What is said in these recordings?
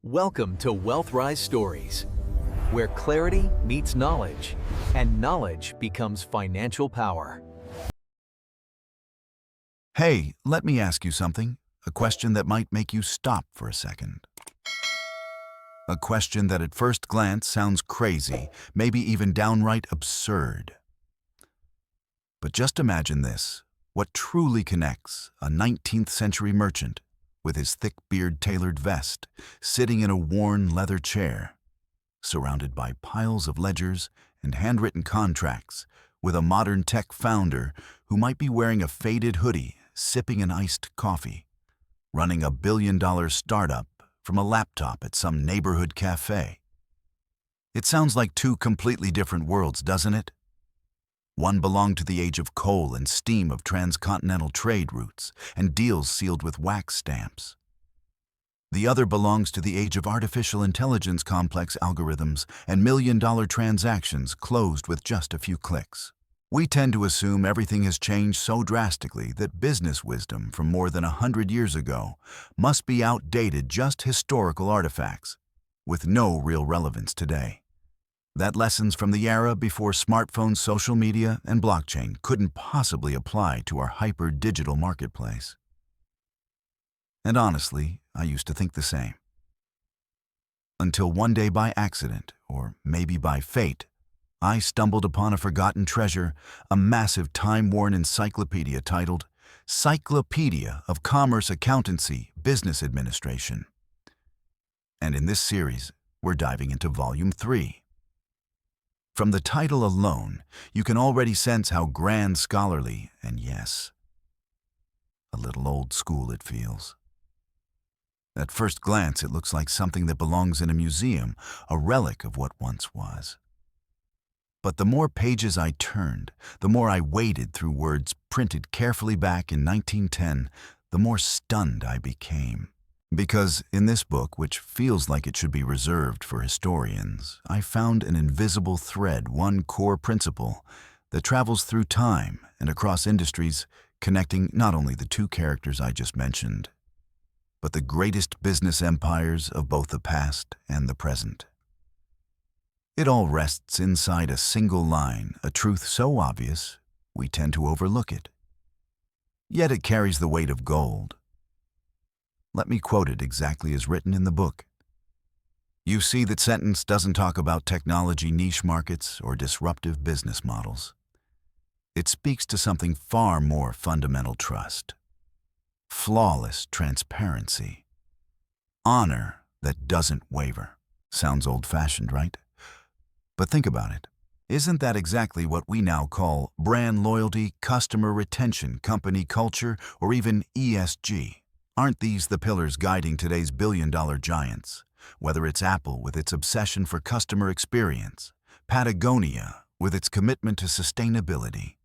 Welcome to WealthRise Stories, where clarity meets knowledge, and knowledge becomes financial power. Hey, let me ask you something. A question that might make you stop for a second. A question that at first glance sounds crazy, maybe even downright absurd. But just imagine this. What truly connects a 19th century merchant with his thick beard-tailored vest, sitting in a worn leather chair, surrounded by piles of ledgers and handwritten contracts, with a modern tech founder who might be wearing a faded hoodie, sipping an iced coffee, running a billion-dollar startup from a laptop at some neighborhood cafe. It sounds like two completely different worlds, doesn't it? One belonged to the age of coal and steam of transcontinental trade routes and deals sealed with wax stamps. The other belongs to the age of artificial intelligence, complex algorithms, and million-dollar transactions closed with just a few clicks. We tend to assume everything has changed so drastically that business wisdom from more than 100 years ago must be outdated, just historical artifacts, with no real relevance today. That lessons from the era before smartphones, social media, and blockchain couldn't possibly apply to our hyper-digital marketplace. And honestly, I used to think the same. Until one day by accident, or maybe by fate, I stumbled upon a forgotten treasure, a massive time-worn encyclopedia titled Encyclopedia of Commerce, Accountancy, Business Administration. And in this series, we're diving into Volume 3. From the title alone, you can already sense how grand, scholarly, and yes, a little old school it feels. At first glance, it looks like something that belongs in a museum, a relic of what once was. But the more pages I turned, the more I waded through words printed carefully back in 1910, the more stunned I became. Because in this book, which feels like it should be reserved for historians, I found an invisible thread, one core principle that travels through time and across industries, connecting not only the two characters I just mentioned, but the greatest business empires of both the past and the present. It all rests inside a single line, a truth so obvious we tend to overlook it. Yet it carries the weight of gold. Let me quote it exactly as written in the book. You see, that sentence doesn't talk about technology niche markets or disruptive business models. It speaks to something far more fundamental: trust, flawless transparency, honor that doesn't waver. Sounds old-fashioned, right? But think about it. Isn't that exactly what we now call brand loyalty, customer retention, company culture, or even ESG? Aren't these the pillars guiding today's billion-dollar giants? Whether it's Apple with its obsession for customer experience, Patagonia with its commitment to sustainability,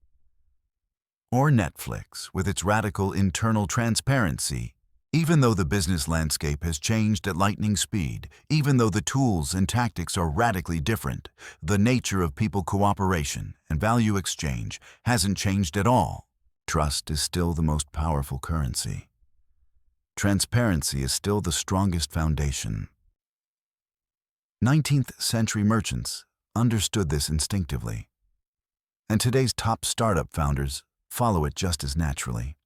or Netflix with its radical internal transparency. Even though the business landscape has changed at lightning speed, even though the tools and tactics are radically different, the nature of people cooperation and value exchange hasn't changed at all. Trust is still the most powerful currency. Transparency is still the strongest foundation. 19th century merchants understood this instinctively, and today's top startup founders follow it just as naturally.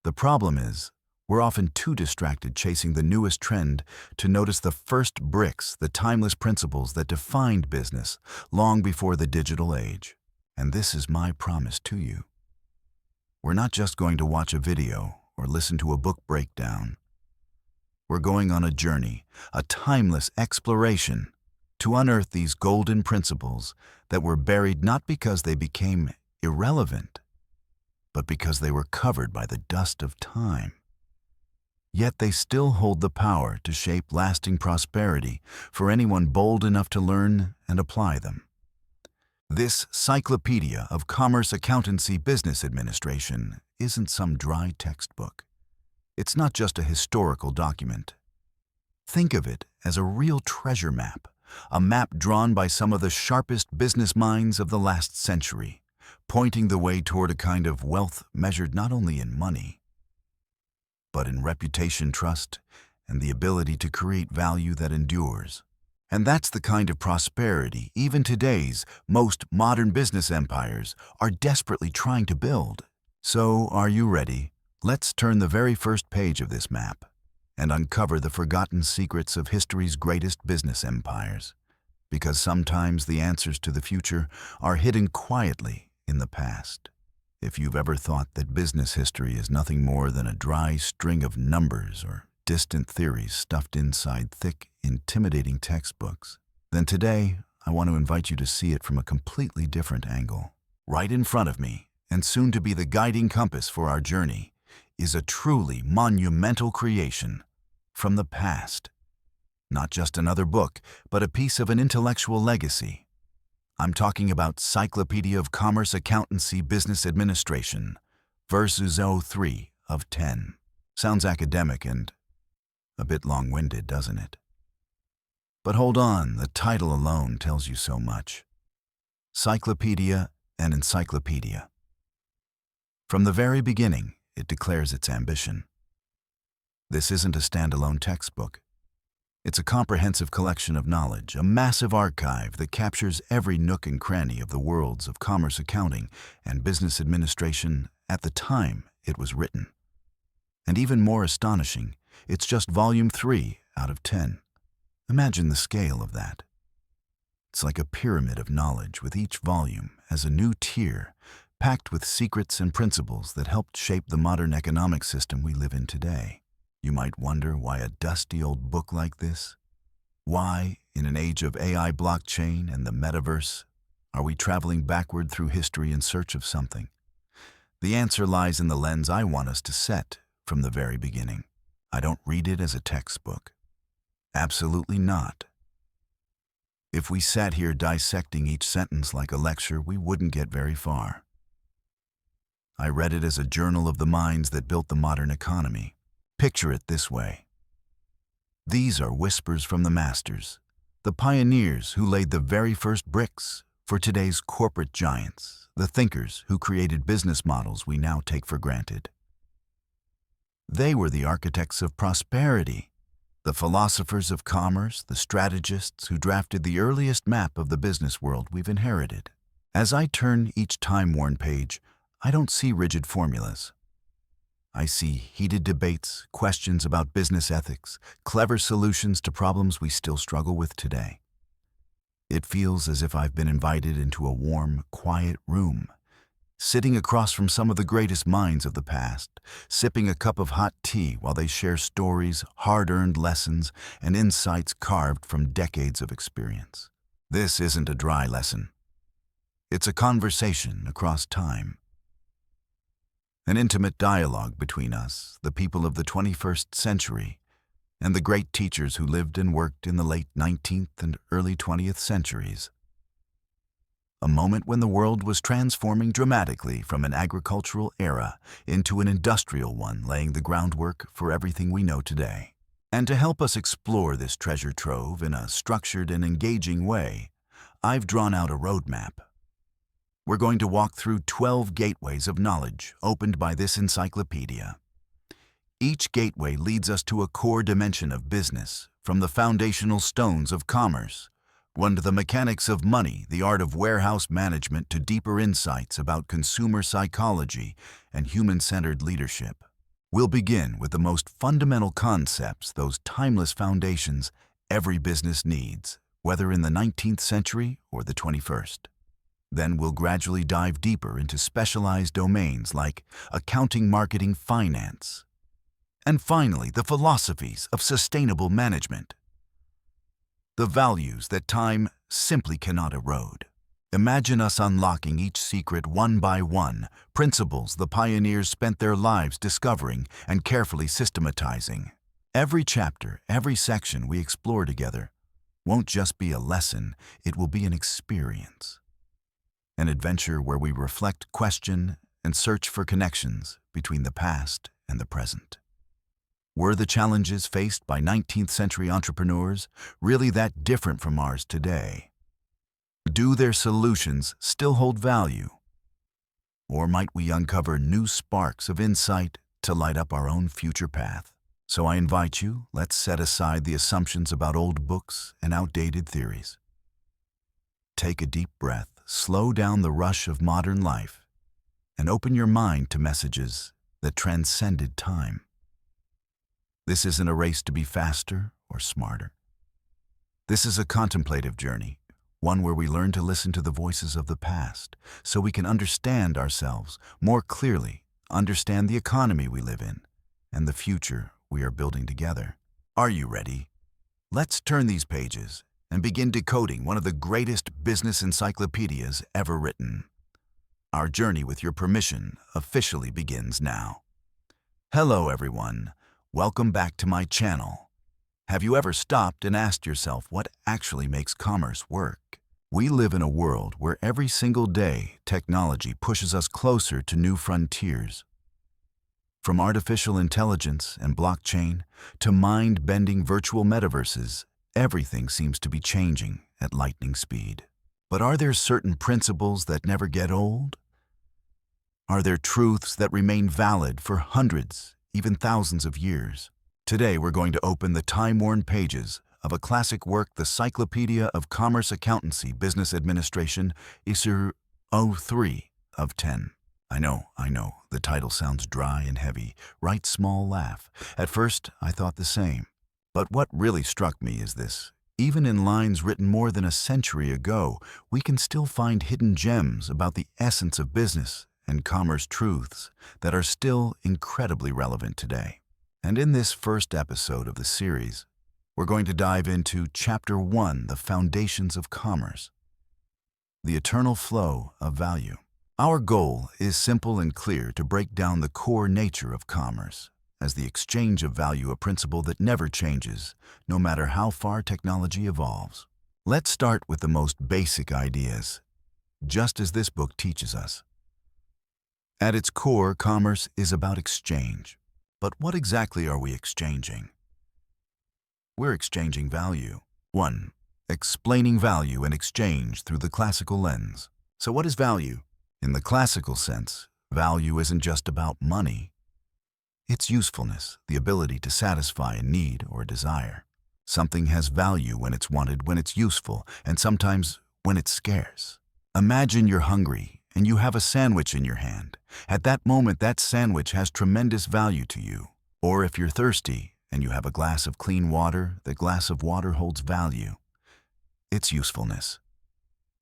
The problem is, we're often too distracted chasing the newest trend to notice the first bricks, the timeless principles that defined business long before the digital age. And this is my promise to you. We're not just going to watch a video or listen to a book breakdown. We're going on a journey, a timeless exploration, to unearth these golden principles that were buried not because they became irrelevant, but because they were covered by the dust of time. Yet they still hold the power to shape lasting prosperity for anyone bold enough to learn and apply them. This Encyclopedia of Commerce, Accountancy, Business Administration isn't some dry textbook. It's not just a historical document. Think of it as a real treasure map, a map drawn by some of the sharpest business minds of the last century, pointing the way toward a kind of wealth measured not only in money, but in reputation, trust, and the ability to create value that endures. And that's the kind of prosperity even today's most modern business empires are desperately trying to build. So, are you ready? Let's turn the very first page of this map and uncover the forgotten secrets of history's greatest business empires. Because sometimes the answers to the future are hidden quietly in the past. If you've ever thought that business history is nothing more than a dry string of numbers or distant theories stuffed inside thick, intimidating textbooks, then today I want to invite you to see it from a completely different angle. Right in front of me, and soon to be the guiding compass for our journey, is a truly monumental creation from the past. Not just another book, but a piece of an intellectual legacy. I'm talking about Encyclopedia of Commerce Accountancy Business Administration, versus 03 of 10. Sounds academic and a bit long-winded, doesn't it? But hold on, the title alone tells you so much. Cyclopedia and encyclopedia. From the very beginning, it declares its ambition. This isn't a standalone textbook. It's a comprehensive collection of knowledge, a massive archive that captures every nook and cranny of the worlds of commerce accounting and business administration at the time it was written. And even more astonishing, it's just volume 3 out of 10. Imagine the scale of that. It's like a pyramid of knowledge, with each volume as a new tier, packed with secrets and principles that helped shape the modern economic system we live in today. You might wonder why a dusty old book like this? Why, in an age of AI, blockchain, and the metaverse, are we traveling backward through history in search of something? The answer lies in the lens I want us to set from the very beginning. I don't read it as a textbook. Absolutely not. If we sat here dissecting each sentence like a lecture, we wouldn't get very far. I read it as a journal of the minds that built the modern economy. Picture it this way. These are whispers from the masters, the pioneers who laid the very first bricks for today's corporate giants, the thinkers who created business models we now take for granted. They were the architects of prosperity, the philosophers of commerce, the strategists who drafted the earliest map of the business world we've inherited. As I turn each time-worn page, I don't see rigid formulas. I see heated debates, questions about business ethics, clever solutions to problems we still struggle with today. It feels as if I've been invited into a warm, quiet room, sitting across from some of the greatest minds of the past, sipping a cup of hot tea while they share stories, hard-earned lessons, and insights carved from decades of experience. This isn't a dry lesson. It's a conversation across time. An intimate dialogue between us, the people of the 21st century, and the great teachers who lived and worked in the late 19th and early 20th centuries. A moment when the world was transforming dramatically from an agricultural era into an industrial one, laying the groundwork for everything we know today. And to help us explore this treasure trove in a structured and engaging way, I've drawn out a roadmap. We're going to walk through 12 gateways of knowledge opened by this encyclopedia. Each gateway leads us to a core dimension of business, from the foundational stones of commerce, one to the mechanics of money, the art of warehouse management, to deeper insights about consumer psychology and human-centered leadership. We'll begin with the most fundamental concepts, those timeless foundations every business needs, whether in the 19th century or the 21st. Then we'll gradually dive deeper into specialized domains like accounting, marketing, finance. And finally, the philosophies of sustainable management. The values that time simply cannot erode. Imagine us unlocking each secret one by one, principles the pioneers spent their lives discovering and carefully systematizing. Every chapter, every section we explore together won't just be a lesson, it will be an experience. An adventure where we reflect, question, and search for connections between the past and the present. Were the challenges faced by 19th century entrepreneurs really that different from ours today? Do their solutions still hold value? Or might we uncover new sparks of insight to light up our own future path? So I invite you, let's set aside the assumptions about old books and outdated theories. Take a deep breath, slow down the rush of modern life, and open your mind to messages that transcended time. This isn't a race to be faster or smarter. This is a contemplative journey, one where we learn to listen to the voices of the past so we can understand ourselves more clearly, understand the economy we live in, and the future we are building together. Are you ready? Let's turn these pages and begin decoding one of the greatest business encyclopedias ever written. Our journey, with your permission, officially begins now. Hello everyone, welcome back to my channel. Have you ever stopped and asked yourself what actually makes commerce work? We live in a world where every single day technology pushes us closer to new frontiers. From artificial intelligence and blockchain to mind-bending virtual metaverses, everything seems to be changing at lightning speed. But are there certain principles that never get old? Are there truths that remain valid for hundreds, even thousands of years? Today we're going to open the time-worn pages of a classic work, the Encyclopedia of Commerce Accountancy Business Administration, ISR 03 of 10. I know, the title sounds dry and heavy, right? Small laugh. At first, I thought the same. But what really struck me is this. Even in lines written more than a century ago, we can still find hidden gems about the essence of business and commerce truths that are still incredibly relevant today. And in this first episode of the series, we're going to dive into Chapter 1, The Foundations of Commerce, the eternal flow of value. Our goal is simple and clear: to break down the core nature of commerce as the exchange of value, a principle that never changes, no matter how far technology evolves. Let's start with the most basic ideas, just as this book teaches us. At its core, commerce is about exchange. But what exactly are we exchanging? We're exchanging value. 1. Explaining value and exchange through the classical lens. So what is value? In the classical sense, value isn't just about money. It's usefulness, the ability to satisfy a need or desire. Something has value when it's wanted, when it's useful, and sometimes when it's scarce. Imagine you're hungry and you have a sandwich in your hand. At that moment, that sandwich has tremendous value to you. Or if you're thirsty and you have a glass of clean water, the glass of water holds value. It's usefulness.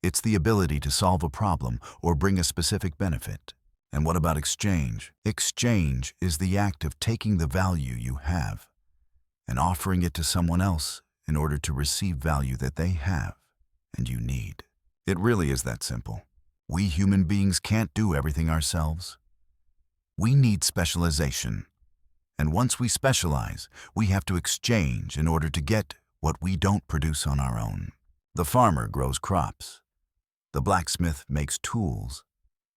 It's the ability to solve a problem or bring a specific benefit. And what about exchange? Exchange is the act of taking the value you have and offering it to someone else in order to receive value that they have and you need. It really is that simple. We human beings can't do everything ourselves. We need specialization. And once we specialize, we have to exchange in order to get what we don't produce on our own. The farmer grows crops. The blacksmith makes tools.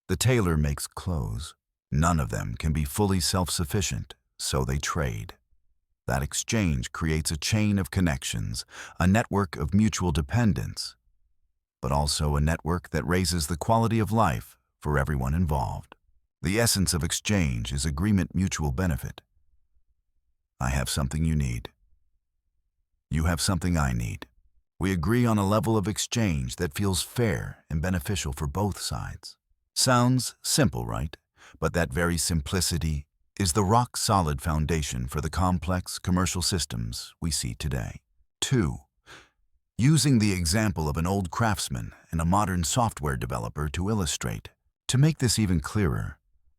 The tailor makes clothes. None of them can be fully self-sufficient, so they trade. That exchange creates a chain of connections, a network of mutual dependence, but also a network that raises the quality of life for everyone involved. The essence of exchange is agreement, mutual benefit. I have something you need. You have something I need. We agree on a level of exchange that feels fair and beneficial for both sides. Sounds simple, right? But that very simplicity is the rock-solid foundation for the complex commercial systems we see today. 2. Using the example of an old craftsman and a modern software developer to illustrate. To make this even clearer,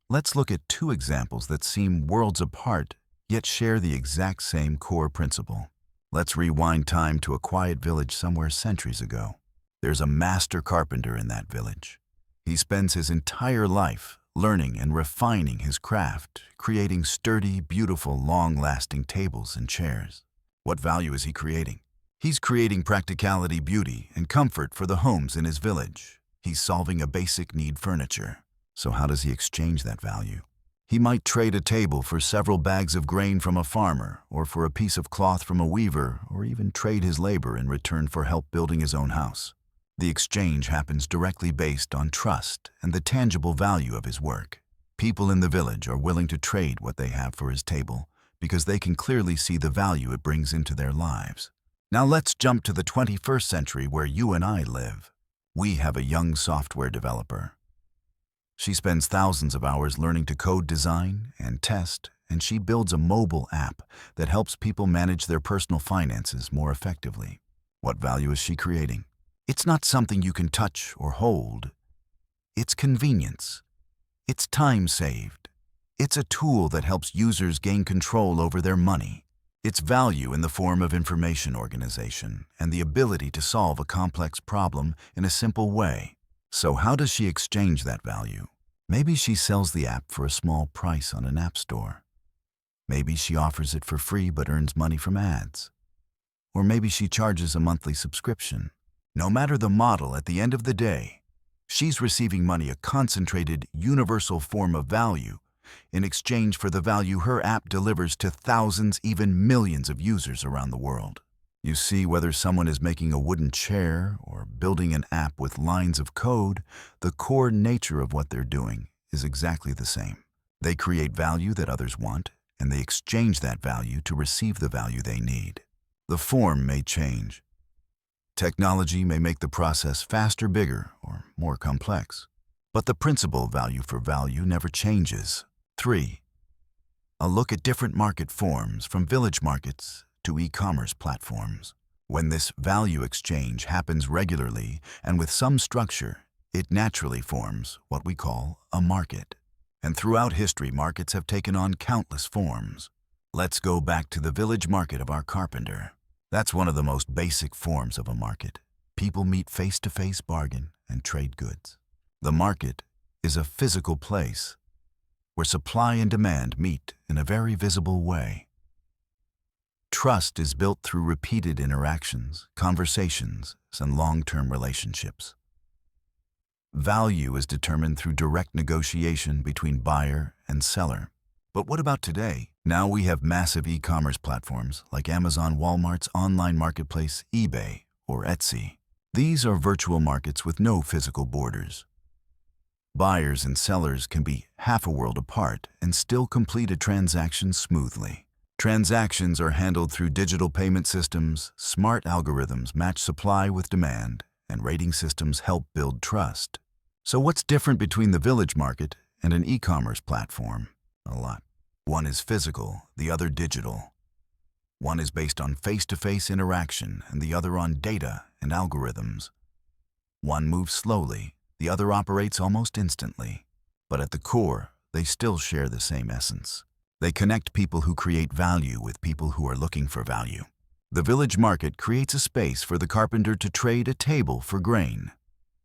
let's look at 2 examples that seem worlds apart, yet share the exact same core principle. Let's rewind time to a quiet village somewhere centuries ago. There's a master carpenter in that village. He spends his entire life learning and refining his craft, creating sturdy, beautiful, long-lasting tables and chairs. What value is he creating? He's creating practicality, beauty, and comfort for the homes in his village. He's solving a basic need: furniture. So how does he exchange that value? He might trade a table for several bags of grain from a farmer, or for a piece of cloth from a weaver, or even trade his labor in return for help building his own house. The exchange happens directly based on trust and the tangible value of his work. People in the village are willing to trade what they have for his table because they can clearly see the value it brings into their lives. Now let's jump to the 21st century where you and I live. We have a young software developer. She spends thousands of hours learning to code, design, and test, and she builds a mobile app that helps people manage their personal finances more effectively. What value is she creating? It's not something you can touch or hold. It's convenience. It's time saved. It's a tool that helps users gain control over their money. It's value in the form of information organization and the ability to solve a complex problem in a simple way. So how does she exchange that value? Maybe she sells the app for a small price on an app store. Maybe she offers it for free but earns money from ads. Or maybe she charges a monthly subscription. No matter the model, at the end of the day, she's receiving money, a concentrated, universal form of value, in exchange for the value her app delivers to thousands, even millions of users around the world. You see, whether someone is making a wooden chair or building an app with lines of code, the core nature of what they're doing is exactly the same. They create value that others want, and they exchange that value to receive the value they need. The form may change. Technology may make the process faster, bigger, or more complex. But the principal value for value never changes. 3. A look at different market forms, from village markets to e-commerce platforms. When this value exchange happens regularly and with some structure, it naturally forms what we call a market. And throughout history, markets have taken on countless forms. Let's go back to the village market of our carpenter. That's one of the most basic forms of a market. People meet face-to-face, bargain, and trade goods. The market is a physical place where supply and demand meet in a very visible way. Trust is built through repeated interactions, conversations, and long-term relationships. Value is determined through direct negotiation between buyer and seller. But what about today? Now we have massive e-commerce platforms like Amazon, Walmart's online marketplace, eBay, or Etsy. These are virtual markets with no physical borders. Buyers and sellers can be half a world apart and still complete a transaction smoothly. Transactions are handled through digital payment systems, smart algorithms match supply with demand, and rating systems help build trust. So what's different between the village market and an e-commerce platform? A lot. One is physical, the other digital. One is based on face-to-face interaction and the other on data and algorithms. One moves slowly, the other operates almost instantly. But at the core, they still share the same essence. They connect people who create value with people who are looking for value. The village market creates a space for the carpenter to trade a table for grain.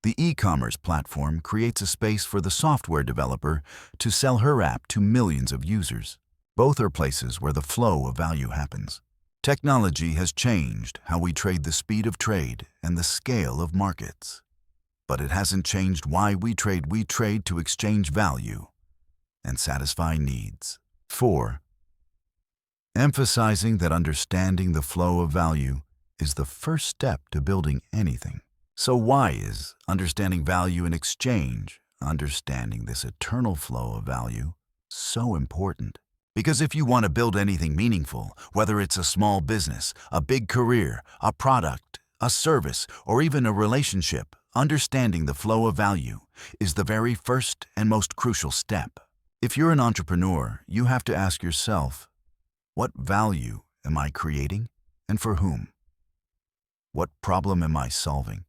The e-commerce platform creates a space for the software developer to sell her app to millions of users. Both are places where the flow of value happens. Technology has changed how we trade, the speed of trade, and the scale of markets. But it hasn't changed why we trade. We trade to exchange value and satisfy needs. 4. Emphasizing that understanding the flow of value is the first step to building anything. So why is understanding value in exchange, understanding this eternal flow of value, so important? Because if you want to build anything meaningful, whether it's a small business, a big career, a product, a service, or even a relationship, understanding the flow of value is the very first and most crucial step. If you're an entrepreneur, you have to ask yourself, what value am I creating and for whom? What problem am I solving?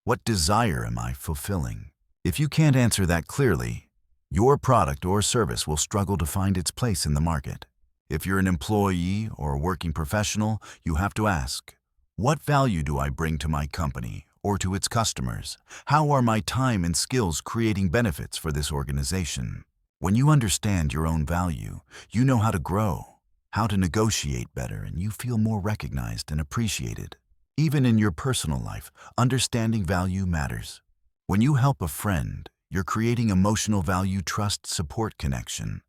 What desire am I fulfilling? If you can't answer that clearly, your product or service will struggle to find its place in the market. If you're an employee or a working professional, you have to ask, what value do I bring to my company or to its customers? How are my time and skills creating benefits for this organization? When you understand your own value, you know how to grow, how to negotiate better, and you feel more recognized and appreciated. Even in your personal life, understanding value matters. When you help a friend, you're creating emotional value, trust, support, connection.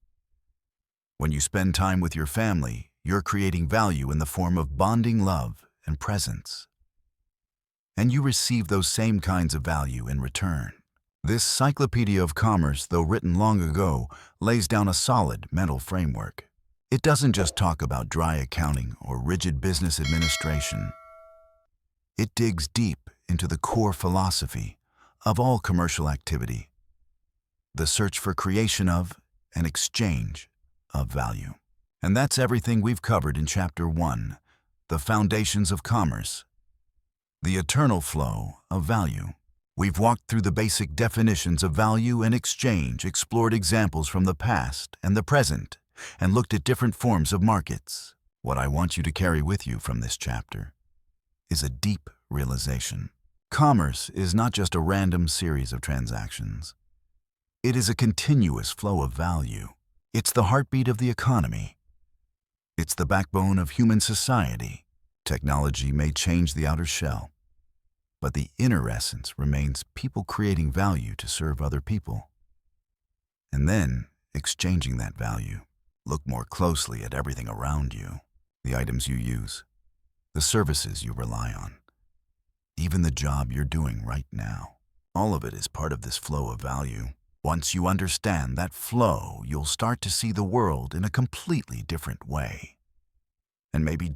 When you spend time with your family, you're creating value in the form of bonding, love, and presence. And you receive those same kinds of value in return. This Encyclopedia of Commerce, though written long ago, lays down a solid mental framework. It doesn't just talk about dry accounting or rigid business administration. It digs deep into the core philosophy of all commercial activity, the search for creation of and exchange of value. And that's everything we've covered in Chapter 1, the foundations of commerce, the eternal flow of value. We've walked through the basic definitions of value and exchange, explored examples from the past and the present, and looked at different forms of markets. What I want you to carry with you from this chapter is a deep realization. Commerce is not just a random series of transactions. It is a continuous flow of value. It's the heartbeat of the economy. It's the backbone of human society. Technology may change the outer shell, but the inner essence remains people creating value to serve other people, and then exchanging that value. Look more closely at everything around you, the items you use, the services you rely on, even the job you're doing right now. All of it is part of this flow of value. Once you understand that flow, you'll start to see the world in a completely different way. And maybe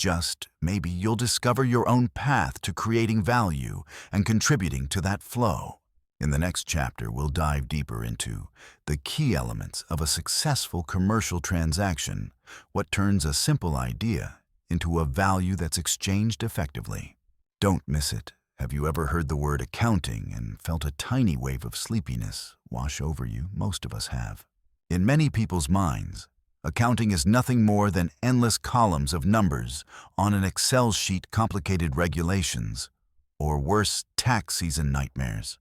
you'll discover your own path to creating value and contributing to that flow. In the next chapter, we'll dive deeper into the key elements of a successful commercial transaction, what turns a simple idea into a value that's exchanged effectively. Don't miss it. Have you ever heard the word accounting and felt a tiny wave of sleepiness wash over you? Most of us have. In many people's minds, accounting is nothing more than endless columns of numbers on an Excel sheet, complicated regulations, or worse, tax season nightmares.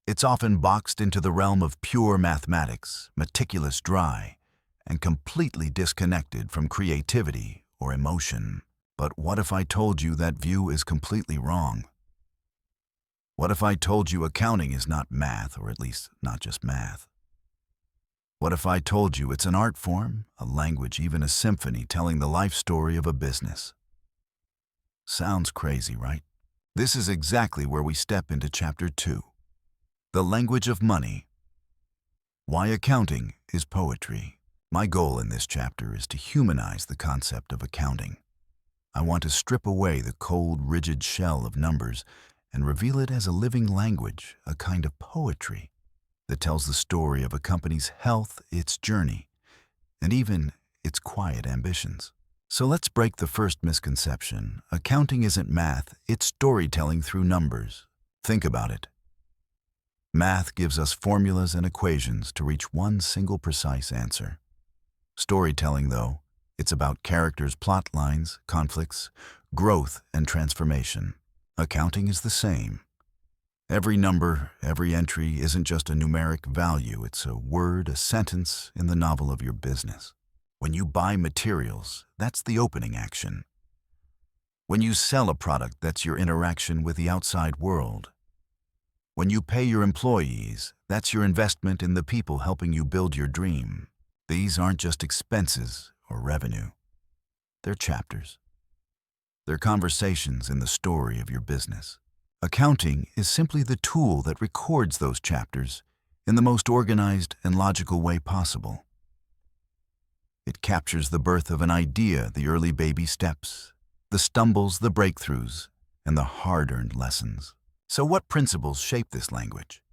It's often boxed into the realm of pure mathematics, meticulous, dry, and completely disconnected from creativity or emotion. But what if I told you that view is completely wrong? What if I told you accounting is not math, or at least not just math? What if I told you it's an art form, a language, even a symphony telling the life story of a business? Sounds crazy, right? This is exactly where we step into Chapter 2, the language of money. Why accounting is poetry. My goal in this chapter is to humanize the concept of accounting. I want to strip away the cold, rigid shell of numbers and reveal it as a living language, a kind of poetry that tells the story of a company's health, its journey, and even its quiet ambitions. So let's break the first misconception. Accounting isn't math, it's storytelling through numbers. Think about it. Math gives us formulas and equations to reach one single precise answer. Storytelling, though, it's about characters, plot lines, conflicts, growth, and transformation. Accounting is the same. Every number, every entry isn't just a numeric value, it's a word, a sentence in the novel of your business. When you buy materials, that's the opening action. When you sell a product, that's your interaction with the outside world. When you pay your employees, that's your investment in the people helping you build your dream. These aren't just expenses or revenue. They're chapters. They're conversations in the story of your business. Accounting is simply the tool that records those chapters in the most organized and logical way possible. It captures the birth of an idea, the early baby steps, the stumbles, the breakthroughs, and the hard-earned lessons. So what principles shape this language?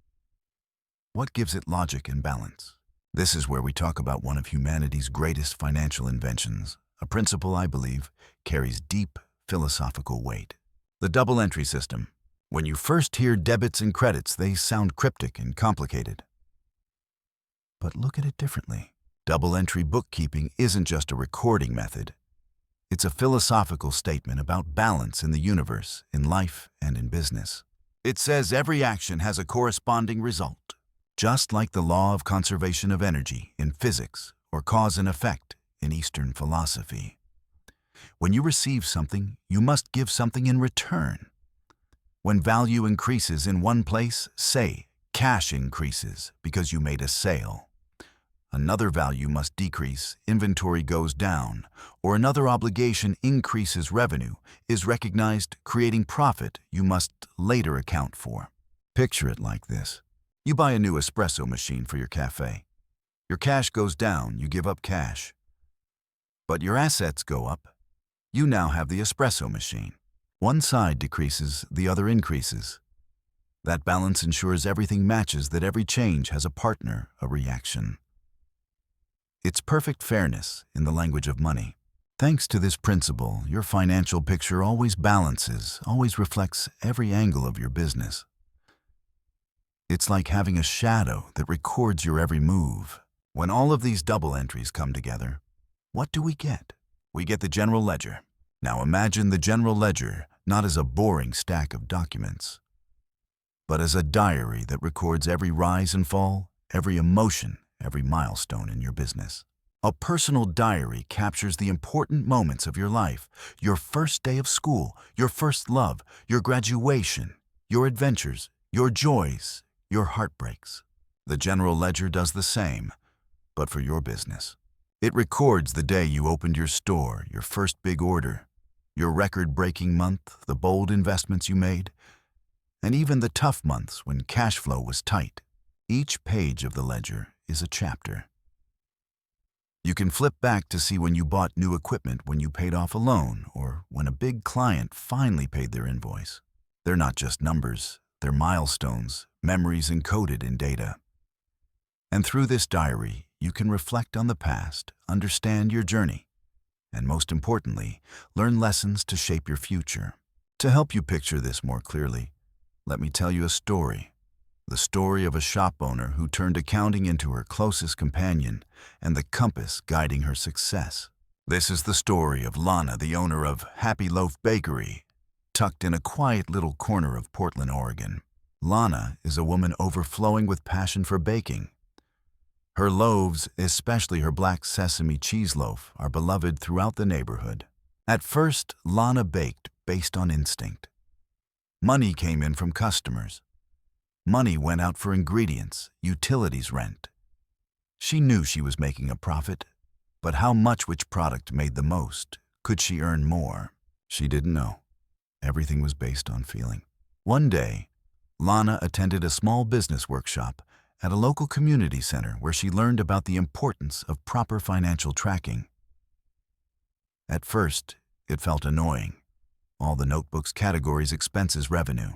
What gives it logic and balance? This is where we talk about one of humanity's greatest financial inventions, a principle I believe carries deep philosophical weight. The double entry system. When you first hear debits and credits, they sound cryptic and complicated. But look at it differently. Double entry bookkeeping isn't just a recording method. It's a philosophical statement about balance in the universe, in life, and in business. It says every action has a corresponding result, just like the law of conservation of energy in physics or cause and effect in Eastern philosophy. When you receive something, you must give something in return. When value increases in one place, say, cash increases because you made a sale. Another value must decrease, inventory goes down, or another obligation increases, revenue is recognized, creating profit you must later account for. Picture it like this. You buy a new espresso machine for your cafe. Your cash goes down, you give up cash. But your assets go up. You now have the espresso machine. One side decreases, the other increases. That balance ensures everything matches, that every change has a partner, a reaction. It's perfect fairness in the language of money. Thanks to this principle, your financial picture always balances, always reflects every angle of your business. It's like having a shadow that records your every move. When all of these double entries come together, what do we get? We get the general ledger. Now imagine the general ledger not as a boring stack of documents, but as a diary that records every rise and fall, every emotion, every milestone in your business. A personal diary captures the important moments of your life, your first day of school, your first love, your graduation, your adventures, your joys, your heartbreaks. The general ledger does the same, but for your business. It records the day you opened your store, your first big order, your record-breaking month, the bold investments you made, and even the tough months when cash flow was tight. Each page of the ledger is a chapter. You can flip back to see when you bought new equipment, when you paid off a loan, or when a big client finally paid their invoice. They're not just numbers, they're milestones, memories encoded in data. And through this diary, you can reflect on the past, understand your journey, and most importantly, learn lessons to shape your future. To help you picture this more clearly, let me tell you a story. The story of a shop owner who turned accounting into her closest companion and the compass guiding her success. This is the story of Lana, the owner of Happy Loaf Bakery, tucked in a quiet little corner of Portland, Oregon. Lana is a woman overflowing with passion for baking. Her loaves, especially her black sesame cheese loaf, are beloved throughout the neighborhood. At first, Lana baked based on instinct. Money came in from customers. Money went out for ingredients, utilities, rent. She knew she was making a profit, but how much which product made the most? Could she earn more? She didn't know. Everything was based on feeling. One day, Lana attended a small business workshop at a local community center where she learned about the importance of proper financial tracking. At first, it felt annoying. All the notebooks, categories, expenses, revenue.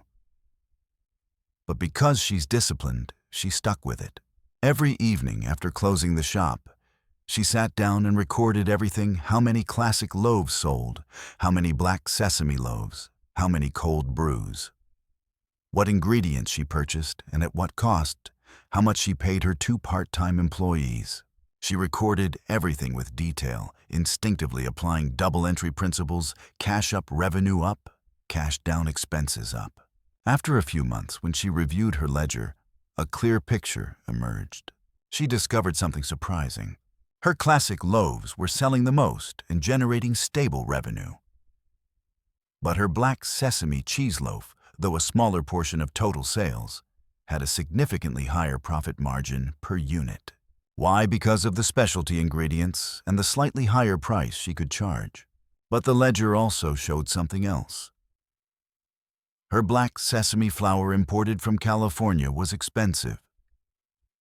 But because she's disciplined, she stuck with it. Every evening after closing the shop, she sat down and recorded everything: how many classic loaves sold, how many black sesame loaves, how many cold brews, what ingredients she purchased and at what cost, how much she paid her 2 part-time employees. She recorded everything with detail, instinctively applying double-entry principles: cash up, revenue up, cash down, expenses up. After a few months, when she reviewed her ledger, a clear picture emerged. She discovered something surprising. Her classic loaves were selling the most and generating stable revenue. But her black sesame cheese loaf, though a smaller portion of total sales, had a significantly higher profit margin per unit. Why? Because of the specialty ingredients and the slightly higher price she could charge. But the ledger also showed something else. Her black sesame flour imported from California was expensive,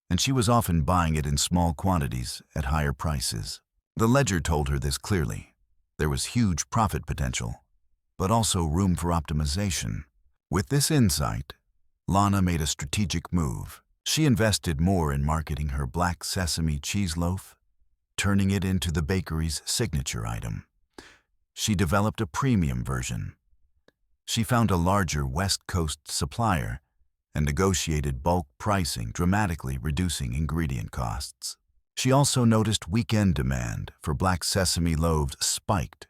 and she was often buying it in small quantities at higher prices. The ledger told her this clearly. There was huge profit potential, but also room for optimization. With this insight, Lana made a strategic move. She invested more in marketing her black sesame cheese loaf, turning it into the bakery's signature item. She developed a premium version. She found a larger West Coast supplier and negotiated bulk pricing, dramatically reducing ingredient costs. She also noticed weekend demand for black sesame loaves spiked,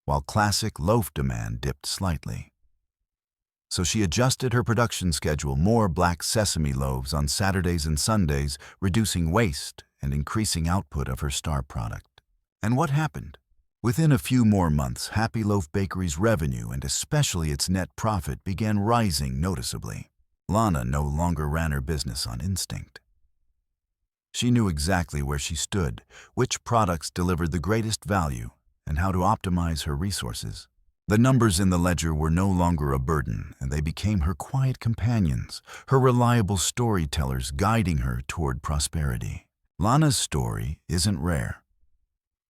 while classic loaf demand dipped slightly. So she adjusted her production schedule: more black sesame loaves on Saturdays and Sundays, reducing waste and increasing output of her star product. And what happened? Within a few more months, Happy Loaf Bakery's revenue and especially its net profit began rising noticeably. Lana no longer ran her business on instinct. She knew exactly where she stood, which products delivered the greatest value, and how to optimize her resources. The numbers in the ledger were no longer a burden, and they became her quiet companions, her reliable storytellers guiding her toward prosperity. Lana's story isn't rare.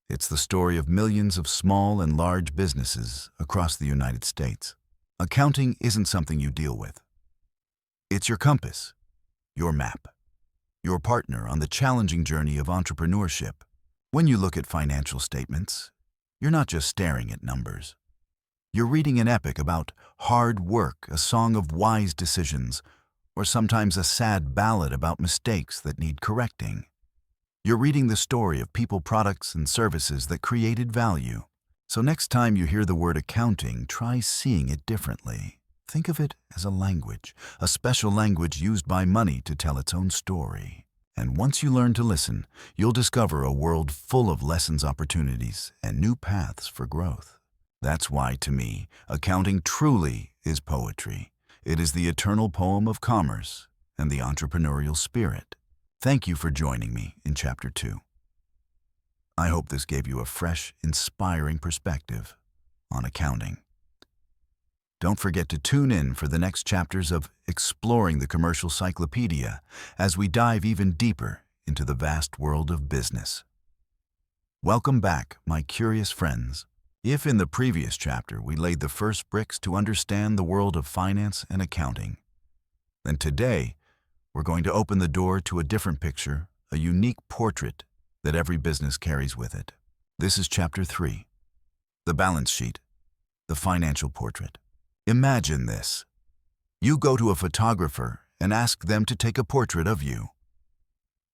It's the story of millions of small and large businesses across the United States. Accounting isn't something you deal with. It's your compass, your map, your partner on the challenging journey of entrepreneurship. When you look at financial statements, you're not just staring at numbers. You're reading an epic about hard work, a song of wise decisions, or sometimes a sad ballad about mistakes that need correcting. You're reading the story of people, products, and services that created value. So next time you hear the word accounting, try seeing it differently. Think of it as a language, a special language used by money to tell its own story. And once you learn to listen, you'll discover a world full of lessons, opportunities, and new paths for growth. That's why, to me, accounting truly is poetry. It is the eternal poem of commerce and the entrepreneurial spirit. Thank you for joining me in Chapter 2. I hope this gave you a fresh, inspiring perspective on accounting. Don't forget to tune in for the next chapters of Exploring the Commercial Encyclopedia as we dive even deeper into the vast world of business. Welcome back, my curious friends. If in the previous chapter we laid the first bricks to understand the world of finance and accounting, then today we're going to open the door to a different picture, a unique portrait that every business carries with it. This is Chapter 3, the balance sheet, the financial portrait. Imagine this. You go to a photographer and ask them to take a portrait of you.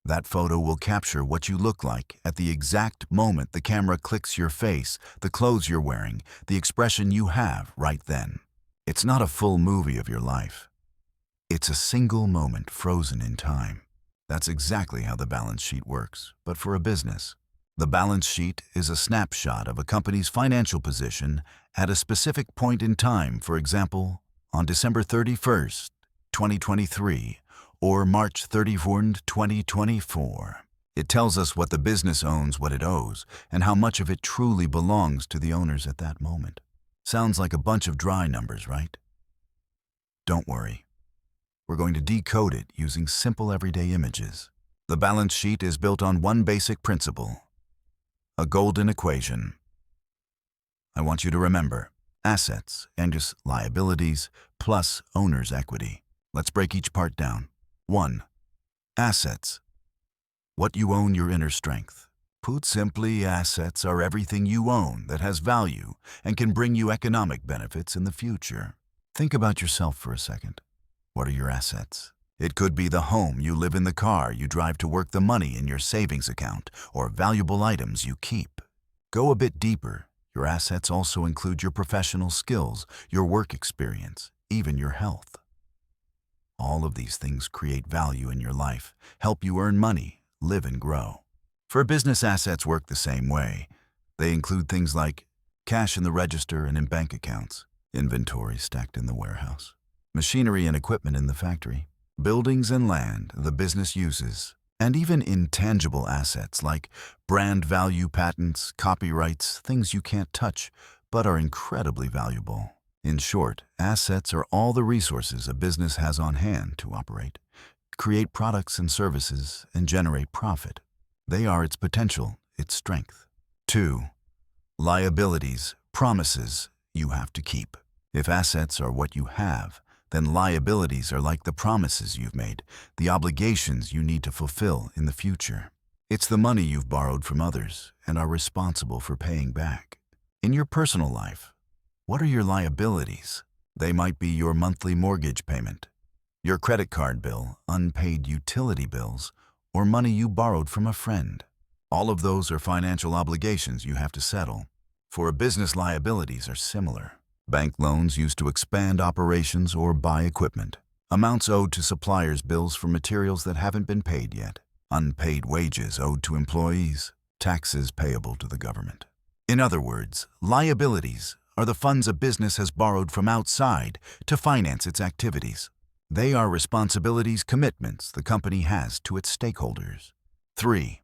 That photo will capture what you look like at the exact moment the camera clicks your face, the clothes you're wearing, the expression you have right then. It's not a full movie of your life. It's a single moment frozen in time. That's exactly how the balance sheet works, but for a business. The balance sheet is a snapshot of a company's financial position at a specific point in time, for example, on December 31st, 2023, or March 31st, 2024. It tells us what the business owns, what it owes, and how much of it truly belongs to the owners at that moment. Sounds like a bunch of dry numbers, right? Don't worry. We're going to decode it using simple everyday images. The balance sheet is built on one basic principle, a golden equation. I want you to remember assets and just liabilities plus owner's equity. Let's break each part down. 1. Assets. What you own, your inner strength. Put simply, assets are everything you own that has value and can bring you economic benefits in the future. Think about yourself for a second. What are your assets? It could be the home you live in, the car you drive to work, the money in your savings account, or valuable items you keep. Go a bit deeper. Your assets also include your professional skills, your work experience, even your health. All of these things create value in your life, help you earn money, live and grow. For business, assets work the same way. They include things like cash in the register and in bank accounts, inventory stacked in the warehouse, machinery and equipment in the factory, buildings and land the business uses, and even intangible assets like brand value, patents, copyrights, things you can't touch but are incredibly valuable. In short, assets are all the resources a business has on hand to operate, create products and services, and generate profit. They are its potential, its strength. 2. Liabilities, promises you have to keep. If assets are what you have, then liabilities are like the promises you've made, the obligations you need to fulfill in the future. It's the money you've borrowed from others and are responsible for paying back. In your personal life, what are your liabilities? They might be your monthly mortgage payment, your credit card bill, unpaid utility bills, or money you borrowed from a friend. All of those are financial obligations you have to settle. For a business, liabilities are similar. Bank loans used to expand operations or buy equipment. Amounts owed to suppliers, bills for materials that haven't been paid yet. Unpaid wages owed to employees. Taxes payable to the government. In other words, liabilities are the funds a business has borrowed from outside to finance its activities. They are responsibilities, commitments the company has to its stakeholders. 3.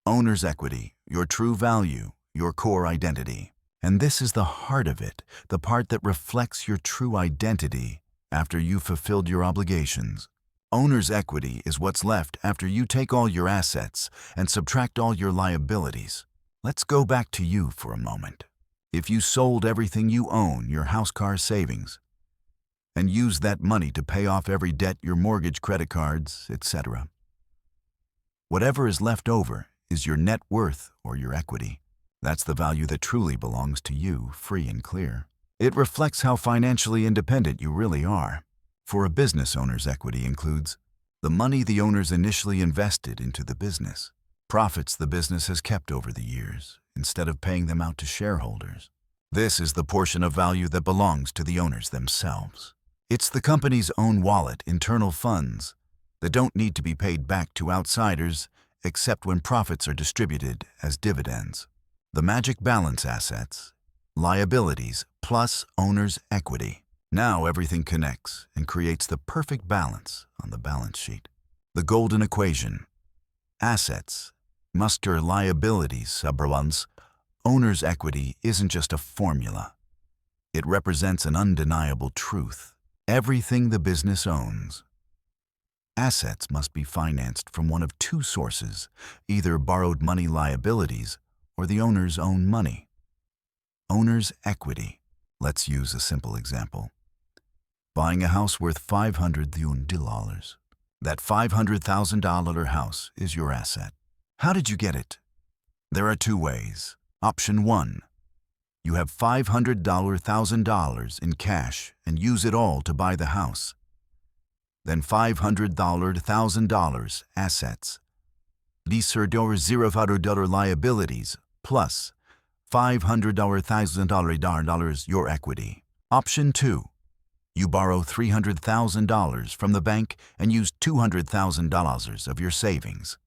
Owner's equity, your true value, your core identity. And this is the heart of it, the part that reflects your true identity after you've fulfilled your obligations. Owner's equity is what's left after you take all your assets and subtract all your liabilities. Let's go back to you for a moment. If you sold everything you own, your house, car, savings, and used that money to pay off every debt, your mortgage, credit cards, etc., whatever is left over is your net worth or your equity. That's the value that truly belongs to you, free and clear. It reflects how financially independent you really are. For a business owner's equity includes the money the owners initially invested into the business, profits the business has kept over the years, instead of paying them out to shareholders. This is the portion of value that belongs to the owners themselves. It's the company's own wallet, internal funds, that don't need to be paid back to outsiders except when profits are distributed as dividends. The magic balance: assets, liabilities, plus owner's equity. Now everything connects and creates the perfect balance on the balance sheet. The golden equation: assets, muster liabilities, subbalance. Owner's equity isn't just a formula. It represents an undeniable truth. Everything the business owns. Assets must be financed from one of two sources, either borrowed money, liabilities, or the owner's own money. Owner's equity. Let's use a simple example. Buying a house worth $500,000. That $500,000 house is your asset. How did you get it? There are two ways. Option 1. You have $500,000 in cash and use it all to buy the house. Then $500,000 assets. $0 liabilities plus $500,000 your equity. Option 2. You borrow $300,000 from the bank and use $200,000 of your savings.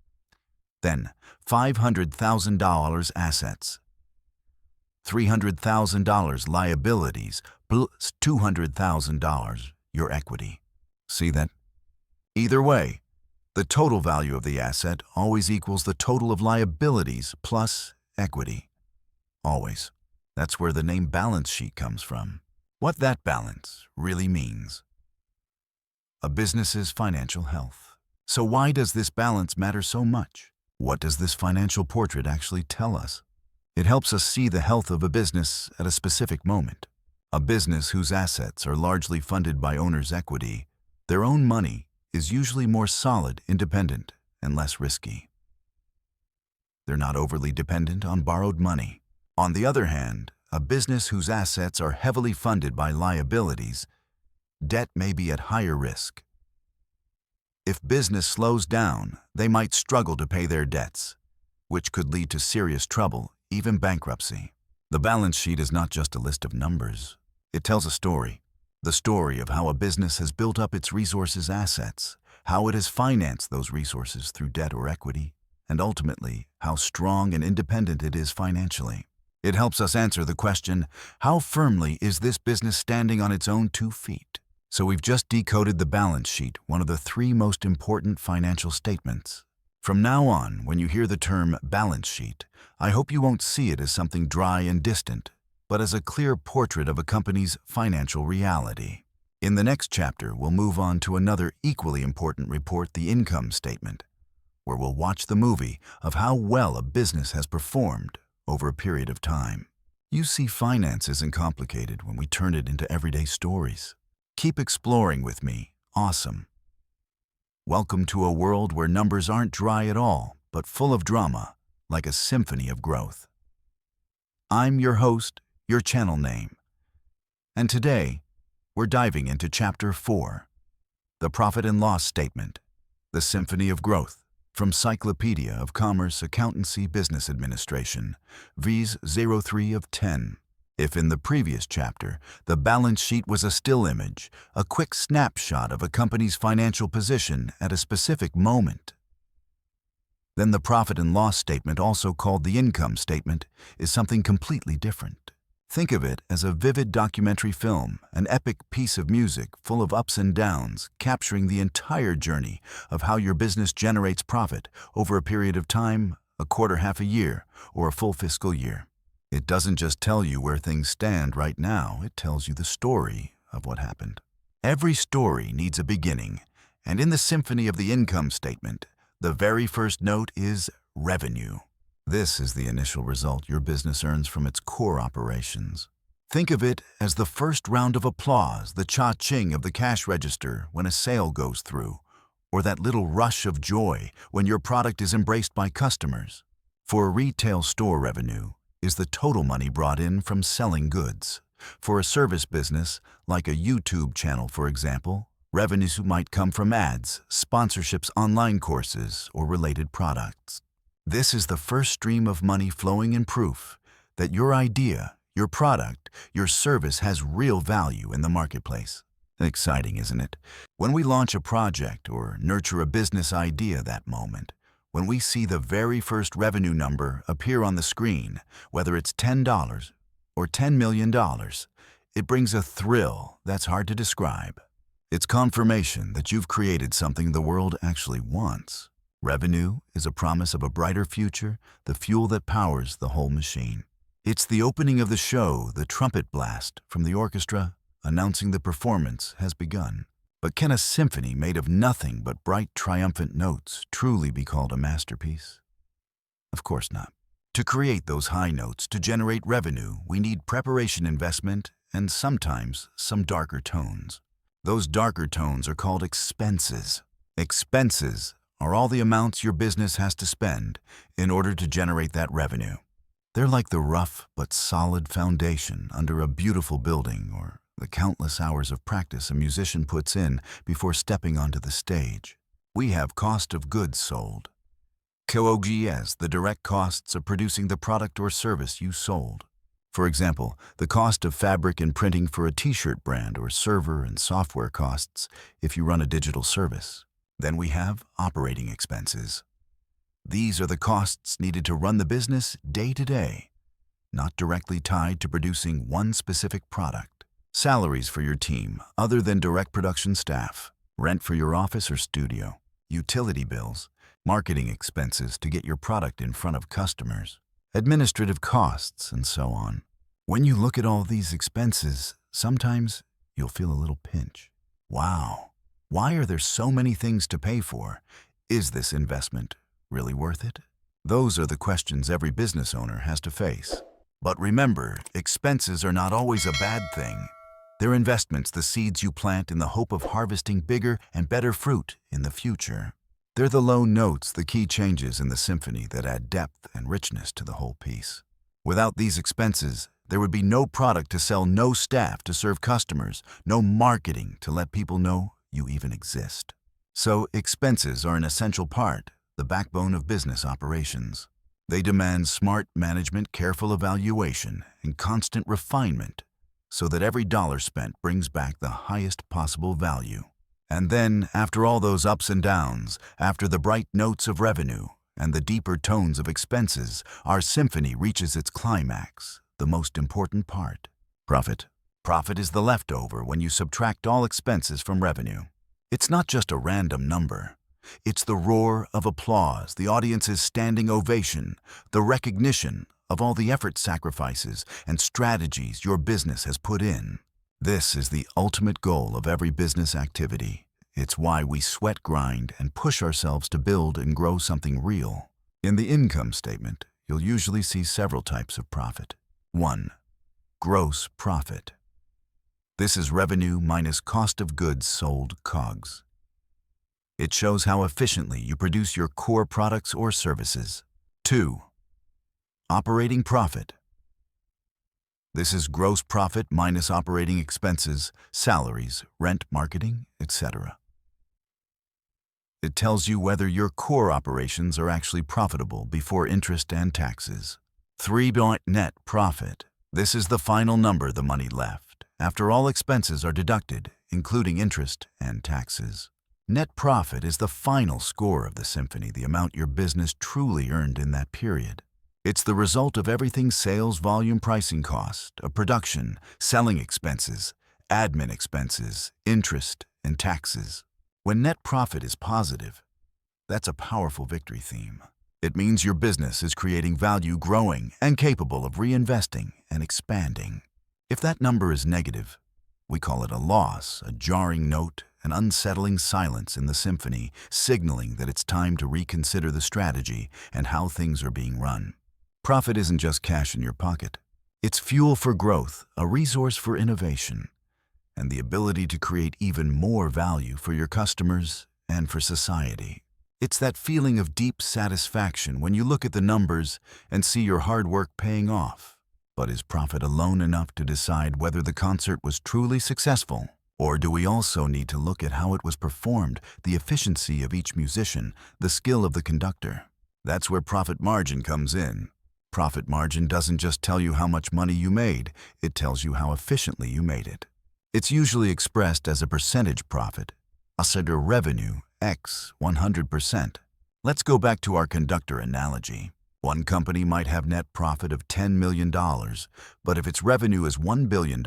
Then $500,000 assets. $300,000 liabilities plus $200,000 your equity. See that? Either way, the total value of the asset always equals the total of liabilities plus equity. Always. That's where the name balance sheet comes from. What that balance really means. A business's financial health. So why does this balance matter so much? What does this financial portrait actually tell us? It helps us see the health of a business at a specific moment. A business whose assets are largely funded by owner's equity, their own money, is usually more solid, independent, and less risky. They're not overly dependent on borrowed money. On the other hand, a business whose assets are heavily funded by liabilities, debt may be at higher risk. If business slows down, they might struggle to pay their debts, which could lead to serious trouble, even bankruptcy. The balance sheet is not just a list of numbers. It tells a story. The story of how a business has built up its resources, assets, how it has financed those resources through debt or equity, and ultimately, how strong and independent it is financially. It helps us answer the question, how firmly is this business standing on its own 2 feet? So we've just decoded the balance sheet, one of the 3 most important financial statements. From now on, when you hear the term balance sheet, I hope you won't see it as something dry and distant, but as a clear portrait of a company's financial reality. In the next chapter, we'll move on to another equally important report, the income statement, where we'll watch the movie of how well a business has performed over a period of time. You see, finance isn't complicated when we turn it into everyday stories. Keep exploring with me. Awesome. Welcome to a world where numbers aren't dry at all, but full of drama, like a symphony of growth. I'm your host, your channel name. And today, we're diving into Chapter 4, the Profit and Loss Statement, the Symphony of Growth, from Encyclopedia of Commerce Accountancy Business Administration, Vs 03 of 10. If in the previous chapter, the balance sheet was a still image, a quick snapshot of a company's financial position at a specific moment, then the profit and loss statement, also called the income statement, is something completely different. Think of it as a vivid documentary film, an epic piece of music full of ups and downs, capturing the entire journey of how your business generates profit over a period of time, a quarter, half a year, or a full fiscal year. It doesn't just tell you where things stand right now, it tells you the story of what happened. Every story needs a beginning, and in the symphony of the income statement, the very first note is revenue. This is the initial result your business earns from its core operations. Think of it as the first round of applause, the cha-ching of the cash register when a sale goes through, or that little rush of joy when your product is embraced by customers. For a retail store, revenue is the total money brought in from selling goods. For a service business, like a YouTube channel for example, revenues might come from ads, sponsorships, online courses, or related products. This is the first stream of money flowing in, proof that your idea, your product, your service has real value in the marketplace. Exciting, isn't it? When we launch a project or nurture a business idea, that moment, when we see the very first revenue number appear on the screen, whether it's $10 or $10 million, it brings a thrill that's hard to describe. It's confirmation that you've created something the world actually wants. Revenue is a promise of a brighter future, the fuel that powers the whole machine. It's the opening of the show, the trumpet blast from the orchestra announcing the performance has begun. But can a symphony made of nothing but bright, triumphant notes truly be called a masterpiece? Of course not. To create those high notes, to generate revenue, we need preparation, investment, and sometimes some darker tones. Those darker tones are called expenses. Expenses are all the amounts your business has to spend in order to generate that revenue. They're like the rough but solid foundation under a beautiful building, or the countless hours of practice a musician puts in before stepping onto the stage. We have cost of goods sold. COGS, the direct costs of producing the product or service you sold. For example, the cost of fabric and printing for a t-shirt brand, or server and software costs if you run a digital service. Then we have operating expenses. These are the costs needed to run the business day to day, not directly tied to producing one specific product. Salaries for your team, other than direct production staff, rent for your office or studio, utility bills, marketing expenses to get your product in front of customers, administrative costs, and so on. When you look at all these expenses, sometimes you'll feel a little pinch. Wow, why are there so many things to pay for? Is this investment really worth it? Those are the questions every business owner has to face. But remember, expenses are not always a bad thing. They're investments, the seeds you plant in the hope of harvesting bigger and better fruit in the future. They're the low notes, the key changes in the symphony that add depth and richness to the whole piece. Without these expenses, there would be no product to sell, no staff to serve customers, no marketing to let people know you even exist. So expenses are an essential part, the backbone of business operations. They demand smart management, careful evaluation, and constant refinement so that every dollar spent brings back the highest possible value. And then, after all those ups and downs, after the bright notes of revenue and the deeper tones of expenses, our symphony reaches its climax, the most important part: profit. Profit is the leftover when you subtract all expenses from revenue. It's not just a random number. It's the roar of applause, the audience's standing ovation, the recognition of all the effort, sacrifices, and strategies your business has put in. This is the ultimate goal of every business activity. It's why we sweat, grind, and push ourselves to build and grow something real. In the income statement, you'll usually see several types of profit. 1. Gross profit. This is revenue minus cost of goods sold, COGS. It shows how efficiently you produce your core products or services. 2. Operating profit. This is gross profit minus operating expenses, salaries, rent, marketing, etc. It tells you whether your core operations are actually profitable before interest and taxes. 3. Net profit. This is the final number, the money left, after all expenses are deducted, including interest and taxes. Net profit is the final score of the symphony, the amount your business truly earned in that period. It's the result of everything: sales, volume, pricing, cost of production, selling expenses, admin expenses, interest, and taxes. When net profit is positive, that's a powerful victory theme. It means your business is creating value, growing, and capable of reinvesting and expanding. If that number is negative, we call it a loss, a jarring note, an unsettling silence in the symphony, signaling that it's time to reconsider the strategy and how things are being run. Profit isn't just cash in your pocket. It's fuel for growth, a resource for innovation, and the ability to create even more value for your customers and for society. It's that feeling of deep satisfaction when you look at the numbers and see your hard work paying off. But is profit alone enough to decide whether the concert was truly successful? Or do we also need to look at how it was performed, the efficiency of each musician, the skill of the conductor? That's where profit margin comes in. Profit margin doesn't just tell you how much money you made, it tells you how efficiently you made it. It's usually expressed as a percentage profit, or revenue, X 100%. Let's go back to our conductor analogy. One company might have net profit of $10 million, but if its revenue is $1 billion,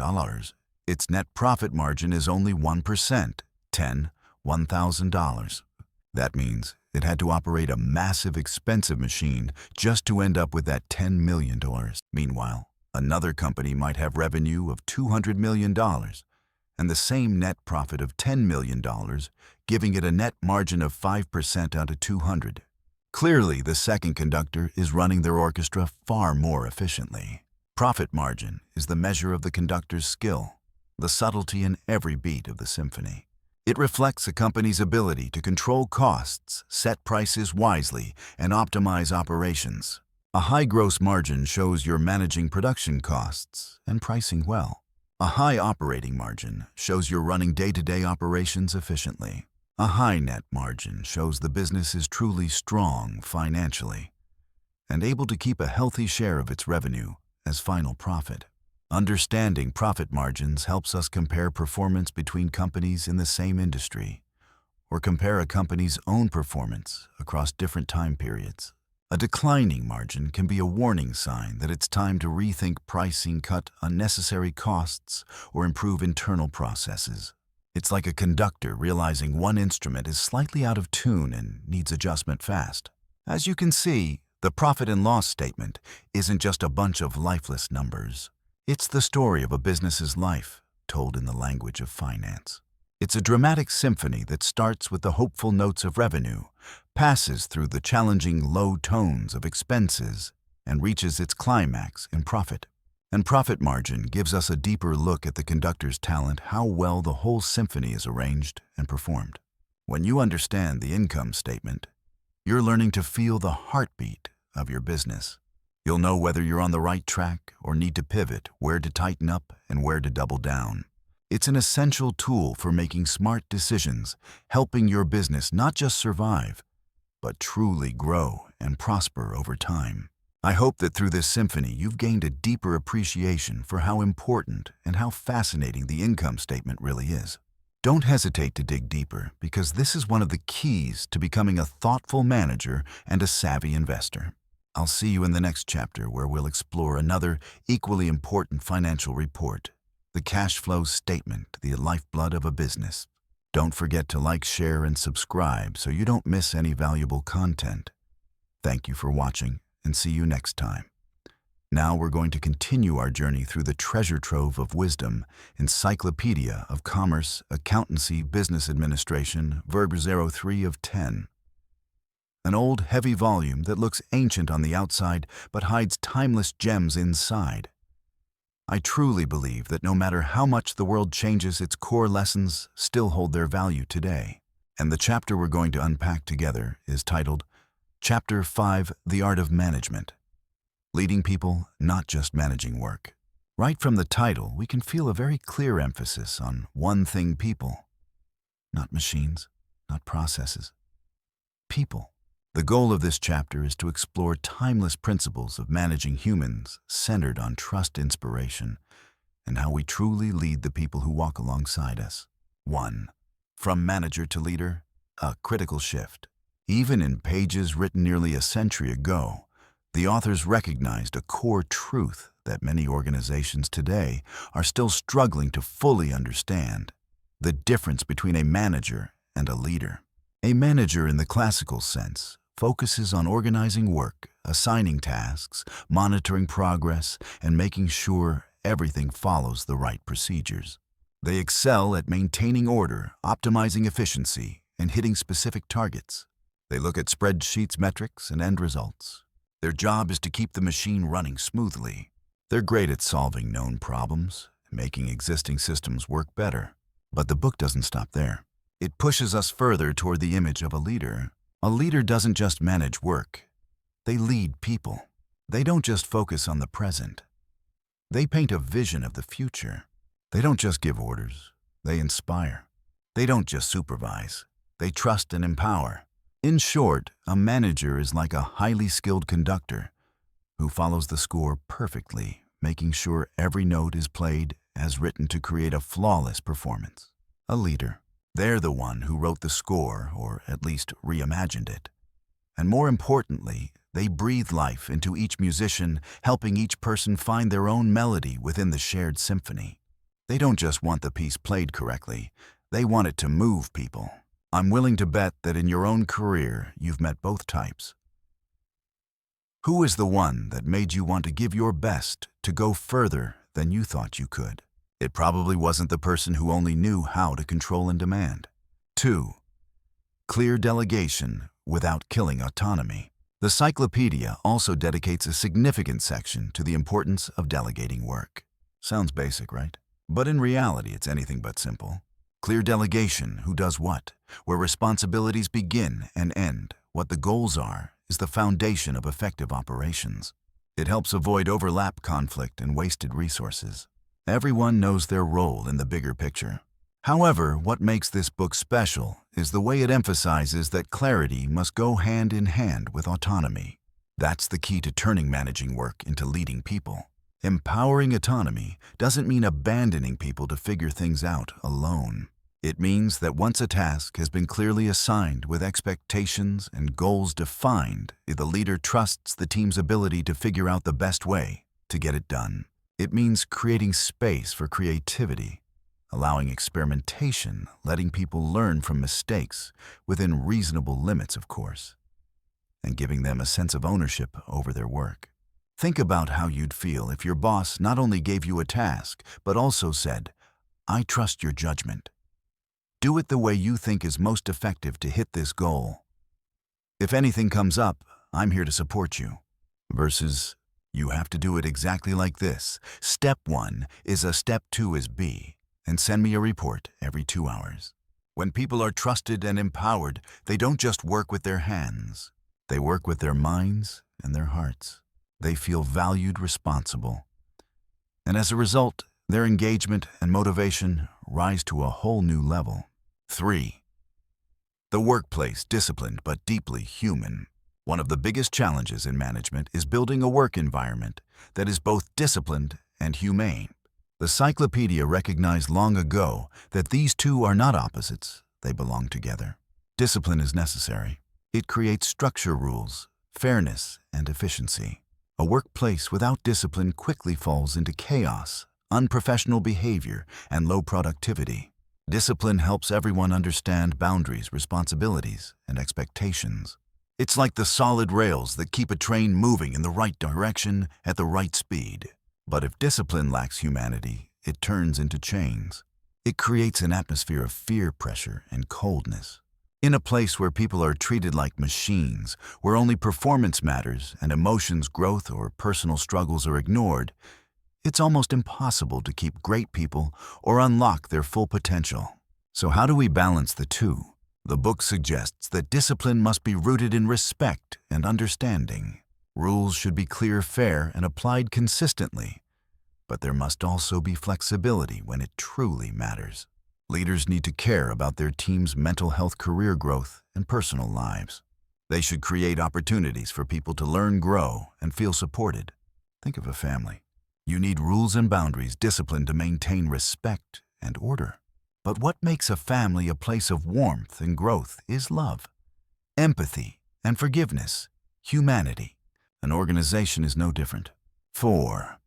its net profit margin is only 1%, $1,000. That means it had to operate a massive, expensive machine just to end up with that $10 million. Meanwhile, another company might have revenue of $200 million and the same net profit of $10 million, giving it a net margin of 5% out of 200. Clearly, the second conductor is running their orchestra far more efficiently. Profit margin is the measure of the conductor's skill, the subtlety in every beat of the symphony. It reflects a company's ability to control costs, set prices wisely, and optimize operations. A high gross margin shows you're managing production costs and pricing well. A high operating margin shows you're running day-to-day operations efficiently. A high net margin shows the business is truly strong financially and able to keep a healthy share of its revenue as final profit. Understanding profit margins helps us compare performance between companies in the same industry or compare a company's own performance across different time periods. A declining margin can be a warning sign that it's time to rethink pricing, cut unnecessary costs, or improve internal processes. It's like a conductor realizing one instrument is slightly out of tune and needs adjustment fast. As you can see, the profit and loss statement isn't just a bunch of lifeless numbers. It's the story of a business's life, told in the language of finance. It's a dramatic symphony that starts with the hopeful notes of revenue, passes through the challenging low tones of expenses, and reaches its climax in profit. And profit margin gives us a deeper look at the conductor's talent, how well the whole symphony is arranged and performed. When you understand the income statement, you're learning to feel the heartbeat of your business. You'll know whether you're on the right track or need to pivot, where to tighten up and where to double down. It's an essential tool for making smart decisions, helping your business not just survive, but truly grow and prosper over time. I hope that through this symphony you've gained a deeper appreciation for how important and how fascinating the income statement really is. Don't hesitate to dig deeper, because this is one of the keys to becoming a thoughtful manager and a savvy investor. I'll see you in the next chapter, where we'll explore another equally important financial report, the cash flow statement, the lifeblood of a business. Don't forget to like, share, and subscribe so you don't miss any valuable content. Thank you for watching, and see you next time. Now we're going to continue our journey through the treasure trove of wisdom, Encyclopedia of Commerce, Accountancy, Business Administration, Verb 03 of 10. An old, heavy volume that looks ancient on the outside but hides timeless gems inside. I truly believe that no matter how much the world changes, its core lessons still hold their value today. And the chapter we're going to unpack together is titled Chapter 5, The Art of Management. Leading people, not just managing work. Right from the title, we can feel a very clear emphasis on one thing: people. Not machines, not processes. People. The goal of this chapter is to explore timeless principles of managing humans centered on trust, inspiration, and how we truly lead the people who walk alongside us. 1. From manager to leader, a critical shift. Even in pages written nearly a century ago, the authors recognized a core truth that many organizations today are still struggling to fully understand: the difference between a manager and a leader. A manager, in the classical sense, focuses on organizing work, assigning tasks, monitoring progress, and making sure everything follows the right procedures. They excel at maintaining order, optimizing efficiency, and hitting specific targets. They look at spreadsheets, metrics, and end results. Their job is to keep the machine running smoothly. They're great at solving known problems and making existing systems work better. But the book doesn't stop there. It pushes us further toward the image of a leader. A leader doesn't just manage work. They lead people. They don't just focus on the present. They paint a vision of the future. They don't just give orders. They inspire. They don't just supervise. They trust and empower. In short, a manager is like a highly skilled conductor who follows the score perfectly, making sure every note is played as written to create a flawless performance. A leader. They're the one who wrote the score, or at least reimagined it. And more importantly, they breathe life into each musician, helping each person find their own melody within the shared symphony. They don't just want the piece played correctly, they want it to move people. I'm willing to bet that in your own career, you've met both types. Who is the one that made you want to give your best to go further than you thought you could? It probably wasn't the person who only knew how to control and demand. 2. Clear delegation without killing autonomy. The encyclopedia also dedicates a significant section to the importance of delegating work. Sounds basic, right? But in reality, it's anything but simple. Clear delegation, who does what, where responsibilities begin and end, what the goals are, is the foundation of effective operations. It helps avoid overlap, conflict, and wasted resources. Everyone knows their role in the bigger picture. However, what makes this book special is the way it emphasizes that clarity must go hand in hand with autonomy. That's the key to turning managing work into leading people. Empowering autonomy doesn't mean abandoning people to figure things out alone. It means that once a task has been clearly assigned with expectations and goals defined, the leader trusts the team's ability to figure out the best way to get it done. It means creating space for creativity, allowing experimentation, letting people learn from mistakes within reasonable limits, of course, and giving them a sense of ownership over their work. Think about how you'd feel if your boss not only gave you a task, but also said, "I trust your judgment. Do it the way you think is most effective to hit this goal. If anything comes up, I'm here to support you." Versus, "You have to do it exactly like this. Step 1 is A, step 2 is B, and send me a report every 2 hours." When people are trusted and empowered, they don't just work with their hands. They work with their minds and their hearts. They feel valued, responsible. And as a result, their engagement and motivation rise to a whole new level. 3. The workplace, disciplined but deeply human. One of the biggest challenges in management is building a work environment that is both disciplined and humane. The encyclopedia recognized long ago that these two are not opposites, they belong together. Discipline is necessary. It creates structure, rules, fairness, and efficiency. A workplace without discipline quickly falls into chaos, unprofessional behavior, and low productivity. Discipline helps everyone understand boundaries, responsibilities, and expectations. It's like the solid rails that keep a train moving in the right direction at the right speed. But if discipline lacks humanity, it turns into chains. It creates an atmosphere of fear, pressure, and coldness. In a place where people are treated like machines, where only performance matters and emotions, growth, or personal struggles are ignored, it's almost impossible to keep great people or unlock their full potential. So how do we balance the two? The book suggests that discipline must be rooted in respect and understanding. Rules should be clear, fair, and applied consistently. But there must also be flexibility when it truly matters. Leaders need to care about their team's mental health, career growth, and personal lives. They should create opportunities for people to learn, grow, and feel supported. Think of a family. You need rules and boundaries, discipline to maintain respect and order. But what makes a family a place of warmth and growth is love, empathy, and forgiveness, humanity. An organization is no different. 4.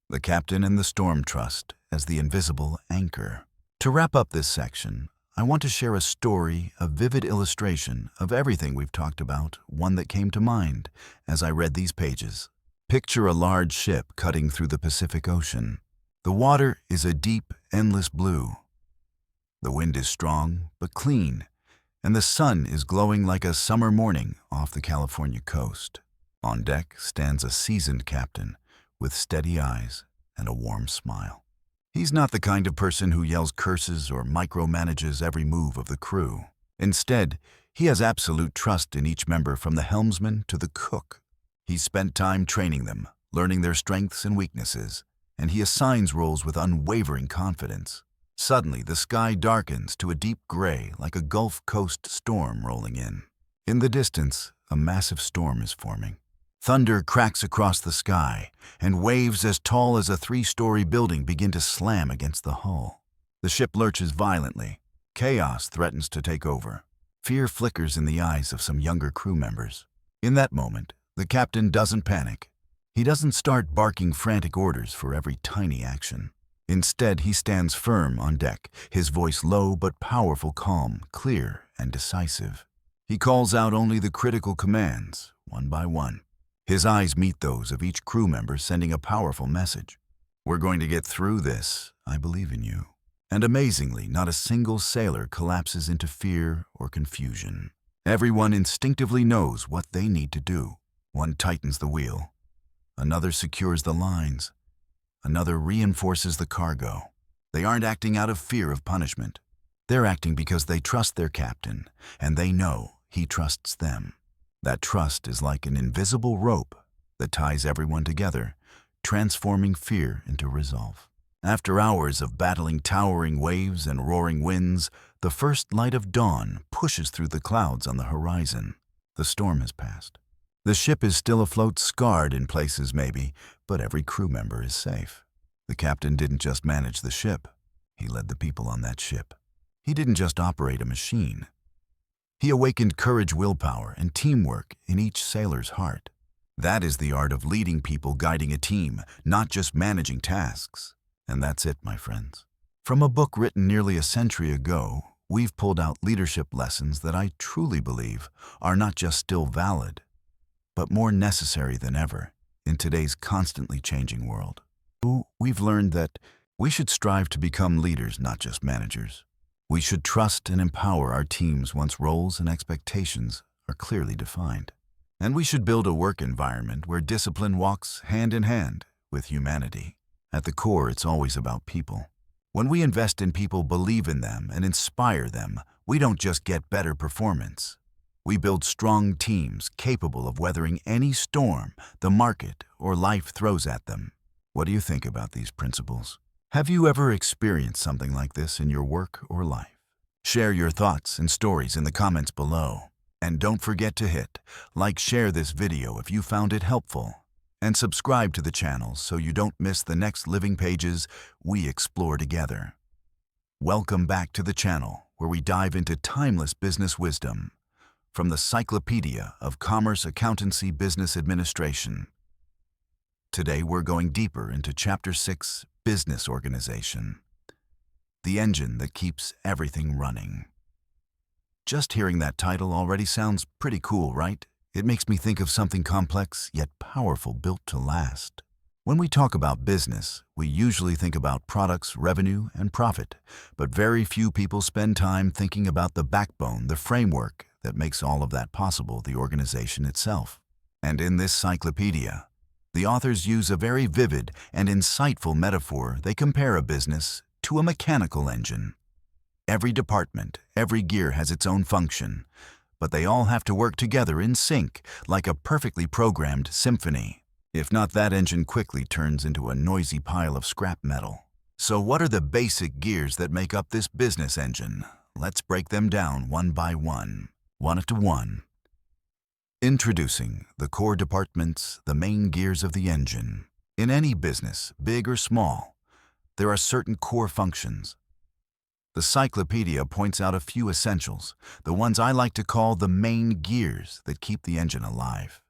The captain and the storm trust as the invisible anchor. To wrap up this section, I want to share a story, a vivid illustration of everything we've talked about, one that came to mind as I read these pages. Picture a large ship cutting through the Pacific Ocean. The water is a deep, endless blue. The wind is strong but clean, and the sun is glowing like a summer morning off the California coast. On deck stands a seasoned captain with steady eyes and a warm smile. He's not the kind of person who yells curses or micromanages every move of the crew. Instead, he has absolute trust in each member from the helmsman to the cook. He's spent time training them, learning their strengths and weaknesses, and he assigns roles with unwavering confidence. Suddenly, the sky darkens to a deep gray like a Gulf Coast storm rolling in. In the distance, a massive storm is forming. Thunder cracks across the sky, and waves as tall as a 3-story building begin to slam against the hull. The ship lurches violently. Chaos threatens to take over. Fear flickers in the eyes of some younger crew members. In that moment, the captain doesn't panic. He doesn't start barking frantic orders for every tiny action. Instead, he stands firm on deck, his voice low but powerful, calm, clear, and decisive. He calls out only the critical commands, one by one. His eyes meet those of each crew member, sending a powerful message. We're going to get through this. I believe in you. And amazingly, not a single sailor collapses into fear or confusion. Everyone instinctively knows what they need to do. One tightens the wheel. Another secures the lines. Another reinforces the cargo. They aren't acting out of fear of punishment. They're acting because they trust their captain, and they know he trusts them. That trust is like an invisible rope that ties everyone together, transforming fear into resolve. After hours of battling towering waves and roaring winds, the first light of dawn pushes through the clouds on the horizon. The storm has passed. The ship is still afloat, scarred in places maybe, but every crew member is safe. The captain didn't just manage the ship. He led the people on that ship. He didn't just operate a machine. He awakened courage, willpower, and teamwork in each sailor's heart. That is the art of leading people, guiding a team, not just managing tasks. And that's it, my friends. From a book written nearly a century ago, we've pulled out leadership lessons that I truly believe are not just still valid, but more necessary than ever in today's constantly changing world. We've learned that we should strive to become leaders, not just managers. We should trust and empower our teams once roles and expectations are clearly defined. And we should build a work environment where discipline walks hand in hand with humanity. At the core, it's always about people. When we invest in people, believe in them, and inspire them, we don't just get better performance. We build strong teams capable of weathering any storm the market or life throws at them. What do you think about these principles? Have you ever experienced something like this in your work or life? Share your thoughts and stories in the comments below. And don't forget to hit like, share this video if you found it helpful, and subscribe to the channel so you don't miss the next living pages we explore together. Welcome back to the channel where we dive into timeless business wisdom from the Encyclopedia of Commerce, Accountancy, Business Administration. Today we're going deeper into Chapter 6, Business Organization, the engine that keeps everything running. Just hearing that title already sounds pretty cool, right? It makes me think of something complex yet powerful, built to last. When we talk about business, we usually think about products, revenue, and profit, but very few people spend time thinking about the backbone, the framework that makes all of that possible, the organization itself. And in this encyclopedia, the authors use a very vivid and insightful metaphor. They compare a business to a mechanical engine. Every department, every gear has its own function, but they all have to work together in sync like a perfectly programmed symphony. If not, that engine quickly turns into a noisy pile of scrap metal. So what are the basic gears that make up this business engine? Let's break them down one by one at a one. Introducing the core departments, the main gears of the engine. In any business, big or small, there are certain core functions. The encyclopedia points out a few essentials, the ones I like to call the main gears that keep the engine alive.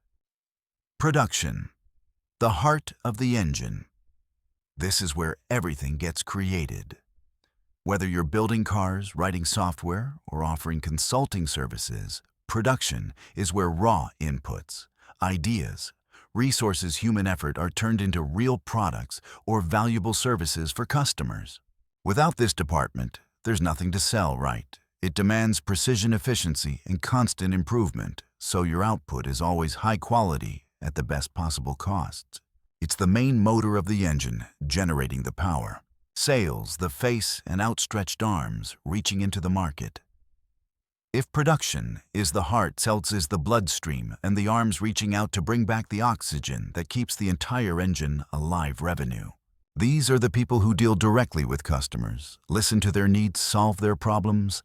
Production, the heart of the engine. This is where everything gets created. Whether you're building cars, writing software, or offering consulting services, production is where raw inputs, ideas, resources, human effort are turned into real products or valuable services for customers. Without this department, there's nothing to sell, right? It demands precision, efficiency, and constant improvement, so your output is always high quality at the best possible costs. It's the main motor of the engine, generating the power. Sales, the face and outstretched arms, reaching into the market. If production is the heart, sales is the bloodstream, and the arms reaching out to bring back the oxygen that keeps the entire engine alive. Revenue. These are the people who deal directly with customers, listen to their needs, solve their problems,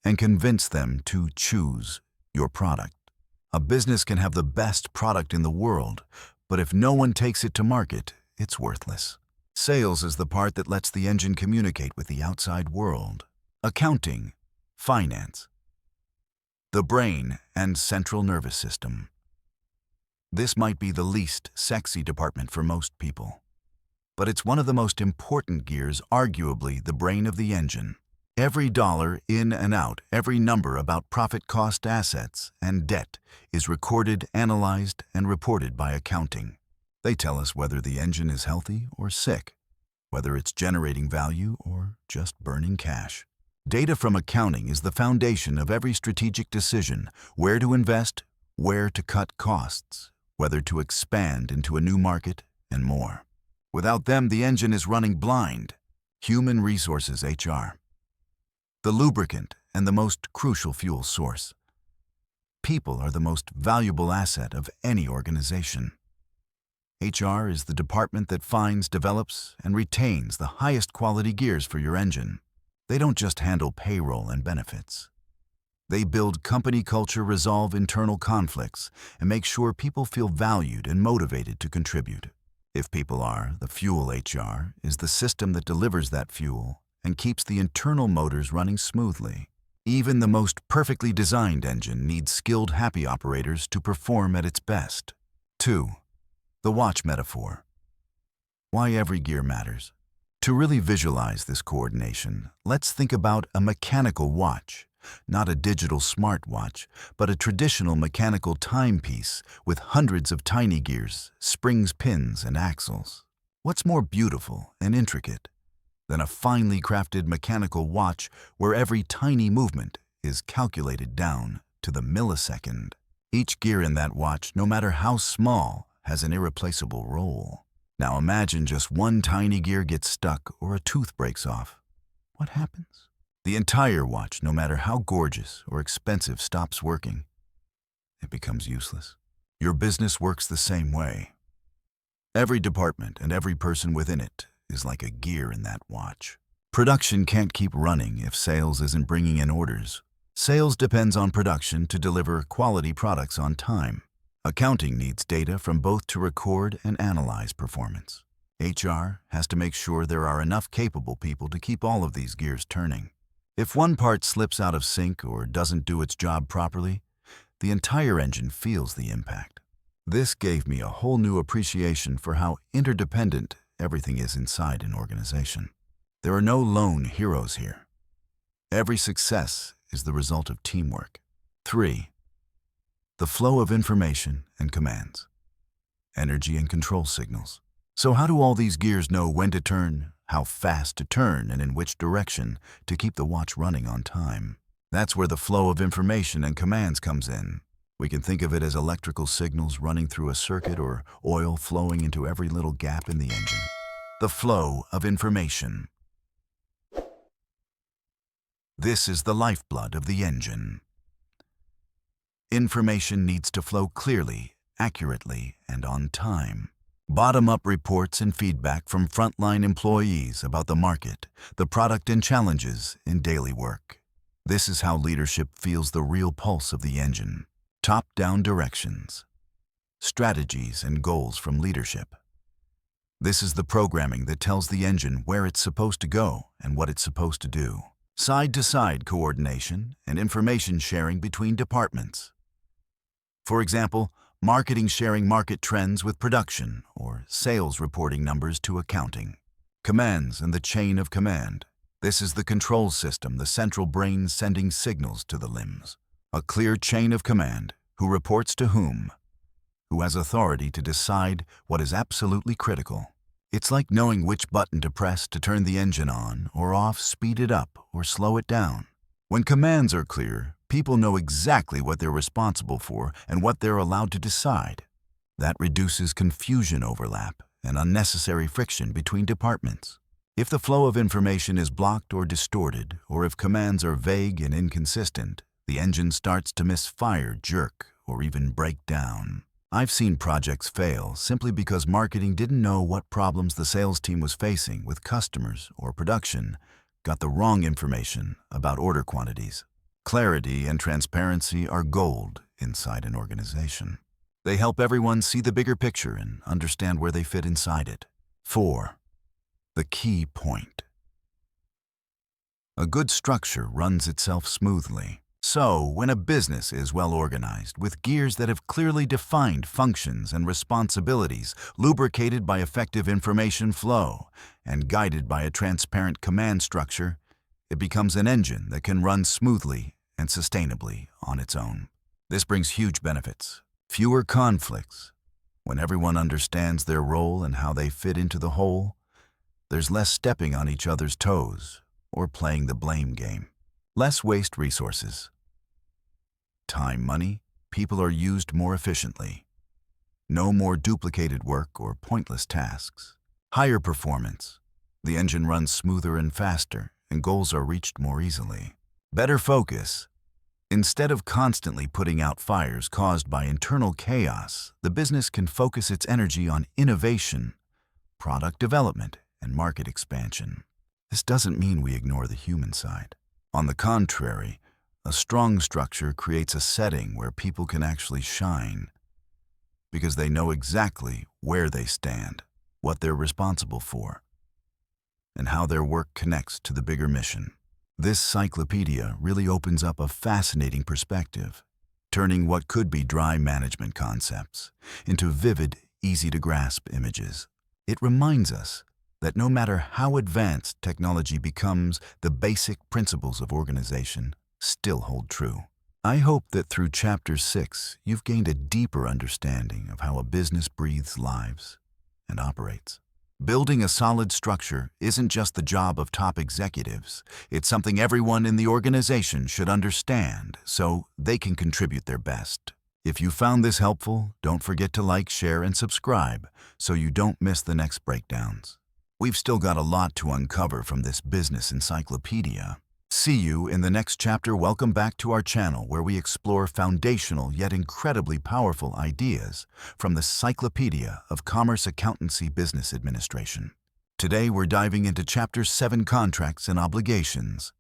and convince them to choose your product. A business can have the best product in the world, but if no one takes it to market, it's worthless. Sales is the part that lets the engine communicate with the outside world. Accounting, finance, the brain and central nervous system. This might be the least sexy department for most people, but it's one of the most important gears, arguably the brain of the engine. Every dollar in and out, every number about profit, cost, assets, and debt is recorded, analyzed, and reported by accounting. They tell us whether the engine is healthy or sick, whether it's generating value or just burning cash. Data from accounting is the foundation of every strategic decision: where to invest, where to cut costs, whether to expand into a new market, and more. Without them, the engine is running blind. Human resources, HR. The lubricant and the most crucial fuel source. People are the most valuable asset of any organization. HR is the department that finds, develops, and retains the highest quality gears for your engine. They don't just handle payroll and benefits. They build company culture, resolve internal conflicts, and make sure people feel valued and motivated to contribute. If people are, the fuel. HR is the system that delivers that fuel and keeps the internal motors running smoothly. Even the most perfectly designed engine needs skilled, happy operators to perform at its best. 2. The watch metaphor. Why every gear matters. To really visualize this coordination, let's think about a mechanical watch, not a digital smartwatch, but a traditional mechanical timepiece with hundreds of tiny gears, springs, pins, and axles. What's more beautiful and intricate than a finely crafted mechanical watch where every tiny movement is calculated down to the millisecond? Each gear in that watch, no matter how small, has an irreplaceable role. Now imagine just one tiny gear gets stuck or a tooth breaks off. What happens? The entire watch, no matter how gorgeous or expensive, stops working. It becomes useless. Your business works the same way. Every department and every person within it is like a gear in that watch. Production can't keep running if sales isn't bringing in orders. Sales depends on production to deliver quality products on time. Accounting needs data from both to record and analyze performance. HR has to make sure there are enough capable people to keep all of these gears turning. If one part slips out of sync or doesn't do its job properly, the entire engine feels the impact. This gave me a whole new appreciation for how interdependent everything is inside an organization. There are no lone heroes here. Every success is the result of teamwork. 3. The flow of information and commands. Energy and control signals. So how do all these gears know when to turn, how fast to turn, and in which direction to keep the watch running on time? That's where the flow of information and commands comes in. We can think of it as electrical signals running through a circuit or oil flowing into every little gap in the engine. The flow of information. This is the lifeblood of the engine. Information needs to flow clearly, accurately, and on time. Bottom-up reports and feedback from frontline employees about the market, the product, and challenges in daily work. This is how leadership feels the real pulse of the engine. Top-down directions. Strategies and goals from leadership. This is the programming that tells the engine where it's supposed to go and what it's supposed to do. Side-to-side coordination and information sharing between departments. For example, marketing sharing market trends with production, or sales reporting numbers to accounting. Commands and the chain of command. This is the control system, the central brain sending signals to the limbs. A clear chain of command, who reports to whom, who has authority to decide what is absolutely critical. It's like knowing which button to press to turn the engine on or off, speed it up or slow it down. When commands are clear, people know exactly what they're responsible for and what they're allowed to decide. That reduces confusion overlap and unnecessary friction between departments. If the flow of information is blocked or distorted, or if commands are vague and inconsistent, the engine starts to misfire, jerk, or even break down. I've seen projects fail simply because marketing didn't know what problems the sales team was facing with customers, or production got the wrong information about order quantities. Clarity and transparency are gold inside an organization. They help everyone see the bigger picture and understand where they fit inside it. 4. The key point. A good structure runs itself smoothly. So, when a business is well organized, with gears that have clearly defined functions and responsibilities, lubricated by effective information flow, and guided by a transparent command structure, it becomes an engine that can run smoothly and sustainably on its own. This brings huge benefits. Fewer conflicts. When everyone understands their role and how they fit into the whole, there's less stepping on each other's toes or playing the blame game. Less waste resources. Time, money, people are used more efficiently. No more duplicated work or pointless tasks. Higher performance. The engine runs smoother and faster, and goals are reached more easily. Better focus. Instead of constantly putting out fires caused by internal chaos, the business can focus its energy on innovation, product development, and market expansion. This doesn't mean we ignore the human side. On the contrary, a strong structure creates a setting where people can actually shine because they know exactly where they stand, what they're responsible for, and how their work connects to the bigger mission. This encyclopedia really opens up a fascinating perspective, turning what could be dry management concepts into vivid, easy-to-grasp images. It reminds us that no matter how advanced technology becomes, the basic principles of organization still hold true. I hope that through Chapter 6, you've gained a deeper understanding of how a business breathes lives and operates. Building a solid structure isn't just the job of top executives. It's something everyone in the organization should understand so they can contribute their best. If you found this helpful, don't forget to like, share, and subscribe so you don't miss the next breakdowns. We've still got a lot to uncover from this business encyclopedia. See you in the next chapter. Welcome back to our channel where we explore foundational yet incredibly powerful ideas from the Encyclopedia of Commerce Accountancy Business Administration. Today we're diving into Chapter 7, Contracts and Obligations.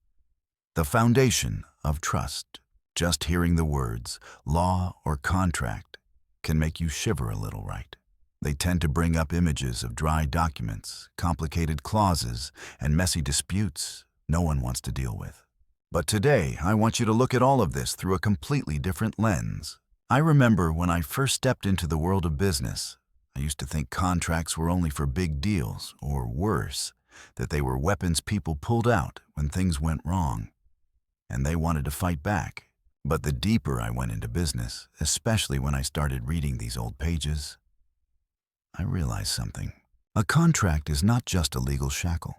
The foundation of trust. Just hearing the words law or contract can make you shiver a little, right? They tend to bring up images of dry documents, complicated clauses, and messy disputes no one wants to deal with. But today, I want you to look at all of this through a completely different lens. I remember when I first stepped into the world of business, I used to think contracts were only for big deals, or worse, that they were weapons people pulled out when things went wrong, and they wanted to fight back. But the deeper I went into business, especially when I started reading these old pages, I realized something. A contract is not just a legal shackle.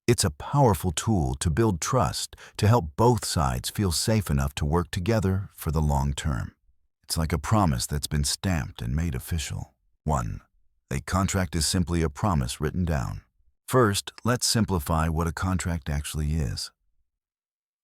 It's a powerful tool to build trust, to help both sides feel safe enough to work together for the long term. It's like a promise that's been stamped and made official. 1. A contract is simply a promise written down. First, let's simplify what a contract actually is.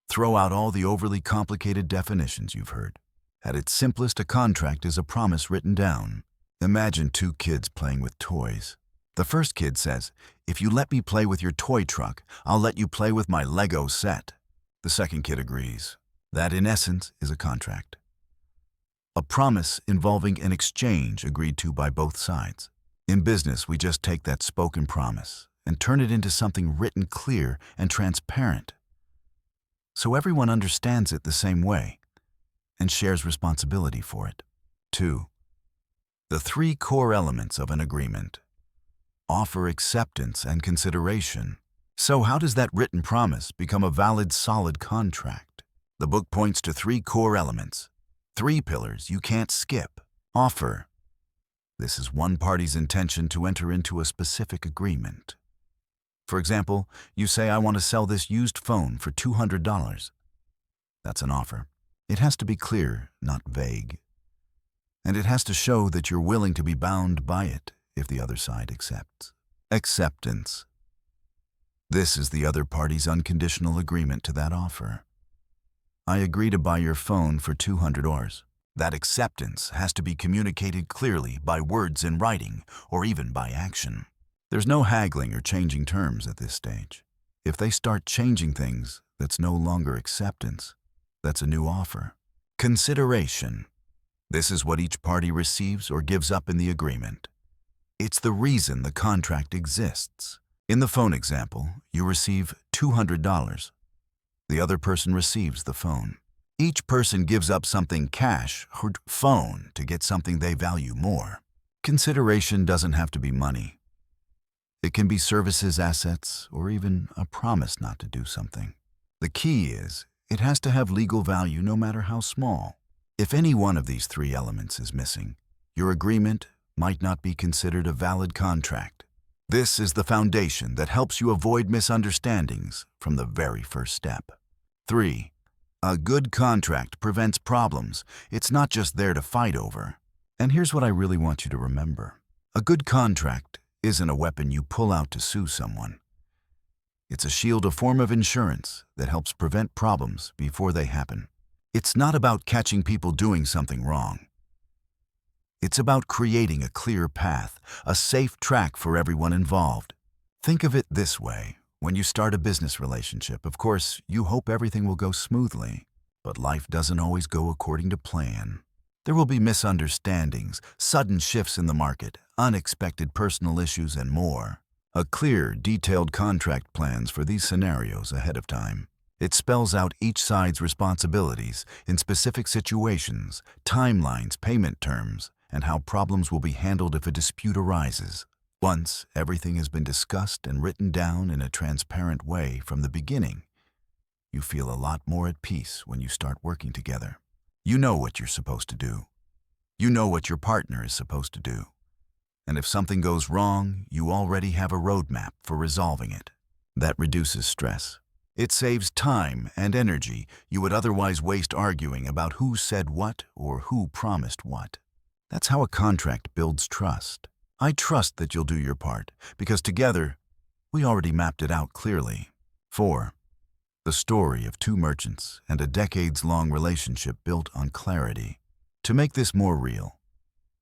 Throw out all the overly complicated definitions you've heard. At its simplest, a contract is a promise written down. Imagine two kids playing with toys. The first kid says, "If you let me play with your toy truck, I'll let you play with my Lego set." The second kid agrees. That, in essence, is a contract. A promise involving an exchange agreed to by both sides. In business, we just take that spoken promise and turn it into something written clear and transparent, so everyone understands it the same way and shares responsibility for it. 2. The 3 core elements of an agreement: offer, acceptance, and consideration. So how does that written promise become a valid, solid contract? The book points to 3 core elements, 3 pillars you can't skip. Offer. This is one party's intention to enter into a specific agreement. For example, you say, "I want to sell this used phone for $200. That's an offer. It has to be clear, not vague. And it has to show that you're willing to be bound by it if the other side accepts. Acceptance. This is the other party's unconditional agreement to that offer. I agree to buy your phone for $200. That acceptance has to be communicated clearly by words in writing or even by action. There's no haggling or changing terms at this stage. If they start changing things, that's no longer acceptance. That's a new offer. Consideration. This is what each party receives or gives up in the agreement. It's the reason the contract exists. In the phone example, you receive $200. The other person receives the phone. Each person gives up something cash or phone to get something they value more. Consideration doesn't have to be money. It can be services, assets, or even a promise not to do something. The key is, it has to have legal value no matter how small. If any one of these three elements is missing, your agreement might not be considered a valid contract. This is the foundation that helps you avoid misunderstandings from the very first step. 3. A good contract prevents problems. It's not just there to fight over. And here's what I really want you to remember. A good contract isn't a weapon you pull out to sue someone. It's a shield, a form of insurance that helps prevent problems before they happen. It's not about catching people doing something wrong. It's about creating a clear path, a safe track for everyone involved. Think of it this way. When you start a business relationship, of course, you hope everything will go smoothly. But life doesn't always go according to plan. There will be misunderstandings, sudden shifts in the market, unexpected personal issues, and more. A clear, detailed contract plans for these scenarios ahead of time. It spells out each side's responsibilities in specific situations, timelines, payment terms, and how problems will be handled if a dispute arises. Once everything has been discussed and written down in a transparent way from the beginning, you feel a lot more at peace when you start working together. You know what you're supposed to do. You know what your partner is supposed to do. And if something goes wrong, you already have a roadmap for resolving it. That reduces stress. It saves time and energy you would otherwise waste arguing about who said what or who promised what. That's how a contract builds trust. I trust that you'll do your part, because together, we already mapped it out clearly. 4. The story of two merchants and a decades-long relationship built on clarity. To make this more real,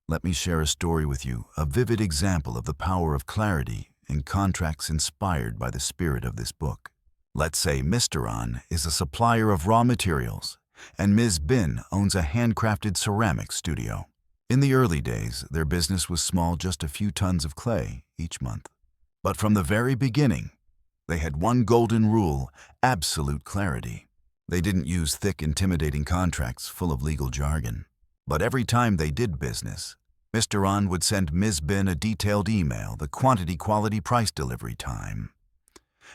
let me share a story with you, a vivid example of the power of clarity in contracts inspired by the spirit of this book. Let's say Mr. An is a supplier of raw materials, and Ms. Bin owns a handcrafted ceramics studio. In the early days, their business was small, just a few tons of clay each month. But from the very beginning, they had one golden rule: absolute clarity. They didn't use thick, intimidating contracts full of legal jargon. But every time they did business, Mr. An would send Ms. Bin a detailed email, the quantity, quality, price, delivery time,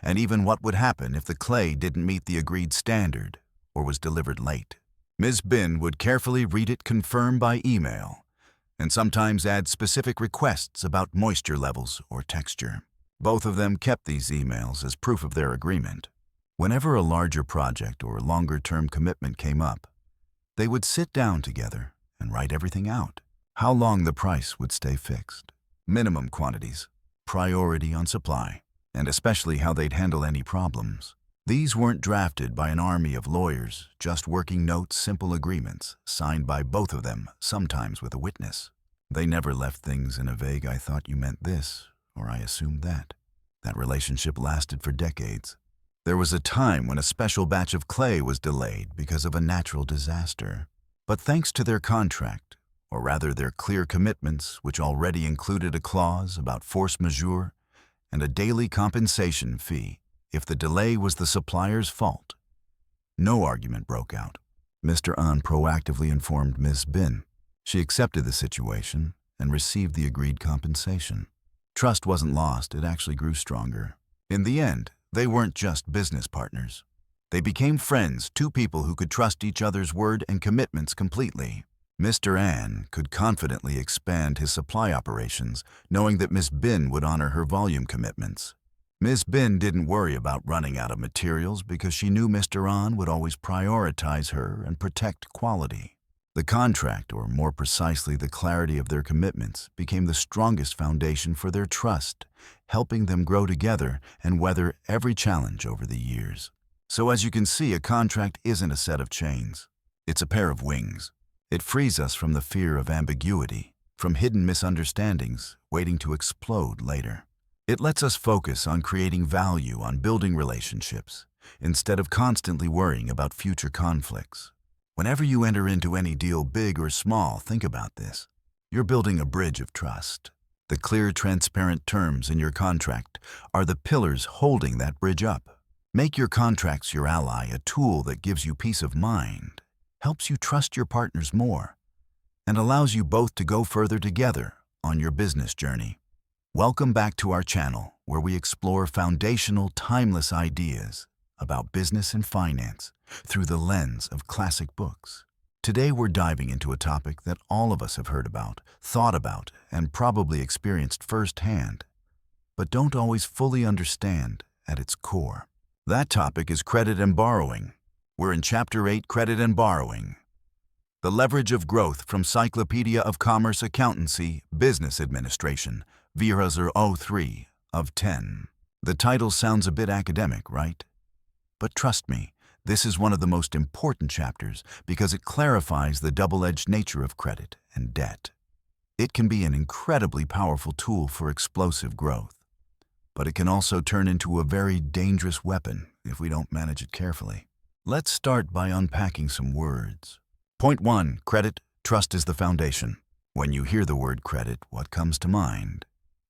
and even what would happen if the clay didn't meet the agreed standard or was delivered late. Ms. Bin would carefully read it, confirm by email, and sometimes add specific requests about moisture levels or texture. Both of them kept these emails as proof of their agreement. Whenever a larger project or longer-term commitment came up, they would sit down together and write everything out. How long the price would stay fixed, minimum quantities, priority on supply, and especially how they'd handle any problems. These weren't drafted by an army of lawyers, just working notes, simple agreements, signed by both of them, sometimes with a witness. They never left things in a vague, "I thought you meant this," or "I assumed that." That relationship lasted for decades. There was a time when a special batch of clay was delayed because of a natural disaster. But thanks to their contract, or rather their clear commitments, which already included a clause about force majeure and a daily compensation fee if the delay was the supplier's fault, no argument broke out. Mr. An proactively informed Ms. Bin. She accepted the situation and received the agreed compensation. Trust wasn't lost, it actually grew stronger. In the end, they weren't just business partners. They became friends, two people who could trust each other's word and commitments completely. Mr. An could confidently expand his supply operations, knowing that Ms. Bin would honor her volume commitments. Ms. Bin didn't worry about running out of materials because she knew Mr. An would always prioritize her and protect quality. The contract, or more precisely the clarity of their commitments, became the strongest foundation for their trust, helping them grow together and weather every challenge over the years. So as you can see, a contract isn't a set of chains. It's a pair of wings. It frees us from the fear of ambiguity, from hidden misunderstandings waiting to explode later. It lets us focus on creating value, on building relationships, instead of constantly worrying about future conflicts. Whenever you enter into any deal, big or small, think about this. You're building a bridge of trust. The clear, transparent terms in your contract are the pillars holding that bridge up. Make your contracts your ally, a tool that gives you peace of mind, helps you trust your partners more, and allows you both to go further together on your business journey. Welcome back to our channel, where we explore foundational, timeless ideas about business and finance through the lens of classic books. Today we're diving into a topic that all of us have heard about, thought about, and probably experienced firsthand, but don't always fully understand at its core. That topic is credit and borrowing. We're in Chapter 8, Credit and Borrowing. The Leverage of Growth, from Encyclopedia of Commerce Accountancy, Business Administration, 003 of 10. The title sounds a bit academic, right? But trust me, this is one of the most important chapters because it clarifies the double-edged nature of credit and debt. It can be an incredibly powerful tool for explosive growth, but it can also turn into a very dangerous weapon if we don't manage it carefully. Let's start by unpacking some words. Point 1. Credit. Trust is the foundation. When you hear the word credit, what comes to mind?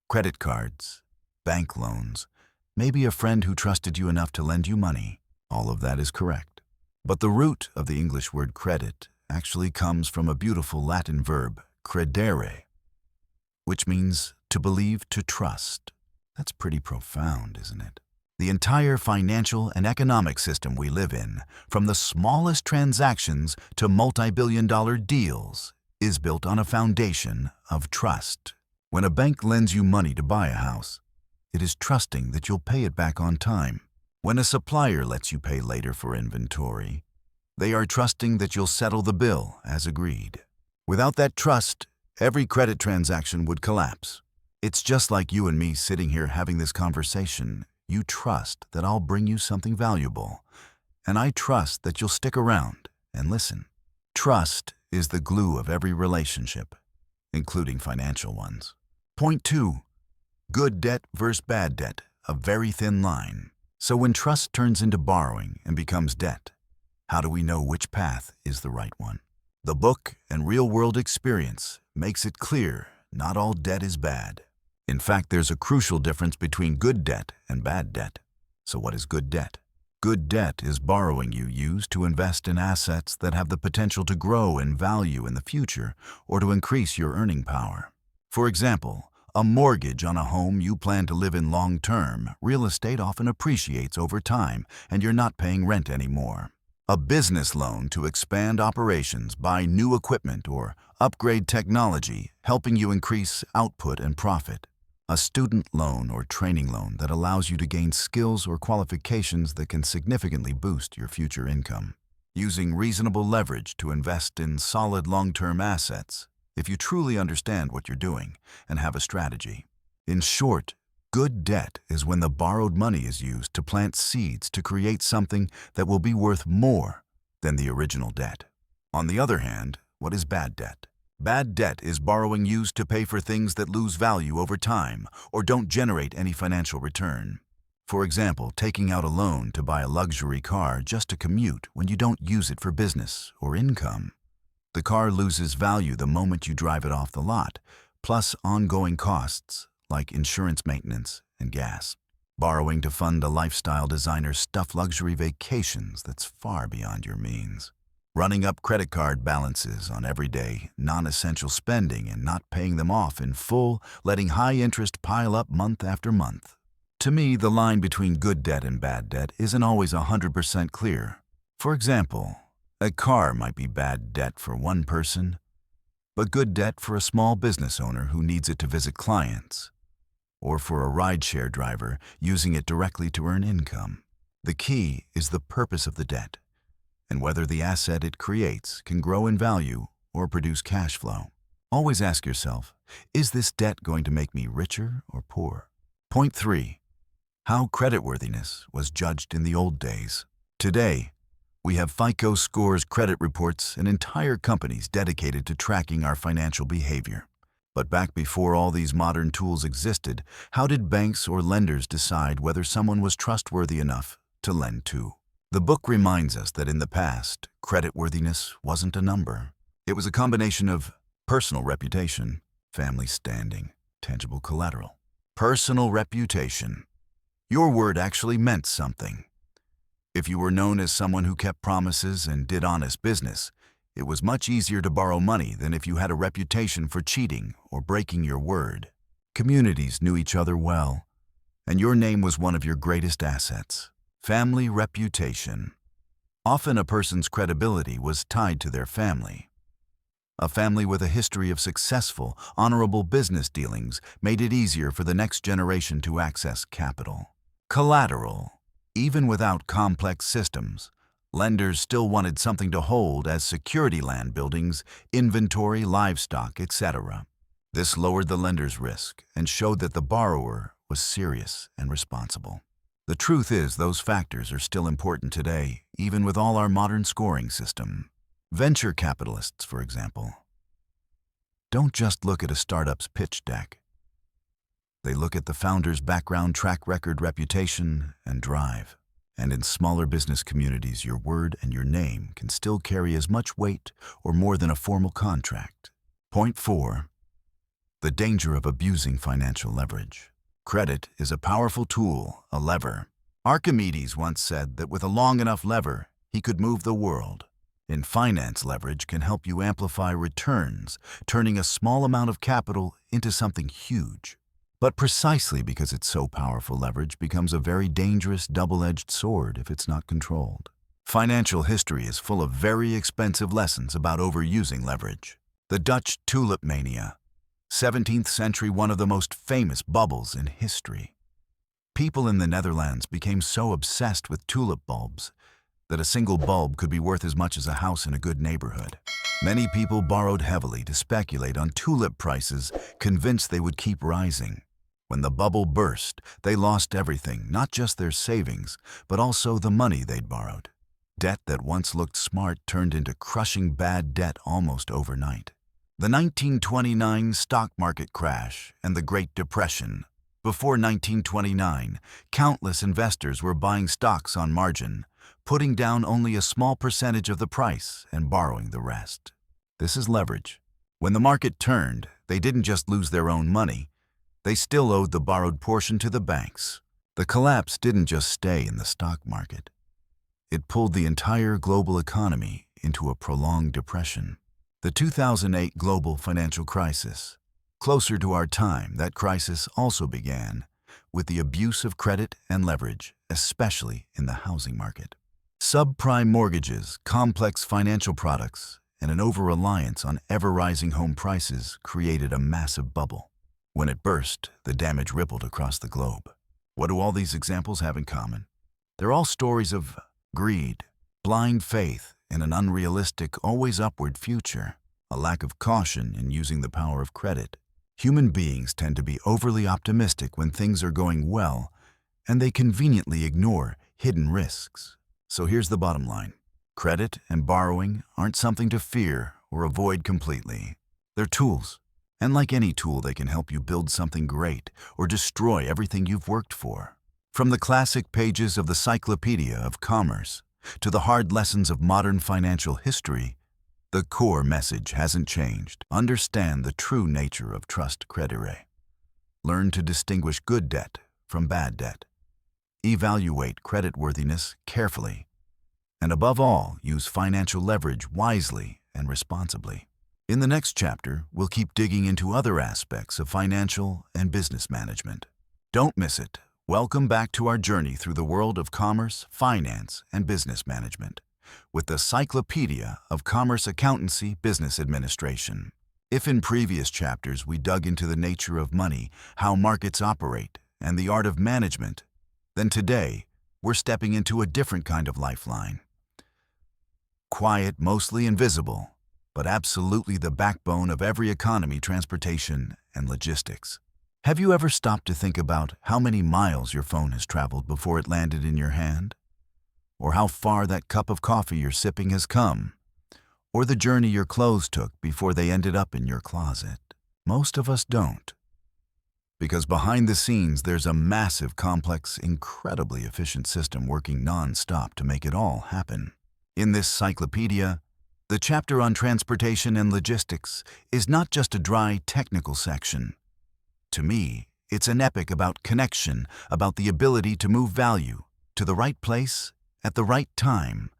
Credit cards, bank loans, maybe a friend who trusted you enough to lend you money. All of that is correct. But the root of the English word credit actually comes from a beautiful Latin verb, credere, which means to believe, to trust. That's pretty profound, isn't it? The entire financial and economic system we live in, from the smallest transactions to multi-billion-dollar deals, is built on a foundation of trust. When a bank lends you money to buy a house, it is trusting that you'll pay it back on time. When a supplier lets you pay later for inventory, they are trusting that you'll settle the bill as agreed. Without that trust, every credit transaction would collapse. It's just like you and me sitting here having this conversation. You trust that I'll bring you something valuable, and I trust that you'll stick around and listen. Trust is the glue of every relationship, including financial ones. Point 2. Good debt versus bad debt, a very thin line. So when trust turns into borrowing and becomes debt, how do we know which path is the right one? The book and real-world experience makes it clear not all debt is bad. In fact, there's a crucial difference between good debt and bad debt. So what is good debt? Good debt is borrowing you use to invest in assets that have the potential to grow in value in the future or to increase your earning power. For example, a mortgage on a home you plan to live in long-term. Real estate often appreciates over time, and you're not paying rent anymore. A business loan to expand operations, buy new equipment, or upgrade technology, helping you increase output and profit. A student loan or training loan that allows you to gain skills or qualifications that can significantly boost your future income. Using reasonable leverage to invest in solid long-term assets, if you truly understand what you're doing and have a strategy. In short, good debt is when the borrowed money is used to plant seeds to create something that will be worth more than the original debt. On the other hand, what is bad debt? Bad debt is borrowing used to pay for things that lose value over time or don't generate any financial return. For example, taking out a loan to buy a luxury car just to commute when you don't use it for business or income. The car loses value the moment you drive it off the lot, plus ongoing costs like insurance maintenance and gas. Borrowing to fund a lifestyle designer's stuffed luxury vacations that's far beyond your means. Running up credit card balances on everyday, non-essential spending and not paying them off in full, letting high interest pile up month after month. To me, the line between good debt and bad debt isn't always 100% clear. For example, a car might be bad debt for one person, but good debt for a small business owner who needs it to visit clients, or for a rideshare driver using it directly to earn income. The key is the purpose of the debt and whether the asset it creates can grow in value or produce cash flow. Always ask yourself, is this debt going to make me richer or poor? Point 3. How creditworthiness was judged in the old days. Today, we have FICO scores, credit reports, and entire companies dedicated to tracking our financial behavior. But back before all these modern tools existed, how did banks or lenders decide whether someone was trustworthy enough to lend to? The book reminds us that in the past, creditworthiness wasn't a number. It was a combination of personal reputation, family standing, tangible collateral. Personal reputation. Your word actually meant something. If you were known as someone who kept promises and did honest business, it was much easier to borrow money than if you had a reputation for cheating or breaking your word. Communities knew each other well, and your name was one of your greatest assets. Family reputation. Often a person's credibility was tied to their family. A family with a history of successful, honorable business dealings made it easier for the next generation to access capital. Collateral. Even without complex systems, lenders still wanted something to hold as security: land, buildings, inventory, livestock, etc. This lowered the lender's risk and showed that the borrower was serious and responsible. The truth is, those factors are still important today, even with all our modern scoring system. Venture capitalists, for example, don't just look at a startup's pitch deck. They look at the founder's background, track record, reputation, and drive. And in smaller business communities, your word and your name can still carry as much weight or more than a formal contract. Point 4. The danger of abusing financial leverage. Credit is a powerful tool, a lever. Archimedes once said that with a long enough lever, he could move the world. In finance, leverage can help you amplify returns, turning a small amount of capital into something huge. But precisely because it's so powerful, leverage becomes a very dangerous double-edged sword if it's not controlled. Financial history is full of very expensive lessons about overusing leverage. The Dutch tulip mania, 17th century, one of the most famous bubbles in history. People in the Netherlands became so obsessed with tulip bulbs that a single bulb could be worth as much as a house in a good neighborhood. Many people borrowed heavily to speculate on tulip prices, convinced they would keep rising. When the bubble burst, they lost everything, not just their savings, but also the money they'd borrowed. Debt that once looked smart turned into crushing bad debt almost overnight. The 1929 stock market crash and the Great Depression. Before 1929, countless investors were buying stocks on margin, putting down only a small percentage of the price and borrowing the rest. This is leverage. When the market turned, they didn't just lose their own money, they still owed the borrowed portion to the banks. The collapse didn't just stay in the stock market. It pulled the entire global economy into a prolonged depression. The 2008 global financial crisis. Closer to our time, that crisis also began with the abuse of credit and leverage, especially in the housing market. Subprime mortgages, complex financial products, and an over-reliance on ever-rising home prices created a massive bubble. When it burst, the damage rippled across the globe. What do all these examples have in common? They're all stories of greed, blind faith in an unrealistic, always upward future, a lack of caution in using the power of credit. Human beings tend to be overly optimistic when things are going well, and they conveniently ignore hidden risks. So here's the bottom line. Credit and borrowing aren't something to fear or avoid completely. They're tools, and like any tool, they can help you build something great or destroy everything you've worked for. From the classic pages of the Encyclopedia of Commerce to the hard lessons of modern financial history, the core message hasn't changed. Understand the true nature of trust credere. Learn to distinguish good debt from bad debt. Evaluate creditworthiness carefully. And above all, use financial leverage wisely and responsibly. In the next chapter, we'll keep digging into other aspects of financial and business management. Don't miss it. Welcome back to our journey through the world of commerce, finance, and business management, with the Encyclopedia of Commerce Accountancy Business Administration. If in previous chapters we dug into the nature of money, how markets operate, and the art of management, then today we're stepping into a different kind of lifeline. Quiet, mostly invisible, but absolutely the backbone of every economy, transportation, and logistics. Have you ever stopped to think about how many miles your phone has traveled before it landed in your hand? Or how far that cup of coffee you're sipping has come? Or the journey your clothes took before they ended up in your closet? Most of us don't. Because behind the scenes, there's a massive, complex, incredibly efficient system working non-stop to make it all happen. In this encyclopedia, the chapter on transportation and logistics is not just a dry technical section. To me, it's an epic about connection, about the ability to move value to the right place at the right time,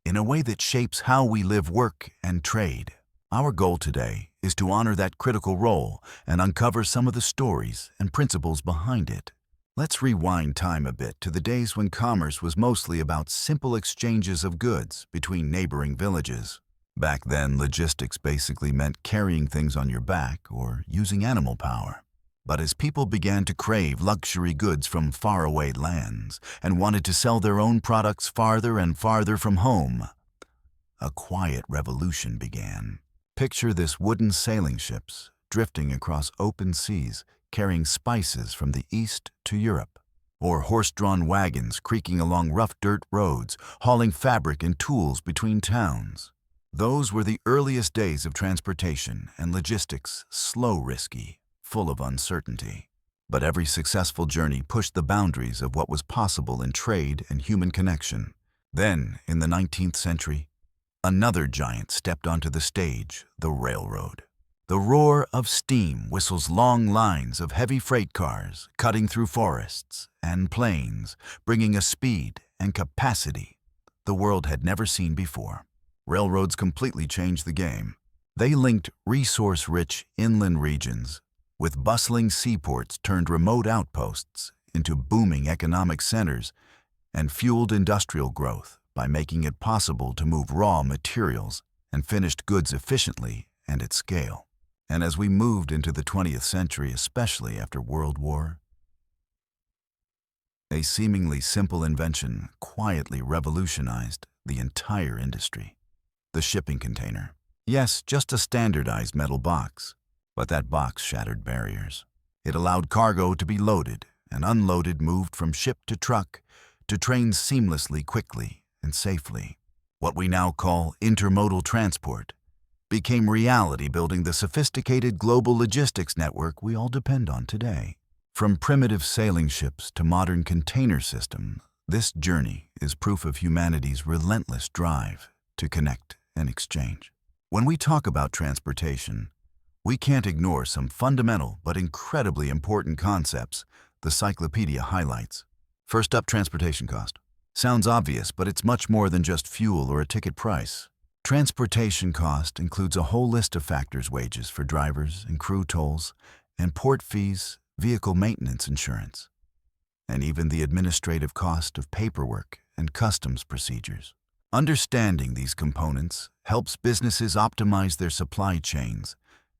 in a way that shapes how we live, work, and trade. Our goal today is to honor that critical role and uncover some of the stories and principles behind it. Let's rewind time a bit to the days when commerce was mostly about simple exchanges of goods between neighboring villages. Back then, logistics basically meant carrying things on your back or using animal power. But as people began to crave luxury goods from faraway lands and wanted to sell their own products farther and farther from home, a quiet revolution began. Picture this: wooden sailing ships drifting across open seas, carrying spices from the east to Europe, or horse-drawn wagons creaking along rough dirt roads, hauling fabric and tools between towns. Those were the earliest days of transportation and logistics, slow, risky, full of uncertainty. But every successful journey pushed the boundaries of what was possible in trade and human connection. Then, in the 19th century, another giant stepped onto the stage: the railroad. The roar of steam whistles long lines of heavy freight cars cutting through forests and plains, bringing a speed and capacity the world had never seen before. Railroads completely changed the game. They linked resource-rich inland regions with bustling seaports, turned remote outposts into booming economic centers, and fueled industrial growth by making it possible to move raw materials and finished goods efficiently and at scale. And as we moved into the 20th century, especially after World War, a seemingly simple invention quietly revolutionized the entire industry: the shipping container. Yes, just a standardized metal box, but that box shattered barriers. It allowed cargo to be loaded and unloaded, moved from ship to truck, to trains seamlessly, quickly, and safely. What we now call intermodal transport became reality, building the sophisticated global logistics network we all depend on today. From primitive sailing ships to modern container systems, this journey is proof of humanity's relentless drive to connect and exchange. When we talk about transportation, we can't ignore some fundamental but incredibly important concepts the encyclopedia highlights. First up, transportation cost. Sounds obvious, but it's much more than just fuel or a ticket price. Transportation cost includes a whole list of factors: wages for drivers and crew, tolls and port fees, vehicle maintenance, insurance, and even the administrative cost of paperwork and customs procedures. Understanding these components helps businesses optimize their supply chains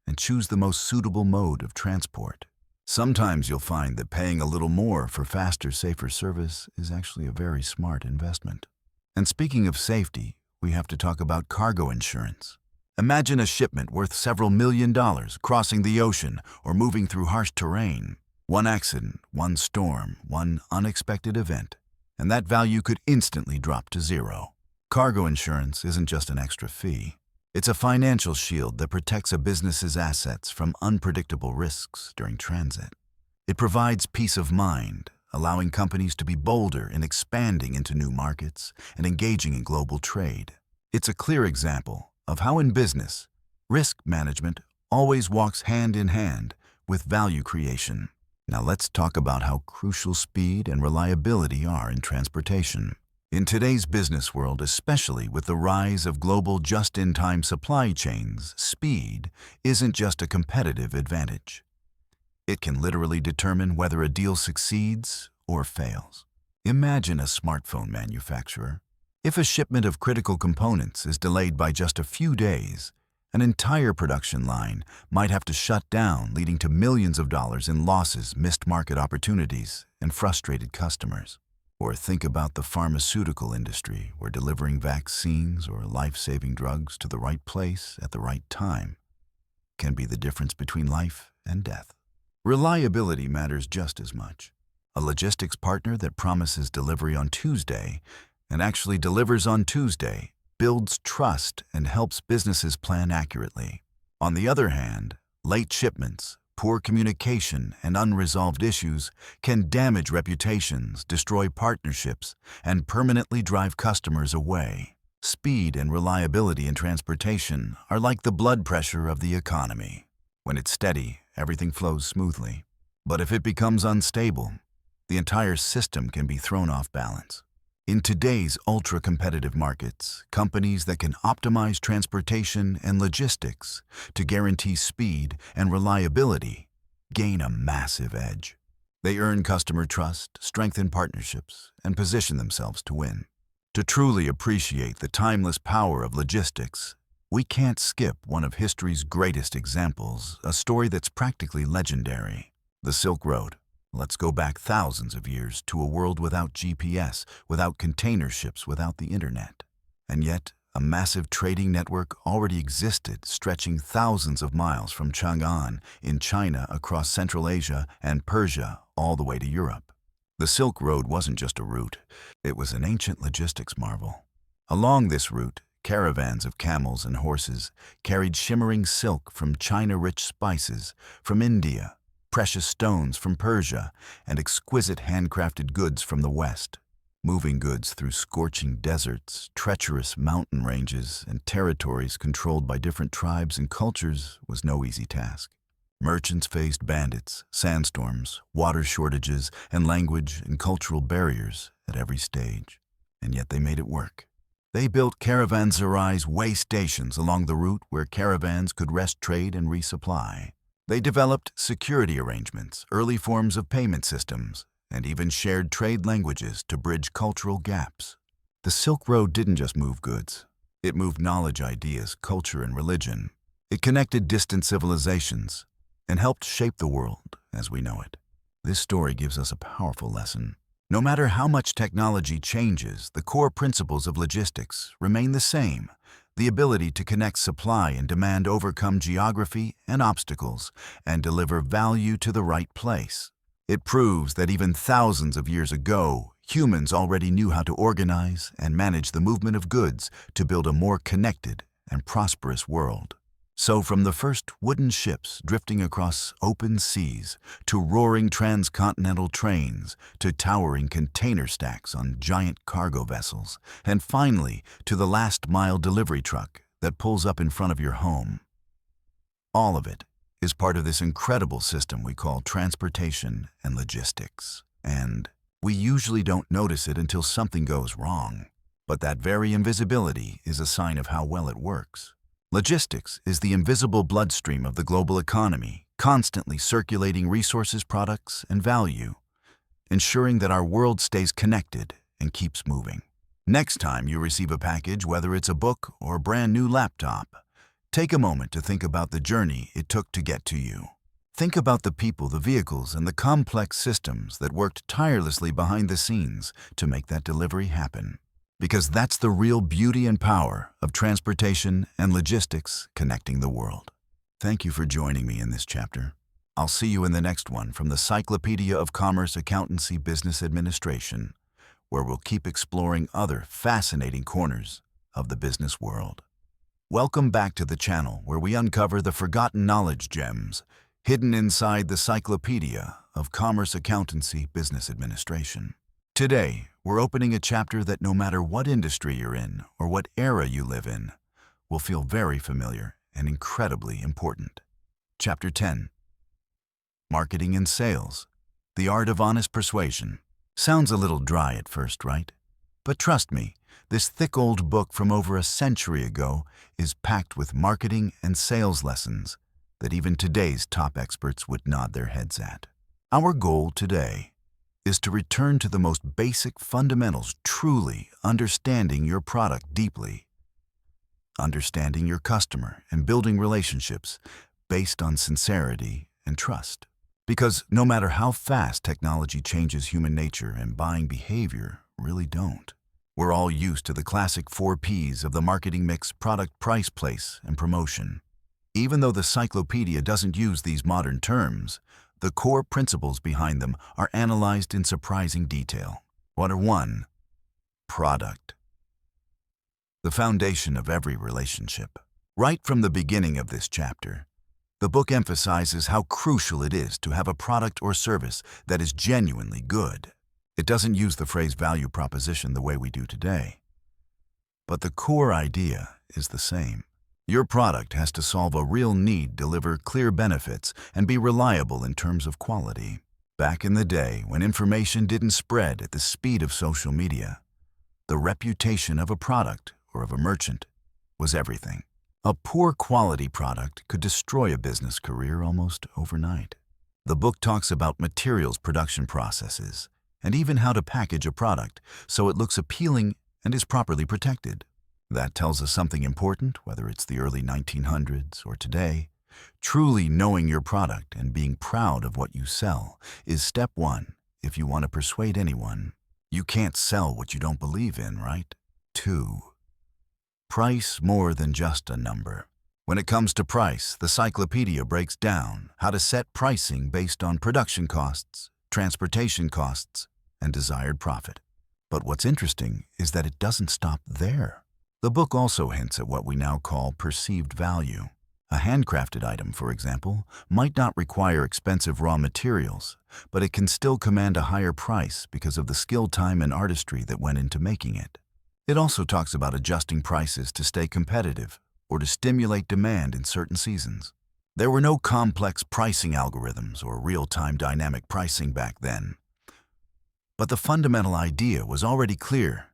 and choose the most suitable mode of transport. Sometimes you'll find that paying a little more for faster, safer service is actually a very smart investment. And speaking of safety, we have to talk about cargo insurance. Imagine a shipment worth several $1 million crossing the ocean or moving through harsh terrain. One accident, one storm, one unexpected event, and that value could instantly drop to zero. Cargo insurance isn't just an extra fee. It's a financial shield that protects a business's assets from unpredictable risks during transit. It provides peace of mind, allowing companies to be bolder in expanding into new markets and engaging in global trade. It's a clear example of how in business, risk management always walks hand in hand with value creation. Now let's talk about how crucial speed and reliability are in transportation. In today's business world, especially with the rise of global just-in-time supply chains, speed isn't just a competitive advantage. It can literally determine whether a deal succeeds or fails. Imagine a smartphone manufacturer. If a shipment of critical components is delayed by just a few days, an entire production line might have to shut down, leading to millions of dollars in losses, missed market opportunities, and frustrated customers. Or think about the pharmaceutical industry, where delivering vaccines or life-saving drugs to the right place at the right time can be the difference between life and death. Reliability matters just as much. A logistics partner that promises delivery on Tuesday and actually delivers on Tuesday builds trust and helps businesses plan accurately. On the other hand, late shipments, poor communication, and unresolved issues can damage reputations, destroy partnerships, and permanently drive customers away. Speed and reliability in transportation are like the blood pressure of the economy. When it's steady, everything flows smoothly. But if it becomes unstable, the entire system can be thrown off balance. In today's ultra-competitive markets, companies that can optimize transportation and logistics to guarantee speed and reliability gain a massive edge. They earn customer trust, strengthen partnerships, and position themselves to win. To truly appreciate the timeless power of logistics, we can't skip one of history's greatest examples, a story that's practically legendary: the Silk Road. Let's go back thousands of years to a world without GPS, without container ships, without the internet. And yet, a massive trading network already existed, stretching thousands of miles from Chang'an in China across Central Asia and Persia all the way to Europe. The Silk Road wasn't just a route, it was an ancient logistics marvel. Along this route, caravans of camels and horses carried shimmering silk from China-rich spices from India, precious stones from Persia, and exquisite handcrafted goods from the West. Moving goods through scorching deserts, treacherous mountain ranges, and territories controlled by different tribes and cultures was no easy task. Merchants faced bandits, sandstorms, water shortages, and language and cultural barriers at every stage. And yet they made it work. They built caravanserais, way stations along the route where caravans could rest, trade, and resupply. They developed security arrangements, early forms of payment systems, and even shared trade languages to bridge cultural gaps. The Silk Road didn't just move goods. It moved knowledge, ideas, culture, and religion. It connected distant civilizations and helped shape the world as we know it. This story gives us a powerful lesson. No matter how much technology changes, the core principles of logistics remain the same. The ability to connect supply and demand, overcome geography and obstacles, and deliver value to the right place. It proves that even thousands of years ago, humans already knew how to organize and manage the movement of goods to build a more connected and prosperous world. So from the first wooden ships drifting across open seas, to roaring transcontinental trains, to towering container stacks on giant cargo vessels, and finally to the last-mile delivery truck that pulls up in front of your home. All of it is part of this incredible system we call transportation and logistics. And we usually don't notice it until something goes wrong. But that very invisibility is a sign of how well it works. Logistics is the invisible bloodstream of the global economy, constantly circulating resources, products, and value, ensuring that our world stays connected and keeps moving. Next time you receive a package, whether it's a book or a brand new laptop, take a moment to think about the journey it took to get to you. Think about the people, the vehicles, and the complex systems that worked tirelessly behind the scenes to make that delivery happen. Because that's the real beauty and power of transportation and logistics connecting the world. Thank you for joining me in this chapter. I'll see you in the next one from the Encyclopedia of Commerce, Accountancy, Business Administration, where we'll keep exploring other fascinating corners of the business world. Welcome back to the channel where we uncover the forgotten knowledge gems hidden inside the Encyclopedia of Commerce, Accountancy, Business Administration. Today, we're opening a chapter that no matter what industry you're in or what era you live in, will feel very familiar and incredibly important. Chapter 10. Marketing and Sales, the Art of Honest Persuasion. Sounds a little dry at first, right? But trust me, this thick old book from over a century ago is packed with marketing and sales lessons that even today's top experts would nod their heads at. Our goal today is to return to the most basic fundamentals, truly understanding your product deeply, understanding your customer, and building relationships based on sincerity and trust. Because no matter how fast technology changes human nature and buying behavior really don't. We're all used to the classic 4 Ps of the marketing mix: product, price, place, and promotion. Even though the encyclopedia doesn't use these modern terms, the core principles behind them are analyzed in surprising detail. What are 1. Product. The foundation of every relationship. Right from the beginning of this chapter, the book emphasizes how crucial it is to have a product or service that is genuinely good. It doesn't use the phrase value proposition the way we do today, but the core idea is the same. Your product has to solve a real need, deliver clear benefits, and be reliable in terms of quality. Back in the day, when information didn't spread at the speed of social media, the reputation of a product or of a merchant was everything. A poor quality product could destroy a business career almost overnight. The book talks about materials production processes and even how to package a product so it looks appealing and is properly protected. That tells us something important, whether it's the early 1900s or today. Truly knowing your product and being proud of what you sell is step 1 if you want to persuade anyone. You can't sell what you don't believe in, right? 2. Price more than just a number. When it comes to price, the encyclopedia breaks down how to set pricing based on production costs, transportation costs, and desired profit. But what's interesting is that it doesn't stop there. The book also hints at what we now call perceived value. A handcrafted item, for example, might not require expensive raw materials, but it can still command a higher price because of the skill, time, and artistry that went into making it. It also talks about adjusting prices to stay competitive or to stimulate demand in certain seasons. There were no complex pricing algorithms or real-time dynamic pricing back then. But the fundamental idea was already clear.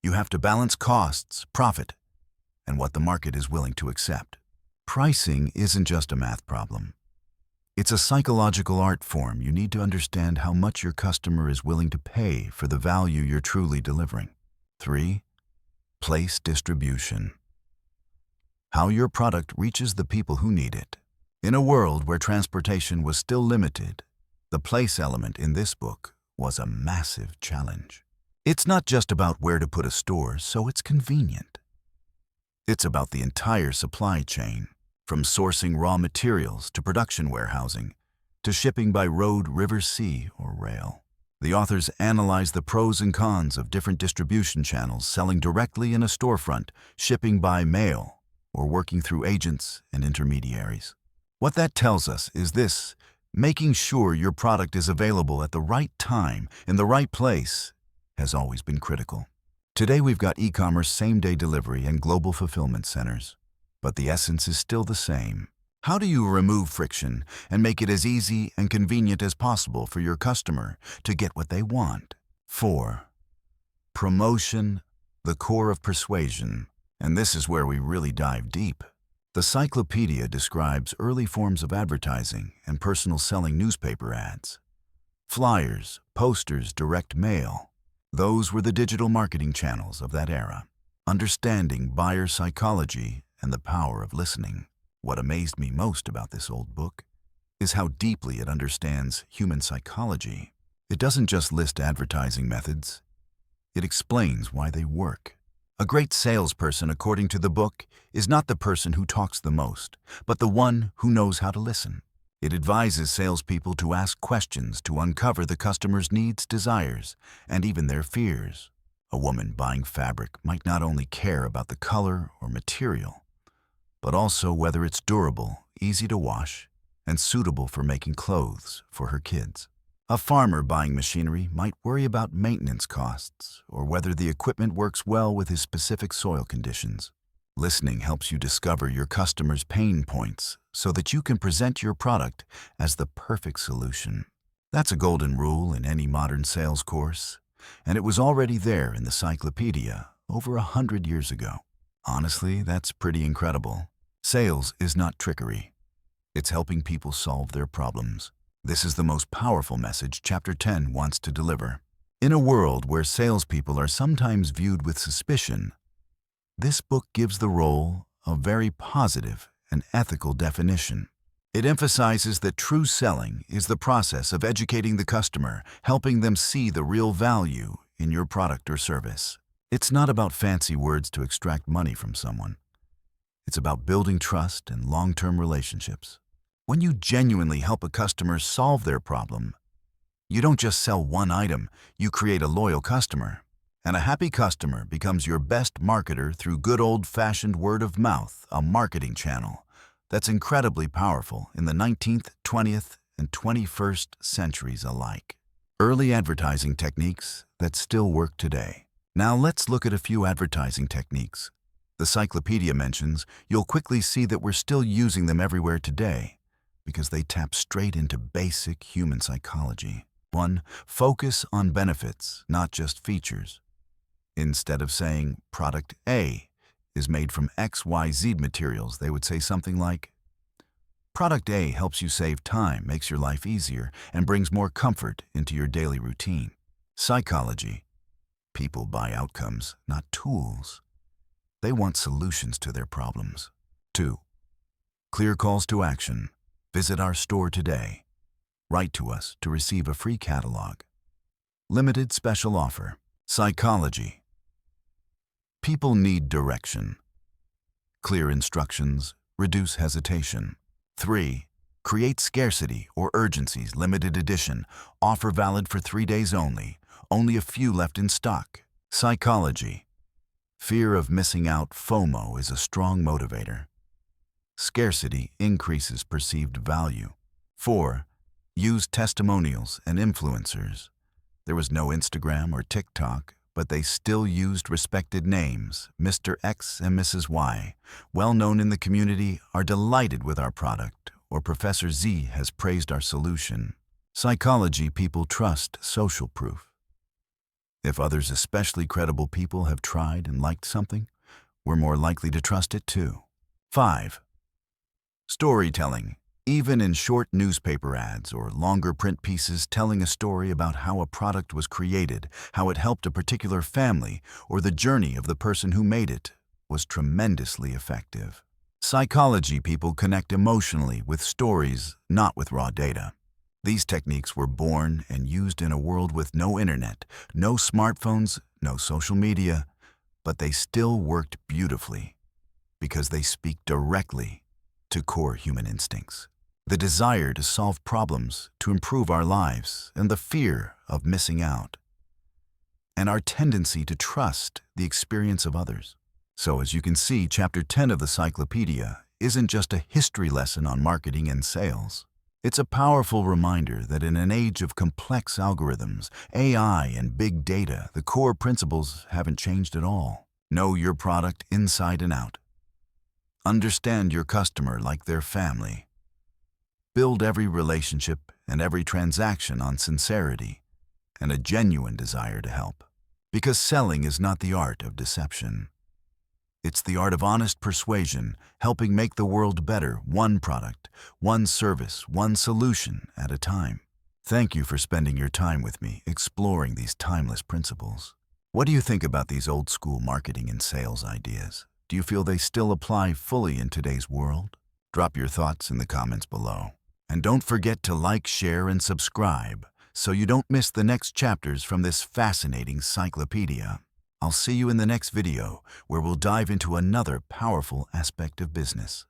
You have to balance costs, profit, and what the market is willing to accept. Pricing isn't just a math problem. It's a psychological art form. You need to understand how much your customer is willing to pay for the value you're truly delivering. 3. Place distribution. How your product reaches the people who need it. In a world where transportation was still limited, the place element in this book was a massive challenge. It's not just about where to put a store so it's convenient. It's about the entire supply chain, from sourcing raw materials to production warehousing, to shipping by road, river, sea, or rail. The authors analyze the pros and cons of different distribution channels: selling directly in a storefront, shipping by mail, or working through agents and intermediaries. What that tells us is this: making sure your product is available at the right time, in the right place, has always been critical. Today we've got e-commerce, same-day delivery, and global fulfillment centers. But the essence is still the same. How do you remove friction and make it as easy and convenient as possible for your customer to get what they want? 4. Promotion, the core of persuasion. And this is where we really dive deep. The encyclopedia describes early forms of advertising and personal selling: newspaper ads, flyers, posters, direct mail. Those were the digital marketing channels of that era. Understanding buyer psychology and the power of listening. What amazed me most about this old book is how deeply it understands human psychology. It doesn't just list advertising methods, it explains why they work. A great salesperson, according to the book, is not the person who talks the most, but the one who knows how to listen. It advises salespeople to ask questions to uncover the customer's needs, desires, and even their fears. A woman buying fabric might not only care about the color or material, but also whether it's durable, easy to wash, and suitable for making clothes for her kids. A farmer buying machinery might worry about maintenance costs or whether the equipment works well with his specific soil conditions. Listening helps you discover your customer's pain points so that you can present your product as the perfect solution. That's a golden rule in any modern sales course, and it was already there in the encyclopedia over 100 years ago. Honestly, that's pretty incredible. Sales is not trickery. It's helping people solve their problems. This is the most powerful message Chapter 10 wants to deliver. In a world where salespeople are sometimes viewed with suspicion, this book gives the role a very positive and ethical definition. It emphasizes that true selling is the process of educating the customer, helping them see the real value in your product or service. It's not about fancy words to extract money from someone. It's about building trust and long-term relationships. When you genuinely help a customer solve their problem, you don't just sell one item, you create a loyal customer. And a happy customer becomes your best marketer through good old-fashioned word of mouth, a marketing channel that's incredibly powerful in the 19th, 20th, and 21st centuries alike. Early advertising techniques that still work today. Now let's look at a few advertising techniques the encyclopedia mentions. You'll quickly see that we're still using them everywhere today because they tap straight into basic human psychology. 1. Focus on benefits, not just features. Instead of saying product A is made from XYZ materials, they would say something like, Product A helps you save time, makes your life easier, and brings more comfort into your daily routine. Psychology. People buy outcomes, not tools. They want solutions to their problems. 2. Clear calls to action. Visit our store today. Write to us to receive a free catalog. Limited special offer. Psychology. People need direction. Clear instructions, reduce hesitation. 3. Create scarcity or urgencies, limited edition, offer valid for 3 days only a few left in stock. Psychology. Fear of missing out, FOMO, is a strong motivator. Scarcity increases perceived value. 4. Use testimonials and influencers. There was no Instagram or TikTok, but they still used respected names. Mr. X and Mrs. Y, well known in the community, are delighted with our product, or Professor Z has praised our solution. Psychology. People trust social proof. If others, especially credible people, have tried and liked something, we're more likely to trust it too. 5. Storytelling. Even in short newspaper ads or longer print pieces, telling a story about how a product was created, how it helped a particular family, or the journey of the person who made it was tremendously effective. Psychology. People connect emotionally with stories, not with raw data. These techniques were born and used in a world with no internet, no smartphones, no social media, but they still worked beautifully because they speak directly to core human instincts. The desire to solve problems, to improve our lives, and the fear of missing out, and our tendency to trust the experience of others. So as you can see, Chapter 10 of the Encyclopedia isn't just a history lesson on marketing and sales. It's a powerful reminder that in an age of complex algorithms, AI, and big data, the core principles haven't changed at all. Know your product inside and out. Understand your customer like their family. Build every relationship and every transaction on sincerity and a genuine desire to help. Because selling is not the art of deception. It's the art of honest persuasion, helping make the world better, one product, one service, one solution at a time. Thank you for spending your time with me, exploring these timeless principles. What do you think about these old-school marketing and sales ideas? Do you feel they still apply fully in today's world? Drop your thoughts in the comments below. And don't forget to like, share, and subscribe so you don't miss the next chapters from this fascinating encyclopedia. I'll see you in the next video, where we'll dive into another powerful aspect of business.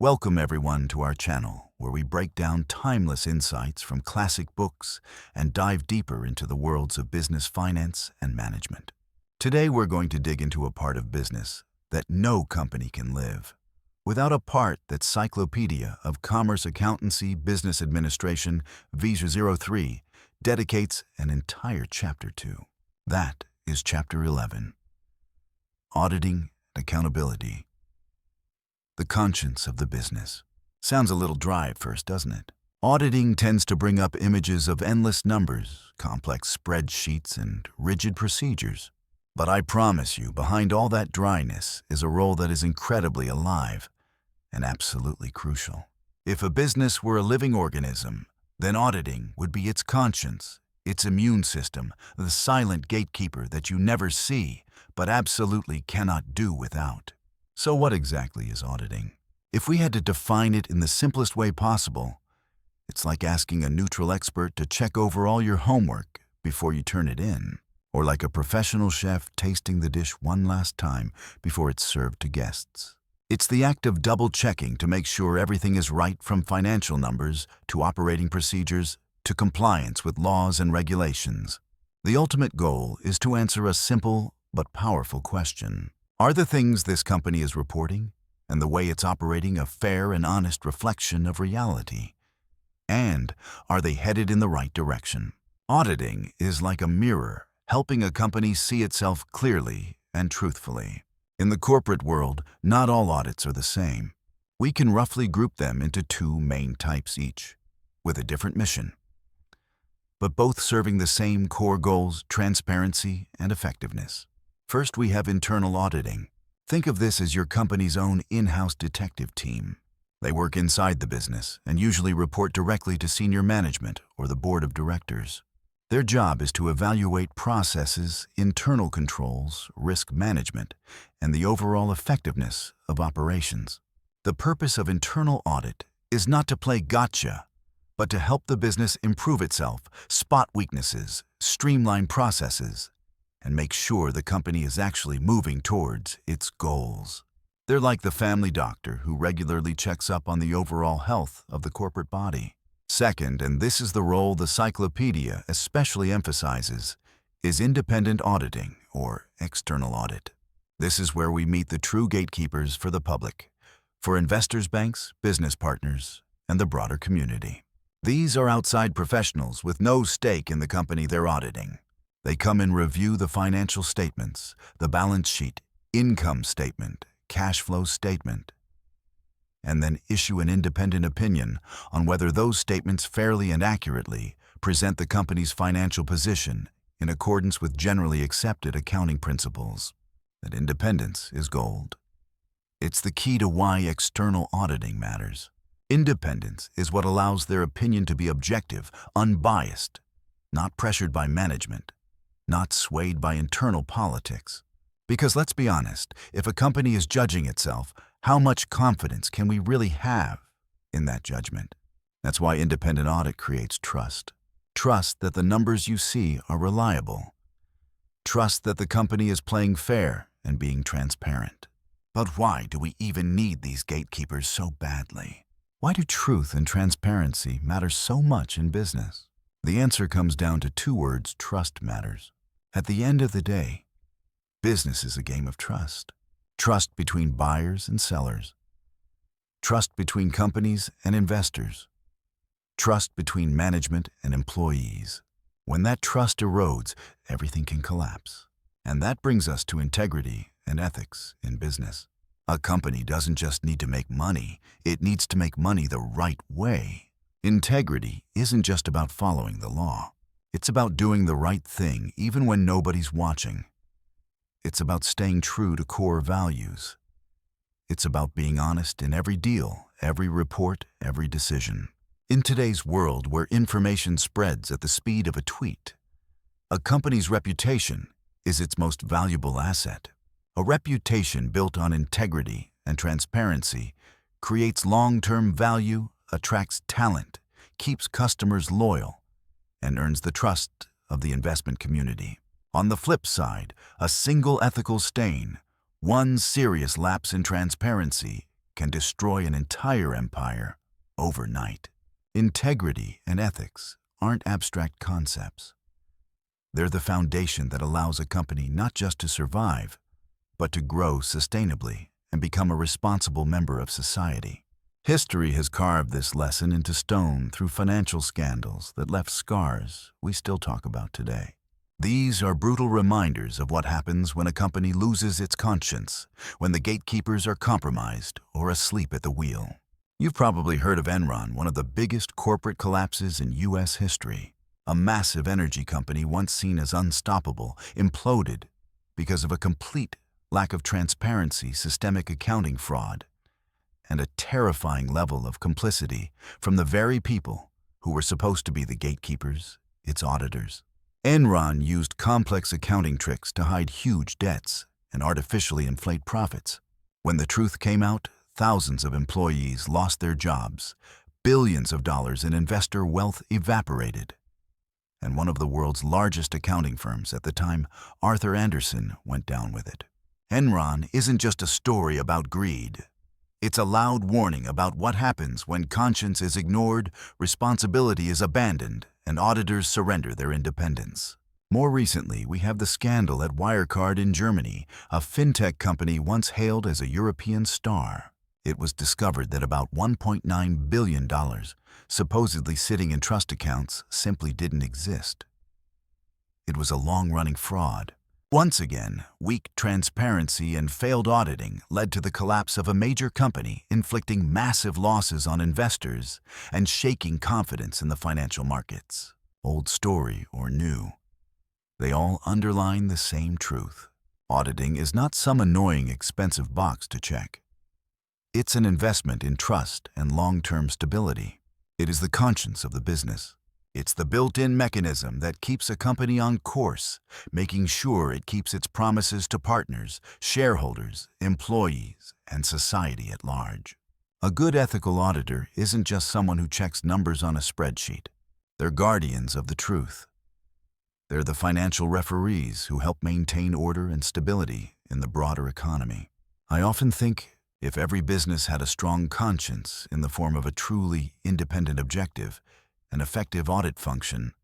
Welcome everyone to our channel, where we break down timeless insights from classic books and dive deeper into the worlds of business, finance, and management. Today we're going to dig into a part of business that no company can live without, a part that Encyclopedia of Commerce Accountancy Business Administration Visa 03 dedicates an entire chapter to. That is Chapter 11, Auditing and Accountability. The conscience of the business. Sounds a little dry at first, doesn't it? Auditing tends to bring up images of endless numbers, complex spreadsheets, and rigid procedures. But I promise you, behind all that dryness is a role that is incredibly alive and absolutely crucial. If a business were a living organism, then auditing would be its conscience, its immune system, the silent gatekeeper that you never see, but absolutely cannot do without. So what exactly is auditing? If we had to define it in the simplest way possible, it's like asking a neutral expert to check over all your homework before you turn it in, or like a professional chef tasting the dish one last time before it's served to guests. It's the act of double-checking to make sure everything is right, from financial numbers to operating procedures to compliance with laws and regulations. The ultimate goal is to answer a simple but powerful question. Are the things this company is reporting and the way it's operating a fair and honest reflection of reality? And are they headed in the right direction? Auditing is like a mirror, helping a company see itself clearly and truthfully. In the corporate world, not all audits are the same. We can roughly group them into two main types each, with a different mission, but both serving the same core goals: transparency and effectiveness. First, we have internal auditing. Think of this as your company's own in-house detective team. They work inside the business and usually report directly to senior management or the board of directors. Their job is to evaluate processes, internal controls, risk management, and the overall effectiveness of operations. The purpose of internal audit is not to play gotcha, but to help the business improve itself, spot weaknesses, streamline processes, and make sure the company is actually moving towards its goals. They're like the family doctor who regularly checks up on the overall health of the corporate body. Second, and this is the role the encyclopedia especially emphasizes, is independent auditing or external audit. This is where we meet the true gatekeepers for the public, for investors, banks, business partners, and the broader community. These are outside professionals with no stake in the company they're auditing. They come and review the financial statements, the balance sheet, income statement, cash flow statement, and then issue an independent opinion on whether those statements fairly and accurately present the company's financial position in accordance with generally accepted accounting principles. That independence is gold. It's the key to why external auditing matters. Independence is what allows their opinion to be objective, unbiased, not pressured by management, not swayed by internal politics. Because let's be honest, if a company is judging itself, how much confidence can we really have in that judgment? That's why independent audit creates trust. Trust that the numbers you see are reliable. Trust that the company is playing fair and being transparent. But why do we even need these gatekeepers so badly? Why do truth and transparency matter so much in business? The answer comes down to two words: trust matters. At the end of the day, business is a game of trust. Trust between buyers and sellers. Trust between companies and investors. Trust between management and employees. When that trust erodes, everything can collapse. And that brings us to integrity and ethics in business. A company doesn't just need to make money, it needs to make money the right way. Integrity isn't just about following the law. It's about doing the right thing even when nobody's watching. It's about staying true to core values. It's about being honest in every deal, every report, every decision. In today's world where information spreads at the speed of a tweet, a company's reputation is its most valuable asset. A reputation built on integrity and transparency creates long-term value, attracts talent, keeps customers loyal, and earns the trust of the investment community. On the flip side, a single ethical stain, one serious lapse in transparency, can destroy an entire empire overnight. Integrity and ethics aren't abstract concepts. They're the foundation that allows a company not just to survive, but to grow sustainably and become a responsible member of society. History has carved this lesson into stone through financial scandals that left scars we still talk about today. These are brutal reminders of what happens when a company loses its conscience, when the gatekeepers are compromised or asleep at the wheel. You've probably heard of Enron, one of the biggest corporate collapses in U.S. history. A massive energy company once seen as unstoppable imploded because of a complete lack of transparency, systemic accounting fraud, and a terrifying level of complicity from the very people who were supposed to be the gatekeepers, its auditors. Enron used complex accounting tricks to hide huge debts and artificially inflate profits. When the truth came out, Thousands of employees lost their jobs. Billions of dollars in investor wealth evaporated. And one of the world's largest accounting firms at the time, Arthur Andersen, went down with it. Enron isn't just a story about greed. It's a loud warning about what happens when conscience is ignored, responsibility is abandoned, and auditors surrender their independence. More recently, we have the scandal at Wirecard in Germany, a fintech company once hailed as a European star. It was discovered that about $1.9 billion, supposedly sitting in trust accounts, simply didn't exist. It was a long-running fraud. Once again, weak transparency and failed auditing led to the collapse of a major company, inflicting massive losses on investors and shaking confidence in the financial markets. Old story or new, they all underline the same truth. Auditing is not some annoying, expensive box to check. It's an investment in trust and long-term stability. It is the conscience of the business. It's the built-in mechanism that keeps a company on course, making sure it keeps its promises to partners, shareholders, employees, and society at large. A good ethical auditor isn't just someone who checks numbers on a spreadsheet. They're guardians of the truth. They're the financial referees who help maintain order and stability in the broader economy. I often think if every business had a strong conscience in the form of a truly independent objective, an effective audit function,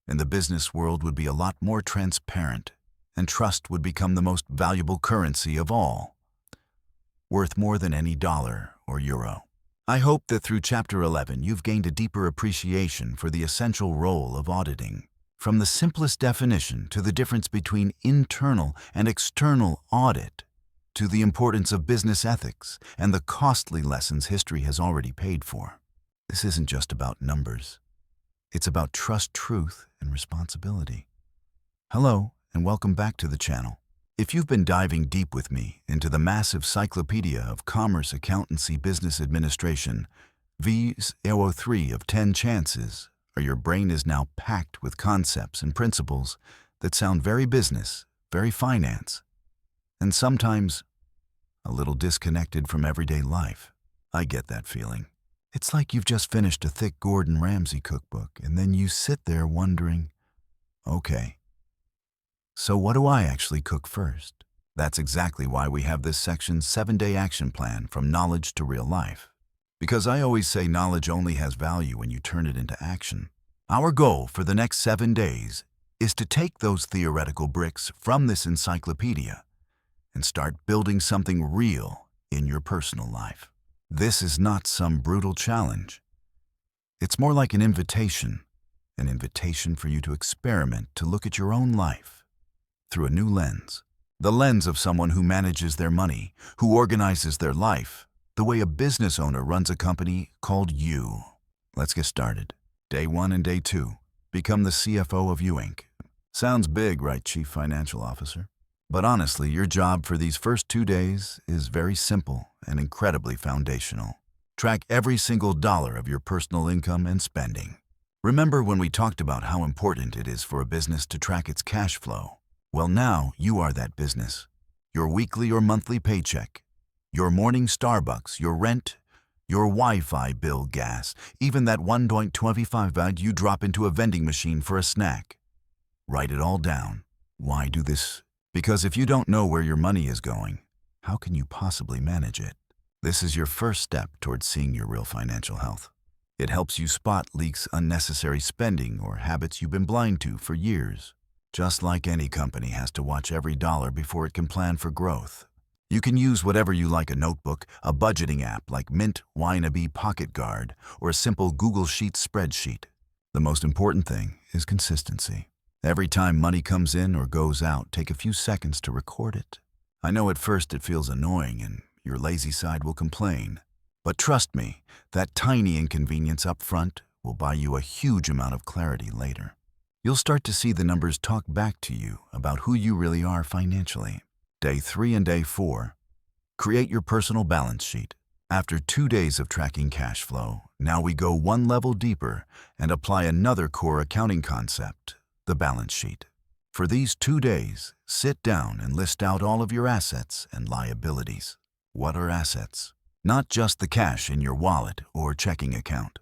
and the business world would be a lot more transparent, and trust would become the most valuable currency of all, worth more than any dollar or euro. I hope that through Chapter 11 you've gained a deeper appreciation for the essential role of auditing. From the simplest definition to the difference between internal and external audit, to the importance of business ethics and the costly lessons history has already paid for. This isn't just about numbers. It's about trust, truth, and responsibility. Hello, and welcome back to the channel. If you've been diving deep with me into the massive encyclopedia of commerce, accountancy, business administration, V's 03 of 10 chances, or your brain is now packed with concepts and principles that sound very business, very finance, and sometimes a little disconnected from everyday life. I get that feeling. It's like you've just finished a thick Gordon Ramsay cookbook, and then you sit there wondering, okay, so what do I actually cook first? That's exactly why we have this section's 7-day action plan from knowledge to real life. Because I always say knowledge only has value when you turn it into action. Our goal for the next 7 days is to take those theoretical bricks from this encyclopedia and start building something real in your personal life. This is not some brutal challenge. It's more like an invitation for you to experiment, to look at your own life through a new lens. The lens of someone who manages their money, who organizes their life, the way a business owner runs a company called you. Let's get started. Day 1 and Day 2. Become the CFO of You Inc. Sounds big, right, Chief Financial Officer? But honestly, your job for these first 2 days is very simple and incredibly foundational. Track every single dollar of your personal income and spending. Remember when we talked about how important it is for a business to track its cash flow? Well, now you are that business. Your weekly or monthly paycheck, your morning Starbucks, your rent, your Wi-Fi bill, gas, even that $1.25 you drop into a vending machine for a snack. Write it all down. Why do this? Because if you don't know where your money is going, how can you possibly manage it? This is your first step towards seeing your real financial health. It helps you spot leaks, unnecessary spending, or habits you've been blind to for years. Just like any company has to watch every dollar before it can plan for growth. You can use whatever you like, a notebook, a budgeting app like Mint, Wannabe, Pocket Guard, or a simple Google Sheets spreadsheet. The most important thing is consistency. Every time money comes in or goes out, take a few seconds to record it. I know at first it feels annoying and your lazy side will complain. But trust me, that tiny inconvenience up front will buy you a huge amount of clarity later. You'll start to see the numbers talk back to you about who you really are financially. Day 3 and Day 4. Create your personal balance sheet. After 2 days of tracking cash flow, now we go one level deeper and apply another core accounting concept, the balance sheet. For these 2 days, sit down and list out all of your assets and liabilities. What are assets? Not just the cash in your wallet or checking account.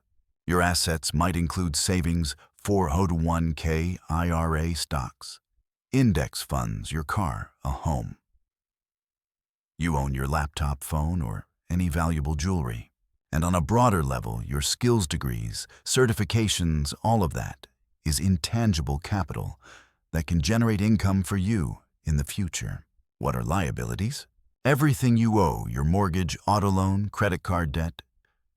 Your assets might include savings, 401k IRA stocks, index funds, your car, a home. You own your laptop, phone, or any valuable jewelry. And on a broader level, your skills degrees, certifications, all of that is intangible capital that can generate income for you in the future. What are liabilities? Everything you owe, your mortgage, auto loan, credit card debt,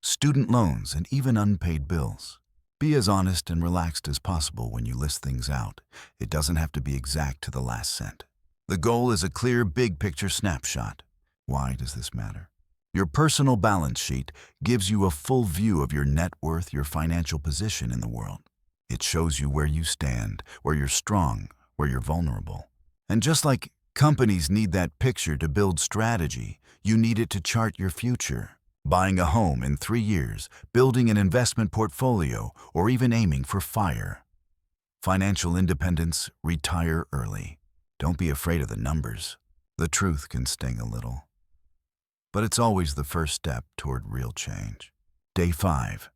student loans, and even unpaid bills. Be as honest and relaxed as possible when you list things out. It doesn't have to be exact to the last cent. The goal is a clear, big-picture snapshot. Why does this matter? Your personal balance sheet gives you a full view of your net worth, your financial position in the world. It shows you where you stand, where you're strong, where you're vulnerable. And just like companies need that picture to build strategy, you need it to chart your future. Buying a home in 3 years, building an investment portfolio, or even aiming for FIRE. Financial independence, retire early. Don't be afraid of the numbers. The truth can sting a little. But it's always the first step toward real change. Day 5.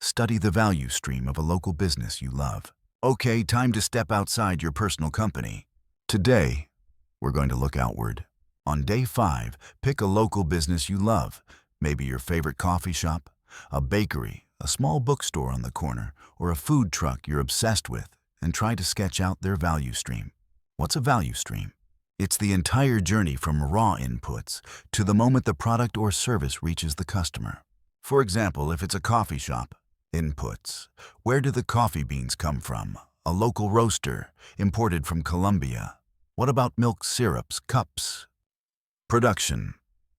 Study the value stream of a local business you love. Okay, time to step outside your personal company. Today, we're going to look outward. On day 5, pick a local business you love. Maybe your favorite coffee shop, a bakery, a small bookstore on the corner, or a food truck you're obsessed with, and try to sketch out their value stream. What's a value stream? It's the entire journey from raw inputs to the moment the product or service reaches the customer. For example, if it's a coffee shop, inputs. Where do the coffee beans come from? A local roaster, imported from Colombia. What about milk, syrups, cups? Production.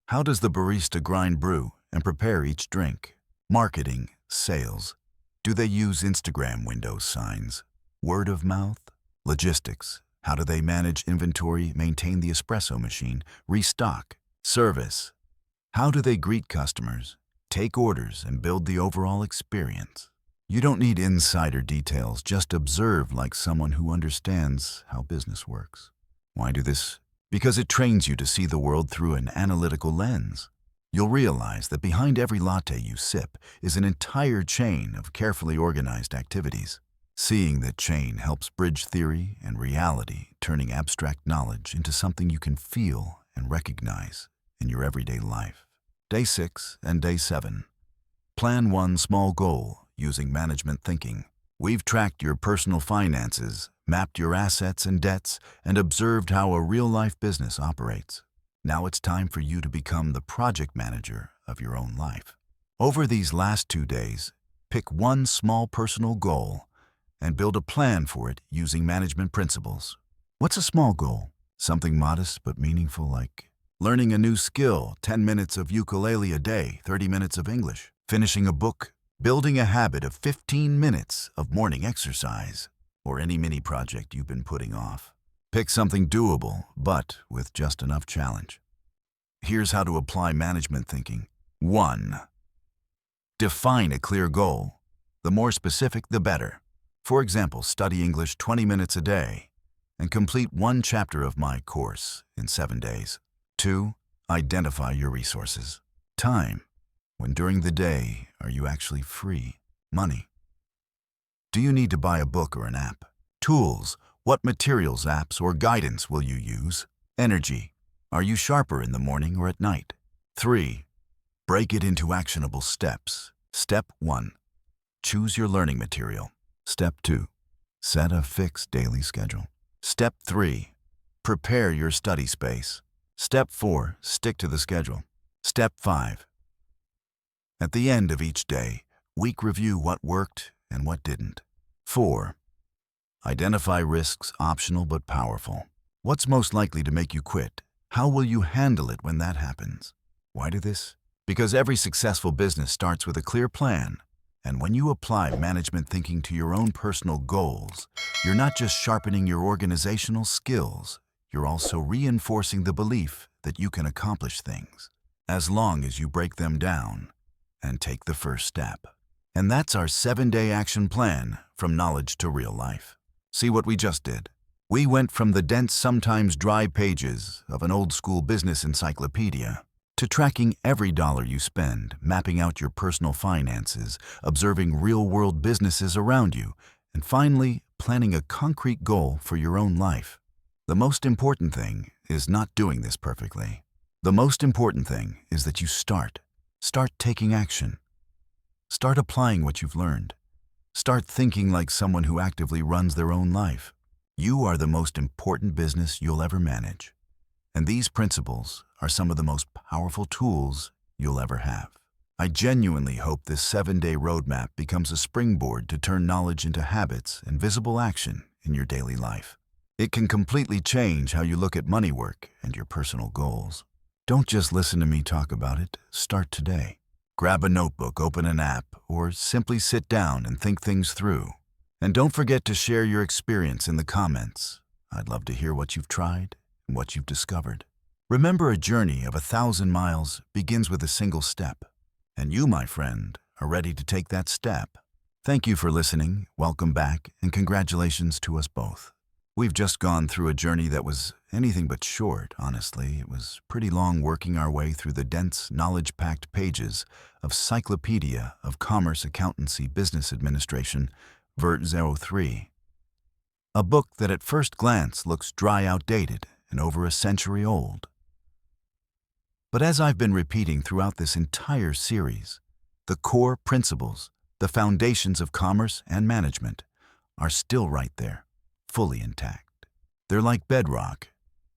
How does the barista grind brew and prepare each drink? Marketing, sales. Do they use Instagram window signs? Word of mouth? Logistics. How do they manage inventory, maintain the espresso machine, restock? Service. How do they greet customers, take orders, and build the overall experience? You don't need insider details, just observe like someone who understands how business works. Why do this? Because it trains you to see the world through an analytical lens. You'll realize that behind every latte you sip is an entire chain of carefully organized activities. Seeing that chain helps bridge theory and reality, turning abstract knowledge into something you can feel and recognize in your everyday life. Day 6 and Day 7. Plan one small goal using management thinking. We've tracked your personal finances, mapped your assets and debts, and observed how a real-life business operates. Now it's time for you to become the project manager of your own life. Over these last 2 days, pick one small personal goal and build a plan for it using management principles. What's a small goal? Something modest but meaningful, like learning a new skill, 10 minutes of ukulele a day, 30 minutes of English, finishing a book, building a habit of 15 minutes of morning exercise, or any mini project you've been putting off. Pick something doable, but with just enough challenge. Here's how to apply management thinking. 1. Define a clear goal. The more specific, the better. For example, study English 20 minutes a day and complete 1 chapter of my course in 7 days. 2. Identify your resources. Time. When during the day are you actually free? Money. Do you need to buy a book or an app? Tools. What materials, apps, or guidance will you use? Energy. Are you sharper in the morning or at night? 3. Break it into actionable steps. Step 1. Choose your learning material. Step 2. Set a fixed daily schedule. Step 3. Prepare your study space. Step 4. Stick to the schedule. Step 5. At the end of each day, week review what worked and what didn't. 4. Identify risks, optional but powerful. What's most likely to make you quit? How will you handle it when that happens? Why do this? Because every successful business starts with a clear plan. And when you apply management thinking to your own personal goals, you're not just sharpening your organizational skills, you're also reinforcing the belief that you can accomplish things, as long as you break them down and take the first step. And that's our 7-day action plan, from knowledge to real life. See what we just did? We went from the dense, sometimes dry pages of an old-school business encyclopedia to tracking every dollar you spend, mapping out your personal finances, observing real-world businesses around you, and finally, planning a concrete goal for your own life. The most important thing is not doing this perfectly. The most important thing is that you start. Start taking action. Start applying what you've learned. Start thinking like someone who actively runs their own life. You are the most important business you'll ever manage. And these principles are some of the most powerful tools you'll ever have. I genuinely hope this 7-day roadmap becomes a springboard to turn knowledge into habits and visible action in your daily life. It can completely change how you look at money work and your personal goals. Don't just listen to me talk about it. Start today. Grab a notebook, open an app, or simply sit down and think things through. And don't forget to share your experience in the comments. I'd love to hear what you've tried and what you've discovered. Remember, a journey of 1,000 miles begins with a single step. And you, my friend, are ready to take that step. Thank you for listening, welcome back, and congratulations to us both. We've just gone through a journey that was anything but short, honestly. It was pretty long working our way through the dense, knowledge-packed pages of Encyclopedia of Commerce, Accountancy, Business Administration, Vert 03. A book that at first glance looks dry, outdated, and over a century old. But as I've been repeating throughout this entire series, the core principles, the foundations of commerce and management, are still right there, fully intact. They're like bedrock,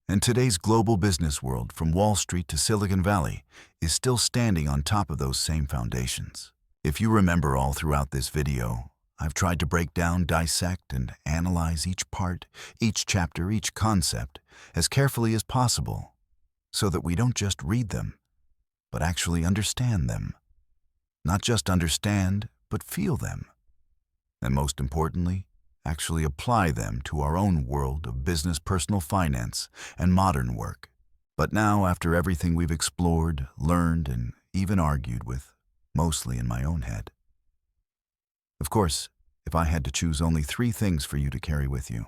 and today's global business world, from Wall Street to Silicon Valley, is still standing on top of those same foundations. If you remember, all throughout this video, I've tried to break down, dissect, and analyze each part, each chapter, each concept as carefully as possible, so that we don't just read them, but actually understand them. Not just understand, but feel them. And most importantly, actually apply them to our own world of business, personal finance, and modern work. But now, after everything we've explored, learned, and even argued with, mostly in my own head. Of course, if I had to choose only 3 things for you to carry with you.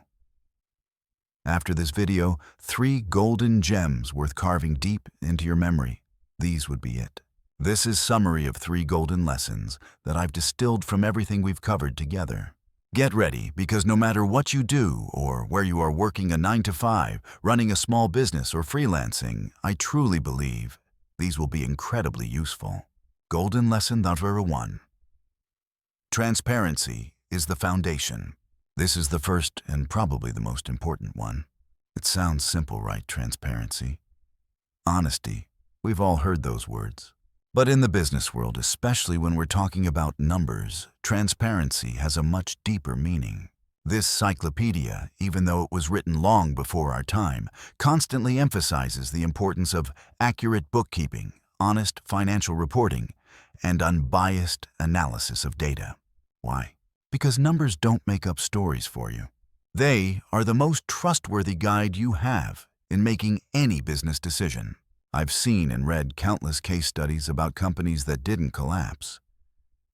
After this video, 3 golden gems worth carving deep into your memory. These would be it. This is a summary of 3 golden lessons that I've distilled from everything we've covered together. Get ready, because no matter what you do, or where you are working a 9-to-5, running a small business, or freelancing, I truly believe these will be incredibly useful. Golden lesson number 1. Transparency is the foundation. This is the first and probably the most important one. It sounds simple, right? Transparency. Honesty. We've all heard those words. But in the business world, especially when we're talking about numbers, transparency has a much deeper meaning. This encyclopedia, even though it was written long before our time, constantly emphasizes the importance of accurate bookkeeping, honest financial reporting, and unbiased analysis of data. Why? Because numbers don't make up stories for you. They are the most trustworthy guide you have in making any business decision. I've seen and read countless case studies about companies that didn't collapse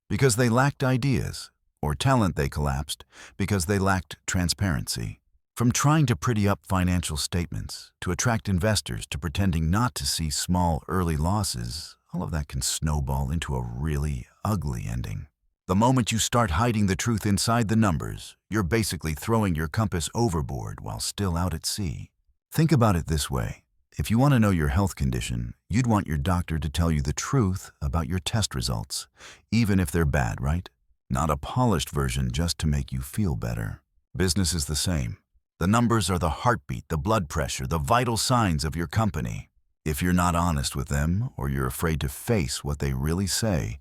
because they lacked ideas, or talent they collapsed because they lacked transparency. From trying to pretty up financial statements, to attract investors, to pretending not to see small early losses, all of that can snowball into a really ugly ending. The moment you start hiding the truth inside the numbers, you're basically throwing your compass overboard while still out at sea. Think about it this way. If you want to know your health condition, you'd want your doctor to tell you the truth about your test results, even if they're bad, right? Not a polished version just to make you feel better. Business is the same. The numbers are the heartbeat, the blood pressure, the vital signs of your company. If you're not honest with them, or you're afraid to face what they really say,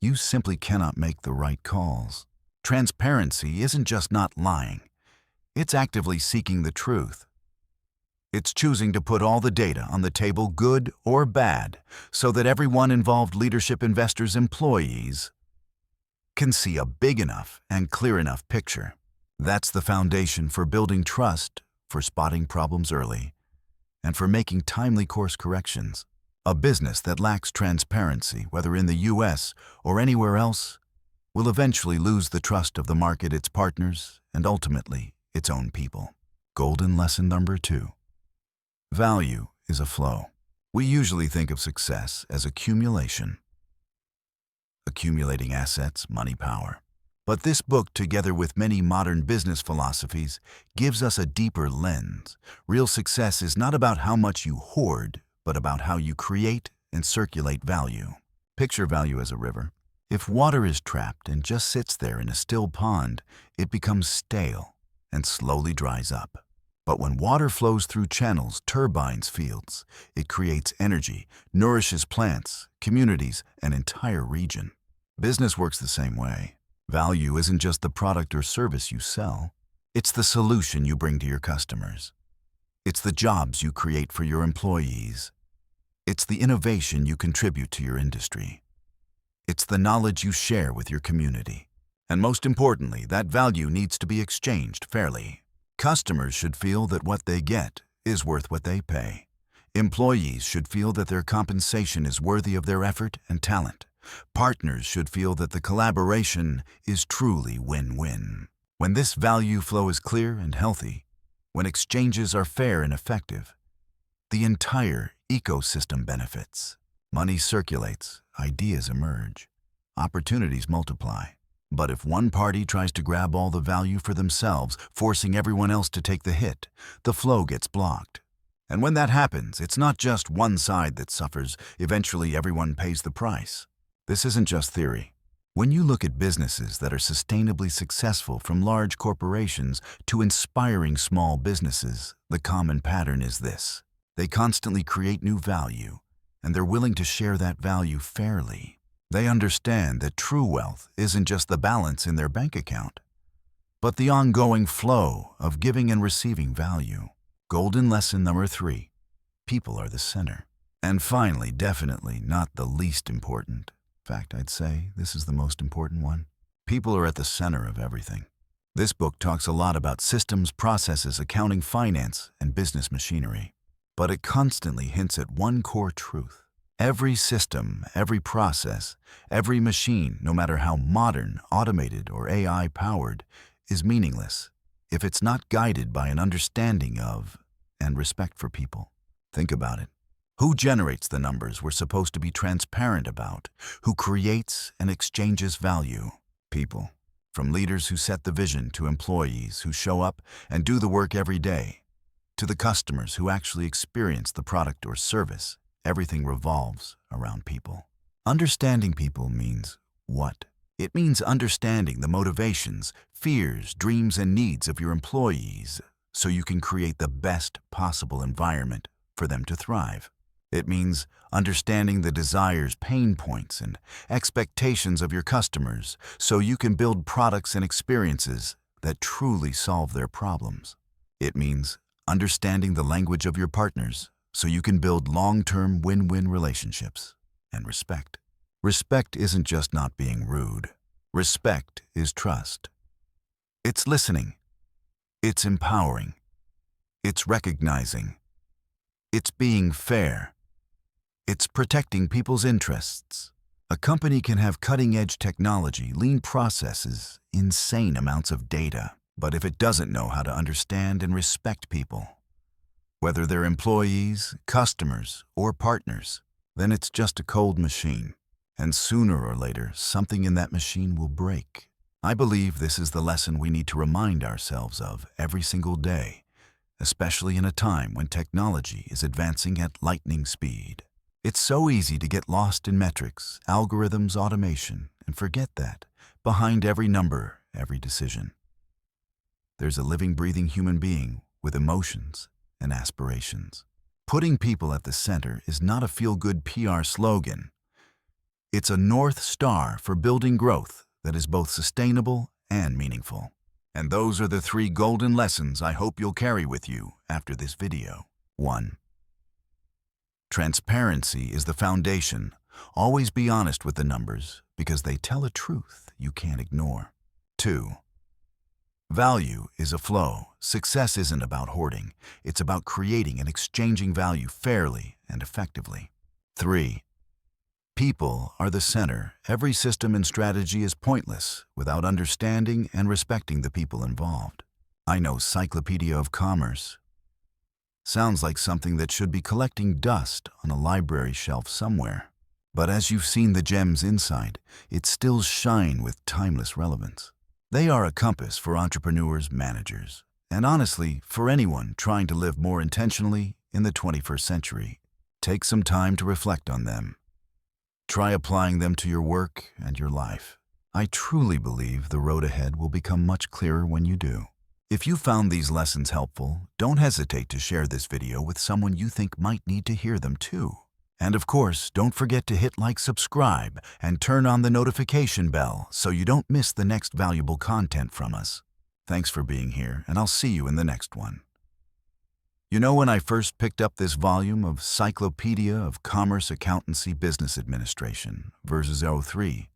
you simply cannot make the right calls. Transparency isn't just not lying. It's actively seeking the truth. It's choosing to put all the data on the table, good or bad, so that everyone involved, leadership, investors, employees, can see a big enough and clear enough picture. That's the foundation for building trust, for spotting problems early, and for making timely course corrections. A business that lacks transparency, whether in the US or anywhere else, will eventually lose the trust of the market, its partners, and ultimately, its own people. Golden lesson number 2. Value is a flow. We usually think of success as accumulation, accumulating assets, money, power. But this book, together with many modern business philosophies, gives us a deeper lens. Real success is not about how much you hoard, but about how you create and circulate value. Picture value as a river. If water is trapped and just sits there in a still pond, it becomes stale and slowly dries up. But when water flows through channels, turbines, fields, it creates energy, nourishes plants, communities, an entire region. Business works the same way. Value isn't just the product or service you sell. It's the solution you bring to your customers. It's the jobs you create for your employees. It's the innovation you contribute to your industry. It's the knowledge you share with your community. And most importantly, that value needs to be exchanged fairly. Customers should feel that what they get is worth what they pay. Employees should feel that their compensation is worthy of their effort and talent. Partners should feel that the collaboration is truly win-win. When this value flow is clear and healthy, when exchanges are fair and effective, the entire ecosystem benefits. Money circulates, ideas emerge, opportunities multiply. But if one party tries to grab all the value for themselves, forcing everyone else to take the hit, the flow gets blocked. And when that happens, it's not just one side that suffers. Eventually, everyone pays the price. This isn't just theory. When you look at businesses that are sustainably successful, from large corporations to inspiring small businesses, the common pattern is this. They constantly create new value, and they're willing to share that value fairly. They understand that true wealth isn't just the balance in their bank account, but the ongoing flow of giving and receiving value. Golden lesson number 3. People are the center. And finally, definitely not the least important. In fact, I'd say this is the most important one. People are at the center of everything. This book talks a lot about systems, processes, accounting, finance, and business machinery. But it constantly hints at one core truth. Every system, every process, every machine, no matter how modern, automated, or AI-powered, is meaningless if it's not guided by an understanding of and respect for people. Think about it. Who generates the numbers we're supposed to be transparent about? Who creates and exchanges value? People. From leaders who set the vision to employees who show up and do the work every day, to the customers who actually experience the product or service, everything revolves around people. Understanding people means what? It means understanding the motivations, fears, dreams, and needs of your employees so you can create the best possible environment for them to thrive. It means understanding the desires, pain points, and expectations of your customers so you can build products and experiences that truly solve their problems. It means understanding the language of your partners so you can build long-term win-win relationships. And respect. Respect isn't just not being rude. Respect is trust. It's listening. It's empowering. It's recognizing. It's being fair. It's protecting people's interests. A company can have cutting-edge technology, lean processes, insane amounts of data. But if it doesn't know how to understand and respect people, whether they're employees, customers, or partners, then it's just a cold machine. And sooner or later, something in that machine will break. I believe this is the lesson we need to remind ourselves of every single day, especially in a time when technology is advancing at lightning speed. It's so easy to get lost in metrics, algorithms, automation, and forget that behind every number, every decision, there's a living, breathing human being with emotions and aspirations. Putting people at the center is not a feel-good PR slogan. It's a North Star for building growth that is both sustainable and meaningful. And those are the 3 golden lessons I hope you'll carry with you after this video. 1. Transparency is the foundation. Always be honest with the numbers because they tell a truth you can't ignore. 2. Value is a flow. Success isn't about hoarding. It's about creating and exchanging value fairly and effectively. 3. People are the center. Every system and strategy is pointless without understanding and respecting the people involved. I know encyclopedia of commerce. Sounds like something that should be collecting dust on a library shelf somewhere. But as you've seen the gems inside, it still shine with timeless relevance. They are a compass for entrepreneurs, managers, and honestly, for anyone trying to live more intentionally in the 21st century. Take some time to reflect on them. Try applying them to your work and your life. I truly believe the road ahead will become much clearer when you do. If you found these lessons helpful, don't hesitate to share this video with someone you think might need to hear them too. And of course, don't forget to hit like, subscribe, and turn on the notification bell so you don't miss the next valuable content from us. Thanks for being here, and I'll see you in the next one. You know, when I first picked up this volume of Encyclopedia of Commerce Accountancy Business Administration, versus 03,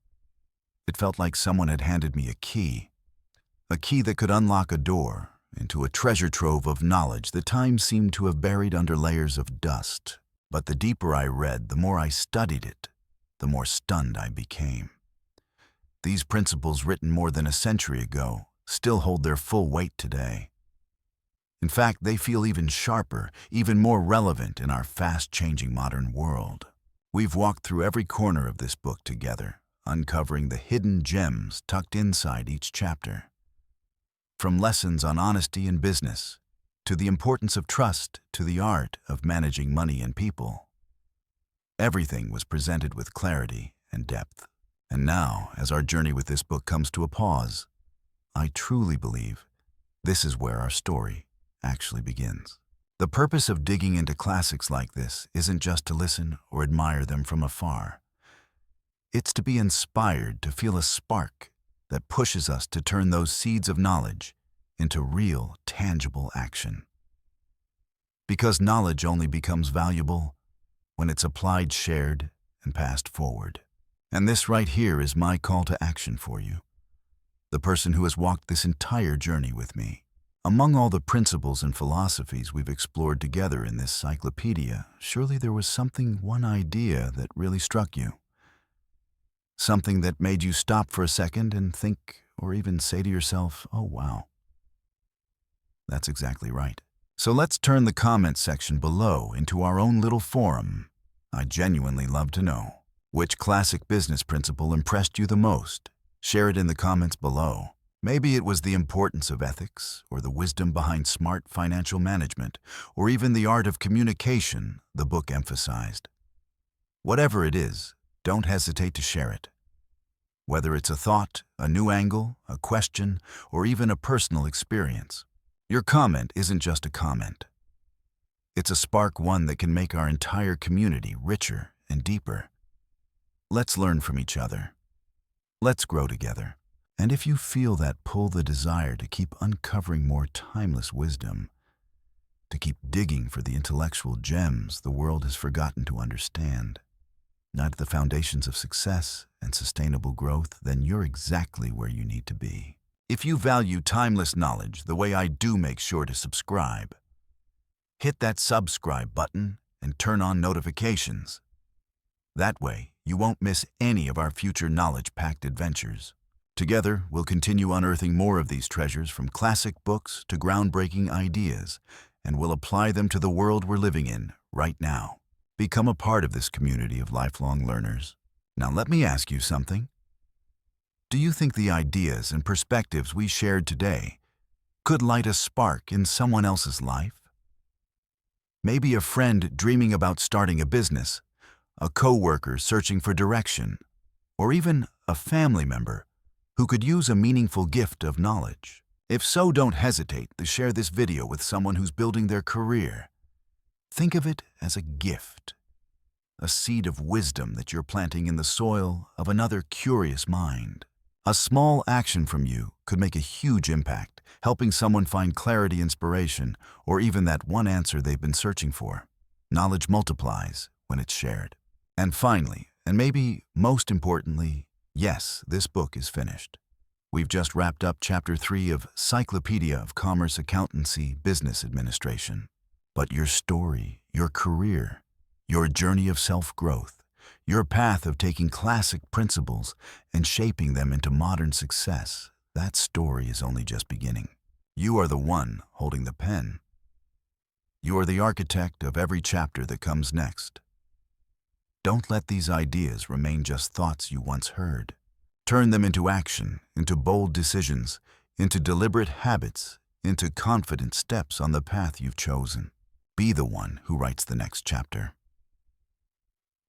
it felt like someone had handed me a key that could unlock a door into a treasure trove of knowledge that time seemed to have buried under layers of dust. But the deeper I read, the more I studied it, the more stunned I became. These principles, written more than a century ago, still hold their full weight today. In fact, they feel even sharper, even more relevant in our fast-changing modern world. We've walked through every corner of this book together, uncovering the hidden gems tucked inside each chapter. From lessons on honesty in business, to the importance of trust, to the art of managing money and people. Everything was presented with clarity and depth. And now, as our journey with this book comes to a pause, I truly believe this is where our story actually begins. The purpose of digging into classics like this isn't just to listen or admire them from afar. It's to be inspired, to feel a spark that pushes us to turn those seeds of knowledge into real, tangible action. Because knowledge only becomes valuable when it's applied, shared, and passed forward. And this right here is my call to action for you, the person who has walked this entire journey with me. Among all the principles and philosophies we've explored together in this encyclopedia, surely there was one idea that really struck you. Something that made you stop for a second and think, or even say to yourself, oh wow. That's exactly right. So let's turn the comments section below into our own little forum. I genuinely love to know which classic business principle impressed you the most. Share it in the comments below. Maybe it was the importance of ethics, or the wisdom behind smart financial management, or even the art of communication the book emphasized. Whatever it is, don't hesitate to share it. Whether it's a thought, a new angle, a question, or even a personal experience. Your comment isn't just a comment. It's a spark, one that can make our entire community richer and deeper. Let's learn from each other. Let's grow together. And if you feel that pull, the desire to keep uncovering more timeless wisdom, to keep digging for the intellectual gems the world has forgotten to understand, not the foundations of success and sustainable growth, then you're exactly where you need to be. If you value timeless knowledge the way I do, make sure to subscribe. Hit that subscribe button and turn on notifications. That way, you won't miss any of our future knowledge-packed adventures. Together, we'll continue unearthing more of these treasures, from classic books to groundbreaking ideas, and we'll apply them to the world we're living in right now. Become a part of this community of lifelong learners. Now let me ask you something. Do you think the ideas and perspectives we shared today could light a spark in someone else's life? Maybe a friend dreaming about starting a business, a coworker searching for direction, or even a family member who could use a meaningful gift of knowledge. If so, don't hesitate to share this video with someone who's building their career. Think of it as a gift, a seed of wisdom that you're planting in the soil of another curious mind. A small action from you could make a huge impact, helping someone find clarity, inspiration, or even that one answer they've been searching for. Knowledge multiplies when it's shared. And finally, and maybe most importantly, yes, this book is finished. We've just wrapped up Chapter 3 of Encyclopedia of Commerce Accountancy Business Administration. But your story, your career, your journey of self-growth, your path of taking classic principles and shaping them into modern success, that story is only just beginning. You are the one holding the pen. You are the architect of every chapter that comes next. Don't let these ideas remain just thoughts you once heard. Turn them into action, into bold decisions, into deliberate habits, into confident steps on the path you've chosen. Be the one who writes the next chapter.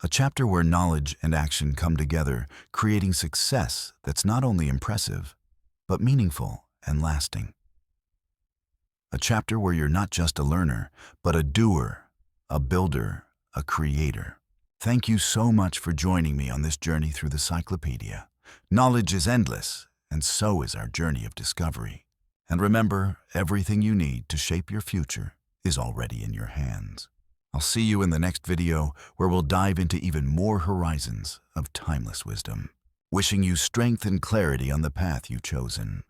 A chapter where knowledge and action come together, creating success that's not only impressive, but meaningful and lasting. A chapter where you're not just a learner, but a doer, a builder, a creator. Thank you so much for joining me on this journey through the encyclopedia. Knowledge is endless, and so is our journey of discovery. And remember, everything you need to shape your future is already in your hands. I'll see you in the next video where we'll dive into even more horizons of timeless wisdom. Wishing you strength and clarity on the path you've chosen.